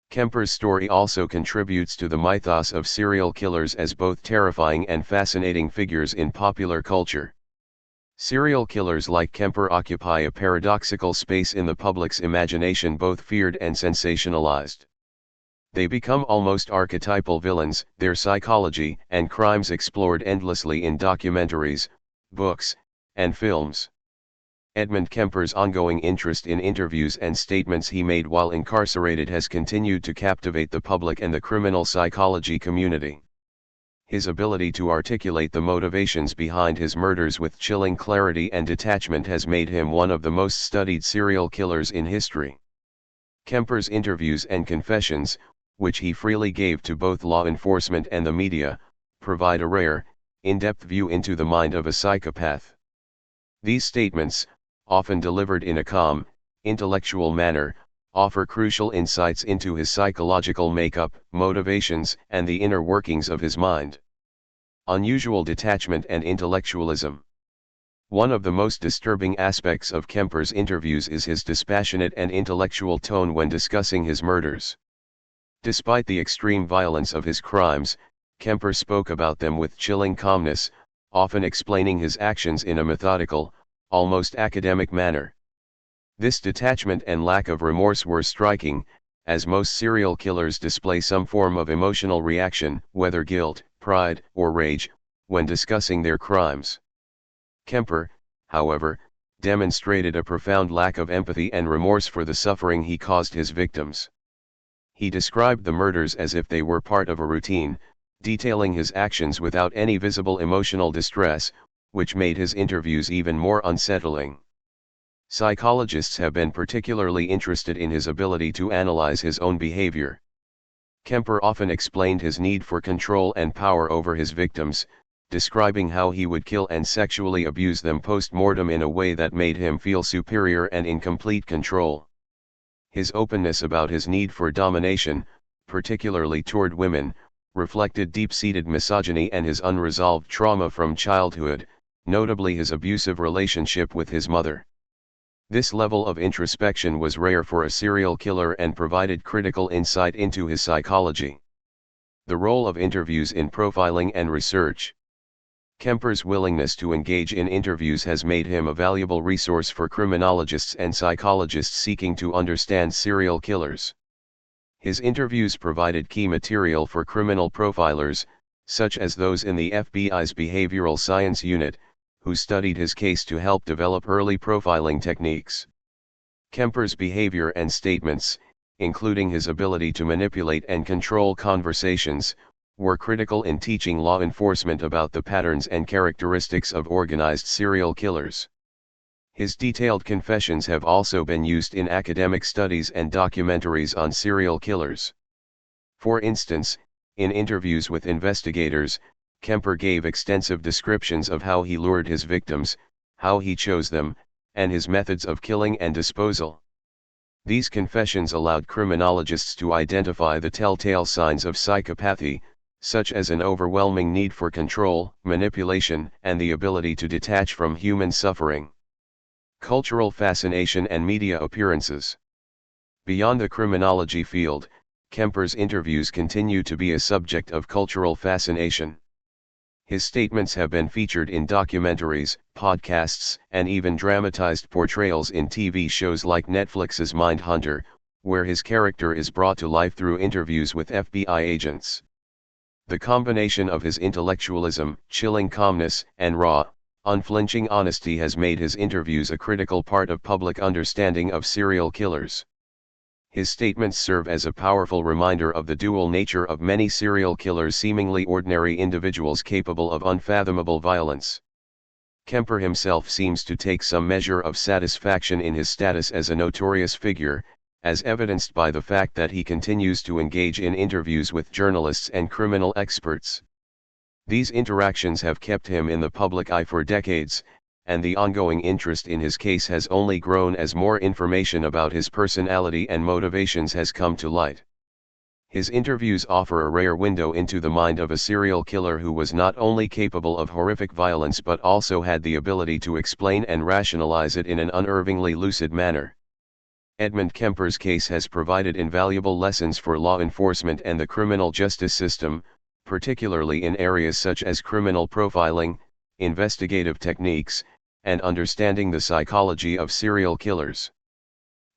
Kemper's story also contributes to the mythos of serial killers as both terrifying and fascinating figures in popular culture. Serial killers like Kemper occupy a paradoxical space in the public's imagination, both feared and sensationalized. They become almost archetypal villains, their psychology and crimes explored endlessly in documentaries, books, and films. Edmund Kemper's ongoing interest in interviews and statements he made while incarcerated has continued to captivate the public and the criminal psychology community. His ability to articulate the motivations behind his murders with chilling clarity and detachment has made him one of the most studied serial killers in history. Kemper's interviews and confessions, which he freely gave to both law enforcement and the media, provide a rare, in-depth view into the mind of a psychopath. These statements, often delivered in a calm, intellectual manner, offer crucial insights into his psychological makeup, motivations, and the inner workings of his mind. Unusual detachment and intellectualism. One of the most disturbing aspects of Kemper's interviews is his dispassionate and intellectual tone when discussing his murders. Despite the extreme violence of his crimes, Kemper spoke about them with chilling calmness, often explaining his actions in a methodical, almost academic manner. This detachment and lack of remorse were striking, as most serial killers display some form of emotional reaction, whether guilt, pride, or rage, when discussing their crimes. Kemper, however, demonstrated a profound lack of empathy and remorse for the suffering he caused his victims. He described the murders as if they were part of a routine, detailing his actions without any visible emotional distress, which made his interviews even more unsettling. Psychologists have been particularly interested in his ability to analyze his own behavior. Kemper often explained his need for control and power over his victims, describing how he would kill and sexually abuse them post-mortem in a way that made him feel superior and in complete control. His openness about his need for domination, particularly toward women, reflected deep-seated misogyny and his unresolved trauma from childhood, notably his abusive relationship with his mother. This level of introspection was rare for a serial killer and provided critical insight into his psychology. The role of interviews in profiling and research. Kemper's willingness to engage in interviews has made him a valuable resource for criminologists and psychologists seeking to understand serial killers. His interviews provided key material for criminal profilers, such as those in the FBI's Behavioral Science Unit, who studied his case to help develop early profiling techniques. Kemper's behavior and statements, including his ability to manipulate and control conversations, were critical in teaching law enforcement about the patterns and characteristics of organized serial killers. His detailed confessions have also been used in academic studies and documentaries on serial killers. For instance, in interviews with investigators, Kemper gave extensive descriptions of how he lured his victims, how he chose them, and his methods of killing and disposal. These confessions allowed criminologists to identify the telltale signs of psychopathy, such as an overwhelming need for control, manipulation, and the ability to detach from human suffering. Cultural fascination and media appearances. Beyond the criminology field, Kemper's interviews continue to be a subject of cultural fascination. His statements have been featured in documentaries, podcasts, and even dramatized portrayals in TV shows like Netflix's Mindhunter, where his character is brought to life through interviews with FBI agents. The combination of his intellectualism, chilling calmness, and raw, unflinching honesty has made his interviews a critical part of public understanding of serial killers. His statements serve as a powerful reminder of the dual nature of many serial killers, seemingly ordinary individuals capable of unfathomable violence. Kemper himself seems to take some measure of satisfaction in his status as a notorious figure, as evidenced by the fact that he continues to engage in interviews with journalists and criminal experts. These interactions have kept him in the public eye for decades, and the ongoing interest in his case has only grown as more information about his personality and motivations has come to light. His interviews offer a rare window into the mind of a serial killer who was not only capable of horrific violence but also had the ability to explain and rationalize it in an unerringly lucid manner. Ed Kemper's case has provided invaluable lessons for law enforcement and the criminal justice system, particularly in areas such as criminal profiling, investigative techniques, and understanding the psychology of serial killers.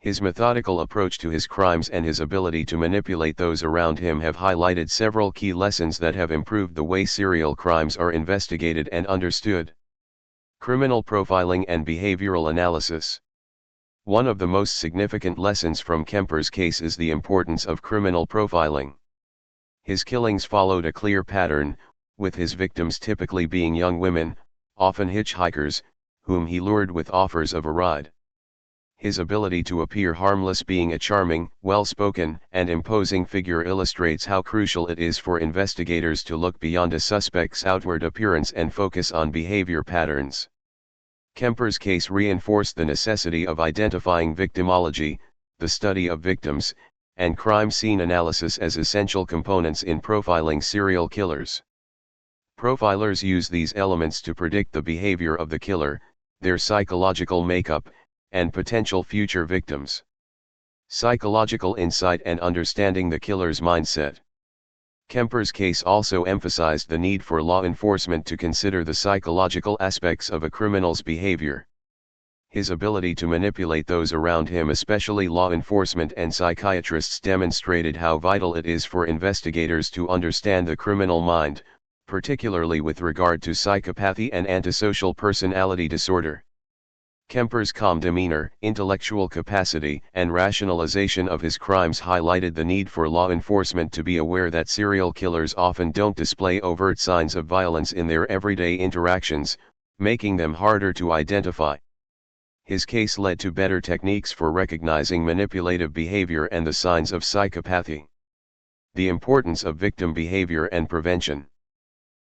His methodical approach to his crimes and his ability to manipulate those around him have highlighted several key lessons that have improved the way serial crimes are investigated and understood. Criminal profiling and behavioral analysis. One of the most significant lessons from Kemper's case is the importance of criminal profiling. His killings followed a clear pattern, with his victims typically being young women, often hitchhikers, whom he lured with offers of a ride. His ability to appear harmless, being a charming, well-spoken, and imposing figure, illustrates how crucial it is for investigators to look beyond a suspect's outward appearance and focus on behavior patterns. Kemper's case reinforced the necessity of identifying victimology, the study of victims, and crime scene analysis as essential components in profiling serial killers. Profilers use these elements to predict the behavior of the killer, their psychological makeup, and potential future victims. Psychological insight and understanding the killer's mindset. Kemper's case also emphasized the need for law enforcement to consider the psychological aspects of a criminal's behavior. His ability to manipulate those around him, especially law enforcement and psychiatrists, demonstrated how vital it is for investigators to understand the criminal mind, particularly with regard to psychopathy and antisocial personality disorder. Kemper's calm demeanor, intellectual capacity, and rationalization of his crimes highlighted the need for law enforcement to be aware that serial killers often don't display overt signs of violence in their everyday interactions, making them harder to identify. His case led to better techniques for recognizing manipulative behavior and the signs of psychopathy. The importance of victim behavior and prevention.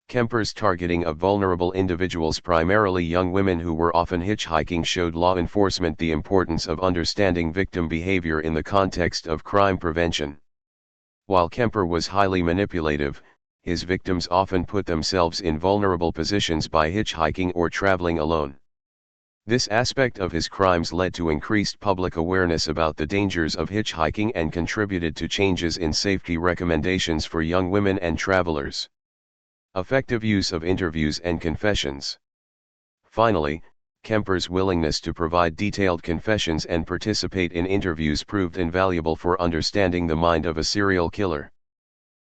Kemper's targeting of vulnerable individuals, primarily young women who were often hitchhiking, showed law enforcement the importance of understanding victim behavior in the context of crime prevention. While Kemper was highly manipulative, his victims often put themselves in vulnerable positions by hitchhiking or traveling alone. This aspect of his crimes led to increased public awareness about the dangers of hitchhiking and contributed to changes in safety recommendations for young women and travelers. Effective use of interviews and confessions. Finally, Kemper's willingness to provide detailed confessions and participate in interviews proved invaluable for understanding the mind of a serial killer.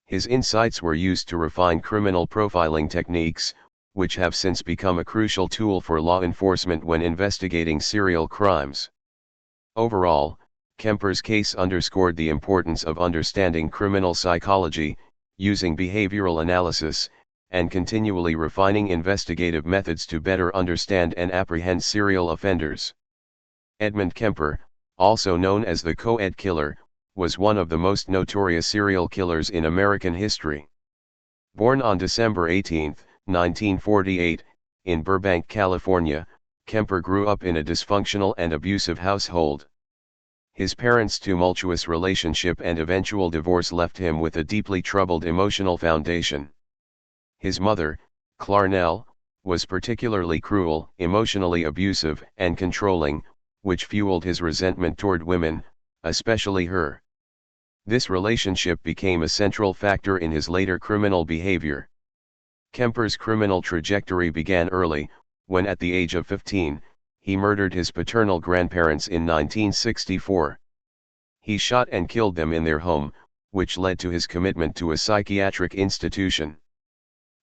His insights were used to refine criminal profiling techniques, which have since become a crucial tool for law enforcement when investigating serial crimes. Overall, Kemper's case underscored the importance of understanding criminal psychology, using behavioral analysis, and continually refining investigative methods to better understand and apprehend serial offenders. Ed Kemper, also known as the Co-Ed Killer, was one of the most notorious serial killers in American history. Born on December 18, 1948, in Burbank, California, Kemper grew up in a dysfunctional and abusive household. His parents' tumultuous relationship and eventual divorce left him with a deeply troubled emotional foundation. His mother, Clarnell, was particularly cruel, emotionally abusive, and controlling, which fueled his resentment toward women, especially her. This relationship became a central factor in his later criminal behavior. Kemper's criminal trajectory began early, when at the age of 15, he murdered his paternal grandparents in 1964. He shot and killed them in their home, which led to his commitment to a psychiatric institution.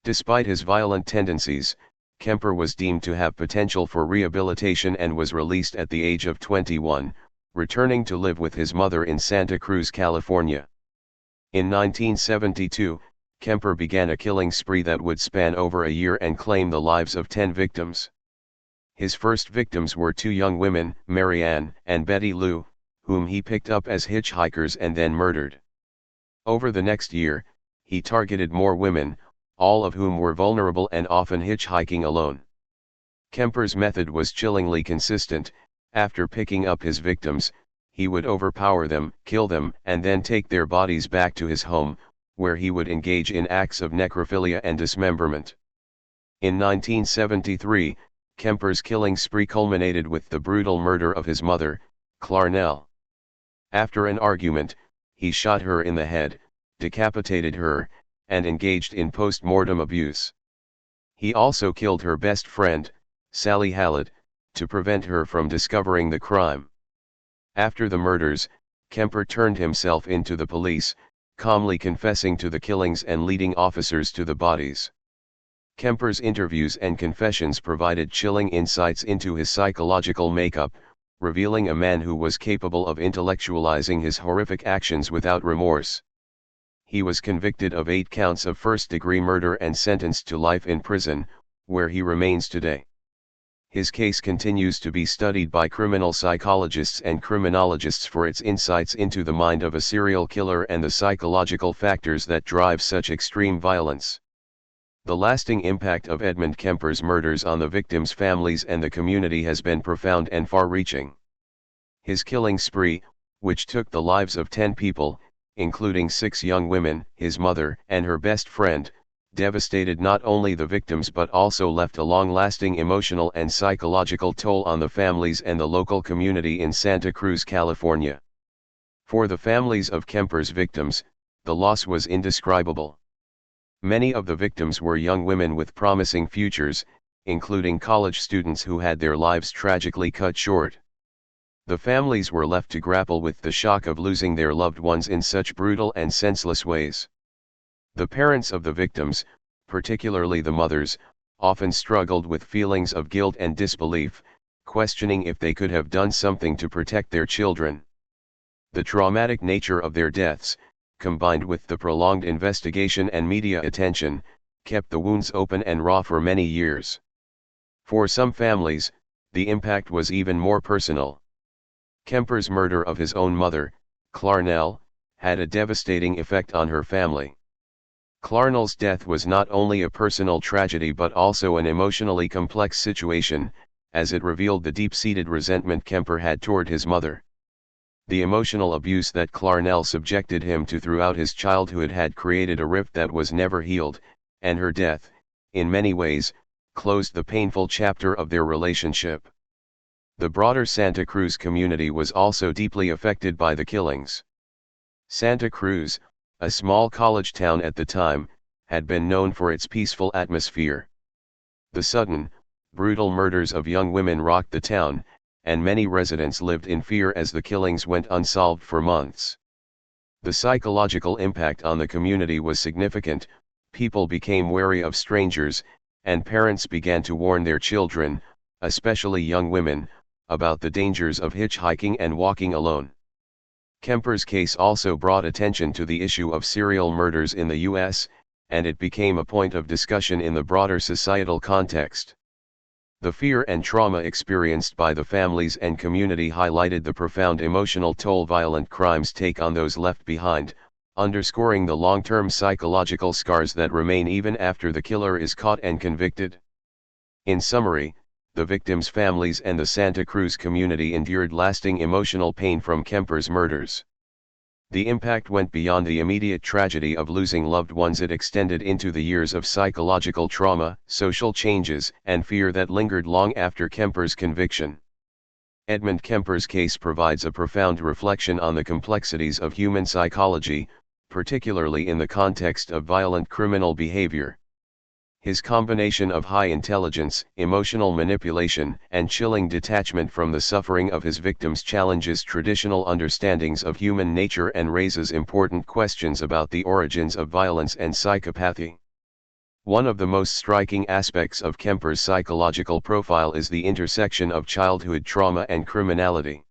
Despite his violent tendencies, Kemper was deemed to have potential for rehabilitation and was released at the age of 21, returning to live with his mother in Santa Cruz, California. In 1972, Kemper began a killing spree that would span over a year and claim the lives of 10 victims. His first victims were 2 young women, Mary Ann and Betty Lou, whom he picked up as hitchhikers and then murdered. Over the next year, he targeted more women, all of whom were vulnerable and often hitchhiking alone. Kemper's method was chillingly consistent. After picking up his victims, he would overpower them, kill them, and then take their bodies back to his home, where he would engage in acts of necrophilia and dismemberment. In 1973, Kemper's killing spree culminated with the brutal murder of his mother, Clarnell. After an argument, he shot her in the head, decapitated her, and engaged in post-mortem abuse. He also killed her best friend, Sally Hallett, to prevent her from discovering the crime. After the murders, Kemper turned himself into the police, calmly confessing to the killings and leading officers to the bodies. Kemper's interviews and confessions provided chilling insights into his psychological makeup, revealing a man who was capable of intellectualizing his horrific actions without remorse. He was convicted of 8 counts of first-degree murder and sentenced to life in prison, where he remains today. His case continues to be studied by criminal psychologists and criminologists for its insights into the mind of a serial killer and the psychological factors that drive such extreme violence. The lasting impact of Edmund Kemper's murders on the victims' families and the community has been profound and far-reaching. His killing spree, which took the lives of 10 people, including 6 young women, his mother, and her best friend, devastated not only the victims but also left a long-lasting emotional and psychological toll on the families and the local community in Santa Cruz, California. For the families of Kemper's victims, the loss was indescribable. Many of the victims were young women with promising futures, including college students who had their lives tragically cut short. The families were left to grapple with the shock of losing their loved ones in such brutal and senseless ways. The parents of the victims, particularly the mothers, often struggled with feelings of guilt and disbelief, questioning if they could have done something to protect their children. The traumatic nature of their deaths, combined with the prolonged investigation and media attention, kept the wounds open and raw for many years. For some families, the impact was even more personal. Kemper's murder of his own mother, Clarnell, had a devastating effect on her family. Clarnell's death was not only a personal tragedy but also an emotionally complex situation, as it revealed the deep-seated resentment Kemper had toward his mother. The emotional abuse that Clarnell subjected him to throughout his childhood had created a rift that was never healed, and her death, in many ways, closed the painful chapter of their relationship. The broader Santa Cruz community was also deeply affected by the killings. Santa Cruz, a small college town at the time, had been known for its peaceful atmosphere. The sudden, brutal murders of young women rocked the town, and many residents lived in fear as the killings went unsolved for months. The psychological impact on the community was significant. People became wary of strangers, and parents began to warn their children, especially young women, about the dangers of hitchhiking and walking alone. Kemper's case also brought attention to the issue of serial murders in the U.S., and it became a point of discussion in the broader societal context. The fear and trauma experienced by the families and community highlighted the profound emotional toll violent crimes take on those left behind, underscoring the long-term psychological scars that remain even after the killer is caught and convicted. In summary, the victims' families and the Santa Cruz community endured lasting emotional pain from Kemper's murders. The impact went beyond the immediate tragedy of losing loved ones. It extended into the years of psychological trauma, social changes, and fear that lingered long after Kemper's conviction. Edmund Kemper's case provides a profound reflection on the complexities of human psychology, particularly in the context of violent criminal behavior. His combination of high intelligence, emotional manipulation, and chilling detachment from the suffering of his victims challenges traditional understandings of human nature and raises important questions about the origins of violence and psychopathy. One of the most striking aspects of Kemper's psychological profile is the intersection of childhood trauma and criminality.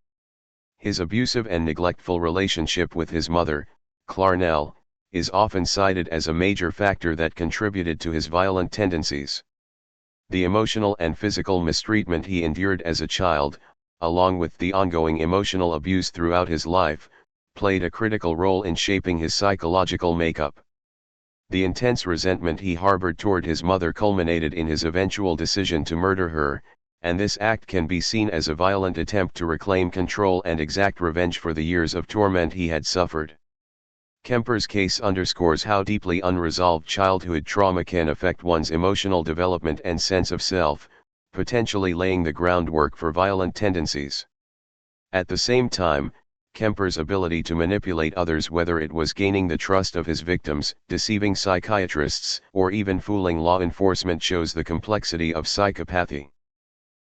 His abusive and neglectful relationship with his mother, Clarnell, is often cited as a major factor that contributed to his violent tendencies. The emotional and physical mistreatment he endured as a child, along with the ongoing emotional abuse throughout his life, played a critical role in shaping his psychological makeup. The intense resentment he harbored toward his mother culminated in his eventual decision to murder her, and this act can be seen as a violent attempt to reclaim control and exact revenge for the years of torment he had suffered. Kemper's case underscores how deeply unresolved childhood trauma can affect one's emotional development and sense of self, potentially laying the groundwork for violent tendencies. At the same time, Kemper's ability to manipulate others, whether it was gaining the trust of his victims, deceiving psychiatrists, or even fooling law enforcement, shows the complexity of psychopathy.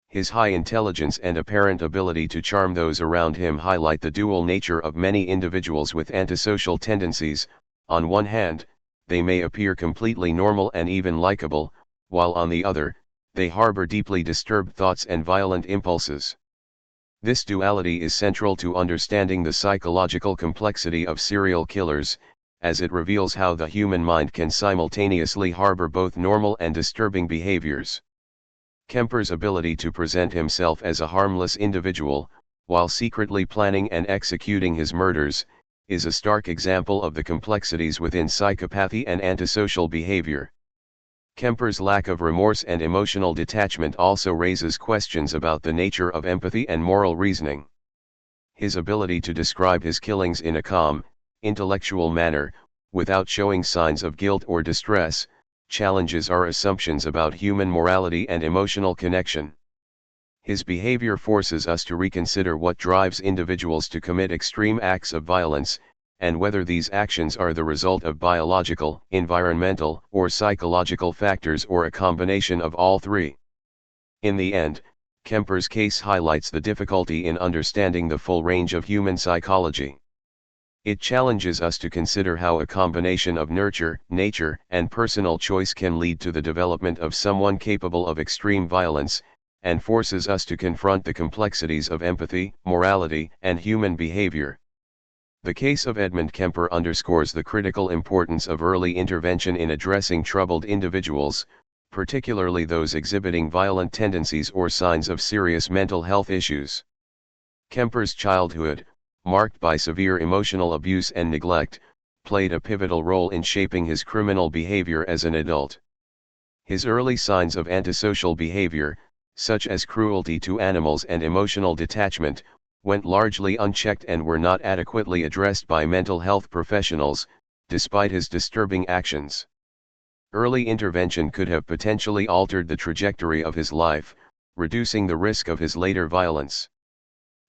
His high intelligence and apparent ability to charm those around him highlight the dual nature of many individuals with antisocial tendencies. On one hand, they may appear completely normal and even likable, while on the other, they harbor deeply disturbed thoughts and violent impulses. This duality is central to understanding the psychological complexity of serial killers, as it reveals how the human mind can simultaneously harbor both normal and disturbing behaviors. Kemper's ability to present himself as a harmless individual, while secretly planning and executing his murders, is a stark example of the complexities within psychopathy and antisocial behavior. Kemper's lack of remorse and emotional detachment also raises questions about the nature of empathy and moral reasoning. His ability to describe his killings in a calm, intellectual manner, without showing signs of guilt or distress, challenges our assumptions about human morality and emotional connection. His behavior forces us to reconsider what drives individuals to commit extreme acts of violence, and whether these actions are the result of biological, environmental, or psychological factors, or a combination of all three. In the end, Kemper's case highlights the difficulty in understanding the full range of human psychology. It challenges us to consider how a combination of nurture, nature, and personal choice can lead to the development of someone capable of extreme violence, and forces us to confront the complexities of empathy, morality, and human behavior. The case of Edmund Kemper underscores the critical importance of early intervention in addressing troubled individuals, particularly those exhibiting violent tendencies or signs of serious mental health issues. Kemper's childhood, marked by severe emotional abuse and neglect, played a pivotal role in shaping his criminal behavior as an adult. His early signs of antisocial behavior, such as cruelty to animals and emotional detachment, went largely unchecked and were not adequately addressed by mental health professionals, despite his disturbing actions. Early intervention could have potentially altered the trajectory of his life, reducing the risk of his later violence.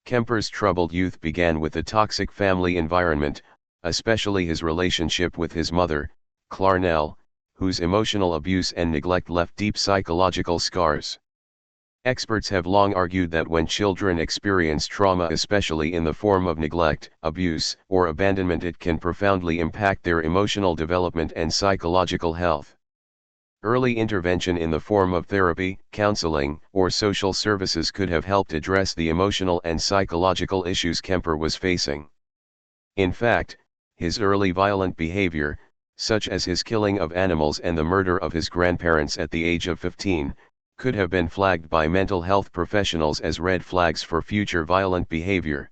Kemper's troubled youth began with a toxic family environment, especially his relationship with his mother, Clarnell, whose emotional abuse and neglect left deep psychological scars. Experts have long argued that when children experience trauma, especially in the form of neglect, abuse, or abandonment, it can profoundly impact their emotional development and psychological health. Early intervention in the form of therapy, counseling, or social services could have helped address the emotional and psychological issues Kemper was facing. In fact, his early violent behavior, such as his killing of animals and the murder of his grandparents at the age of 15, could have been flagged by mental health professionals as red flags for future violent behavior.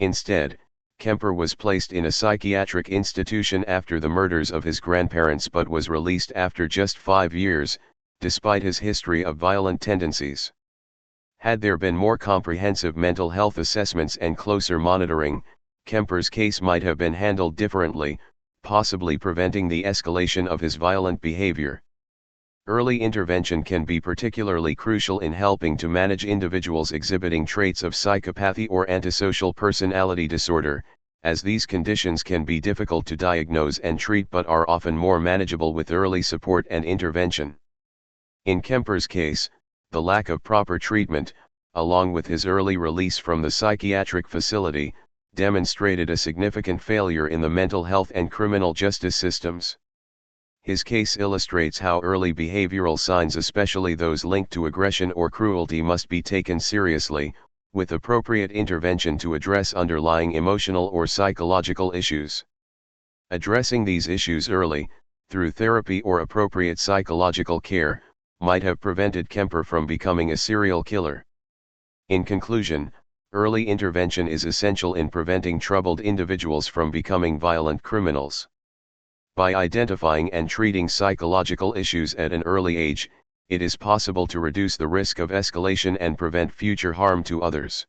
Instead, Kemper was placed in a psychiatric institution after the murders of his grandparents but was released after just 5 years, despite his history of violent tendencies. Had there been more comprehensive mental health assessments and closer monitoring, Kemper's case might have been handled differently, possibly preventing the escalation of his violent behavior. Early intervention can be particularly crucial in helping to manage individuals exhibiting traits of psychopathy or antisocial personality disorder, as these conditions can be difficult to diagnose and treat but are often more manageable with early support and intervention. In Kemper's case, the lack of proper treatment, along with his early release from the psychiatric facility, demonstrated a significant failure in the mental health and criminal justice systems. His case illustrates how early behavioral signs, especially those linked to aggression or cruelty, must be taken seriously, with appropriate intervention to address underlying emotional or psychological issues. Addressing these issues early, through therapy or appropriate psychological care, might have prevented Kemper from becoming a serial killer. In conclusion, early intervention is essential in preventing troubled individuals from becoming violent criminals. By identifying and treating psychological issues at an early age, it is possible to reduce the risk of escalation and prevent future harm to others.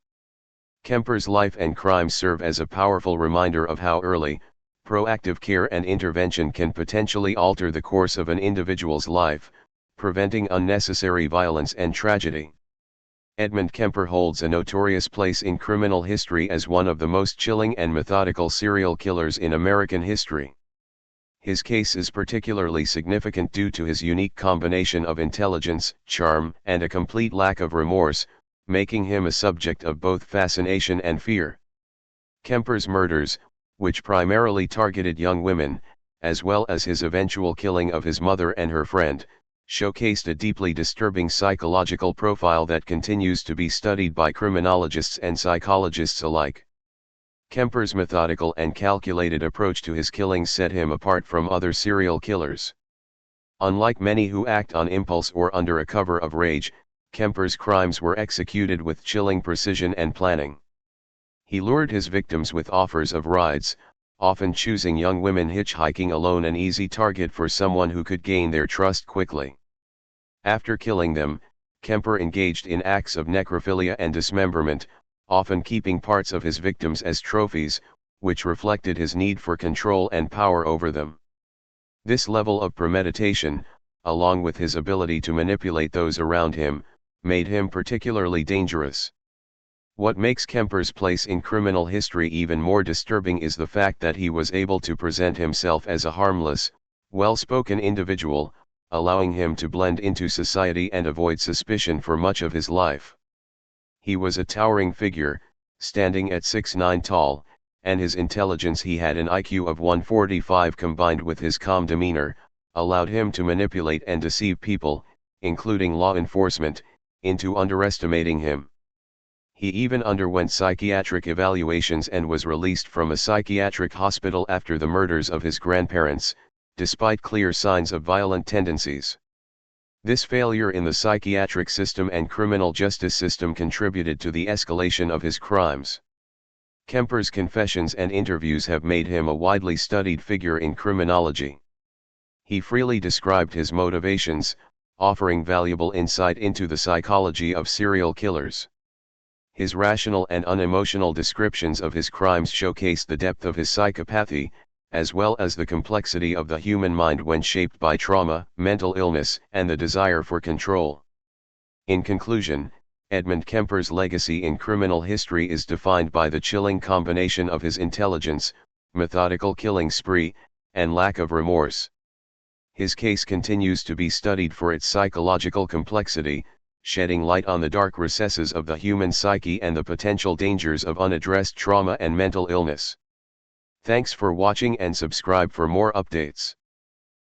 Kemper's life and crimes serve as a powerful reminder of how early, proactive care and intervention can potentially alter the course of an individual's life, preventing unnecessary violence and tragedy. Edmund Kemper holds a notorious place in criminal history as one of the most chilling and methodical serial killers in American history. His case is particularly significant due to his unique combination of intelligence, charm, and a complete lack of remorse, making him a subject of both fascination and fear. Kemper's murders, which primarily targeted young women, as well as his eventual killing of his mother and her friend, showcased a deeply disturbing psychological profile that continues to be studied by criminologists and psychologists alike. Kemper's methodical and calculated approach to his killings set him apart from other serial killers. Unlike many who act on impulse or under a cover of rage, Kemper's crimes were executed with chilling precision and planning. He lured his victims with offers of rides, often choosing young women hitchhiking alone, an easy target for someone who could gain their trust quickly. After killing them, Kemper engaged in acts of necrophilia and dismemberment, often keeping parts of his victims as trophies, which reflected his need for control and power over them. This level of premeditation, along with his ability to manipulate those around him, made him particularly dangerous. What makes Kemper's place in criminal history even more disturbing is the fact that he was able to present himself as a harmless, well-spoken individual, allowing him to blend into society and avoid suspicion for much of his life. He was a towering figure, standing at 6'9" tall, and his intelligence, he had an IQ of 145 combined with his calm demeanor, allowed him to manipulate and deceive people, including law enforcement, into underestimating him. He even underwent psychiatric evaluations and was released from a psychiatric hospital after the murders of his grandparents, despite clear signs of violent tendencies. This failure in the psychiatric system and criminal justice system contributed to the escalation of his crimes. Kemper's confessions and interviews have made him a widely studied figure in criminology. He freely described his motivations, offering valuable insight into the psychology of serial killers. His rational and unemotional descriptions of his crimes showcase the depth of his psychopathy, as well as the complexity of the human mind when shaped by trauma, mental illness, and the desire for control. In conclusion, Edmund Kemper's legacy in criminal history is defined by the chilling combination of his intelligence, methodical killing spree, and lack of remorse. His case continues to be studied for its psychological complexity, shedding light on the dark recesses of the human psyche and the potential dangers of unaddressed trauma and mental illness. Thanks for watching and subscribe for more updates.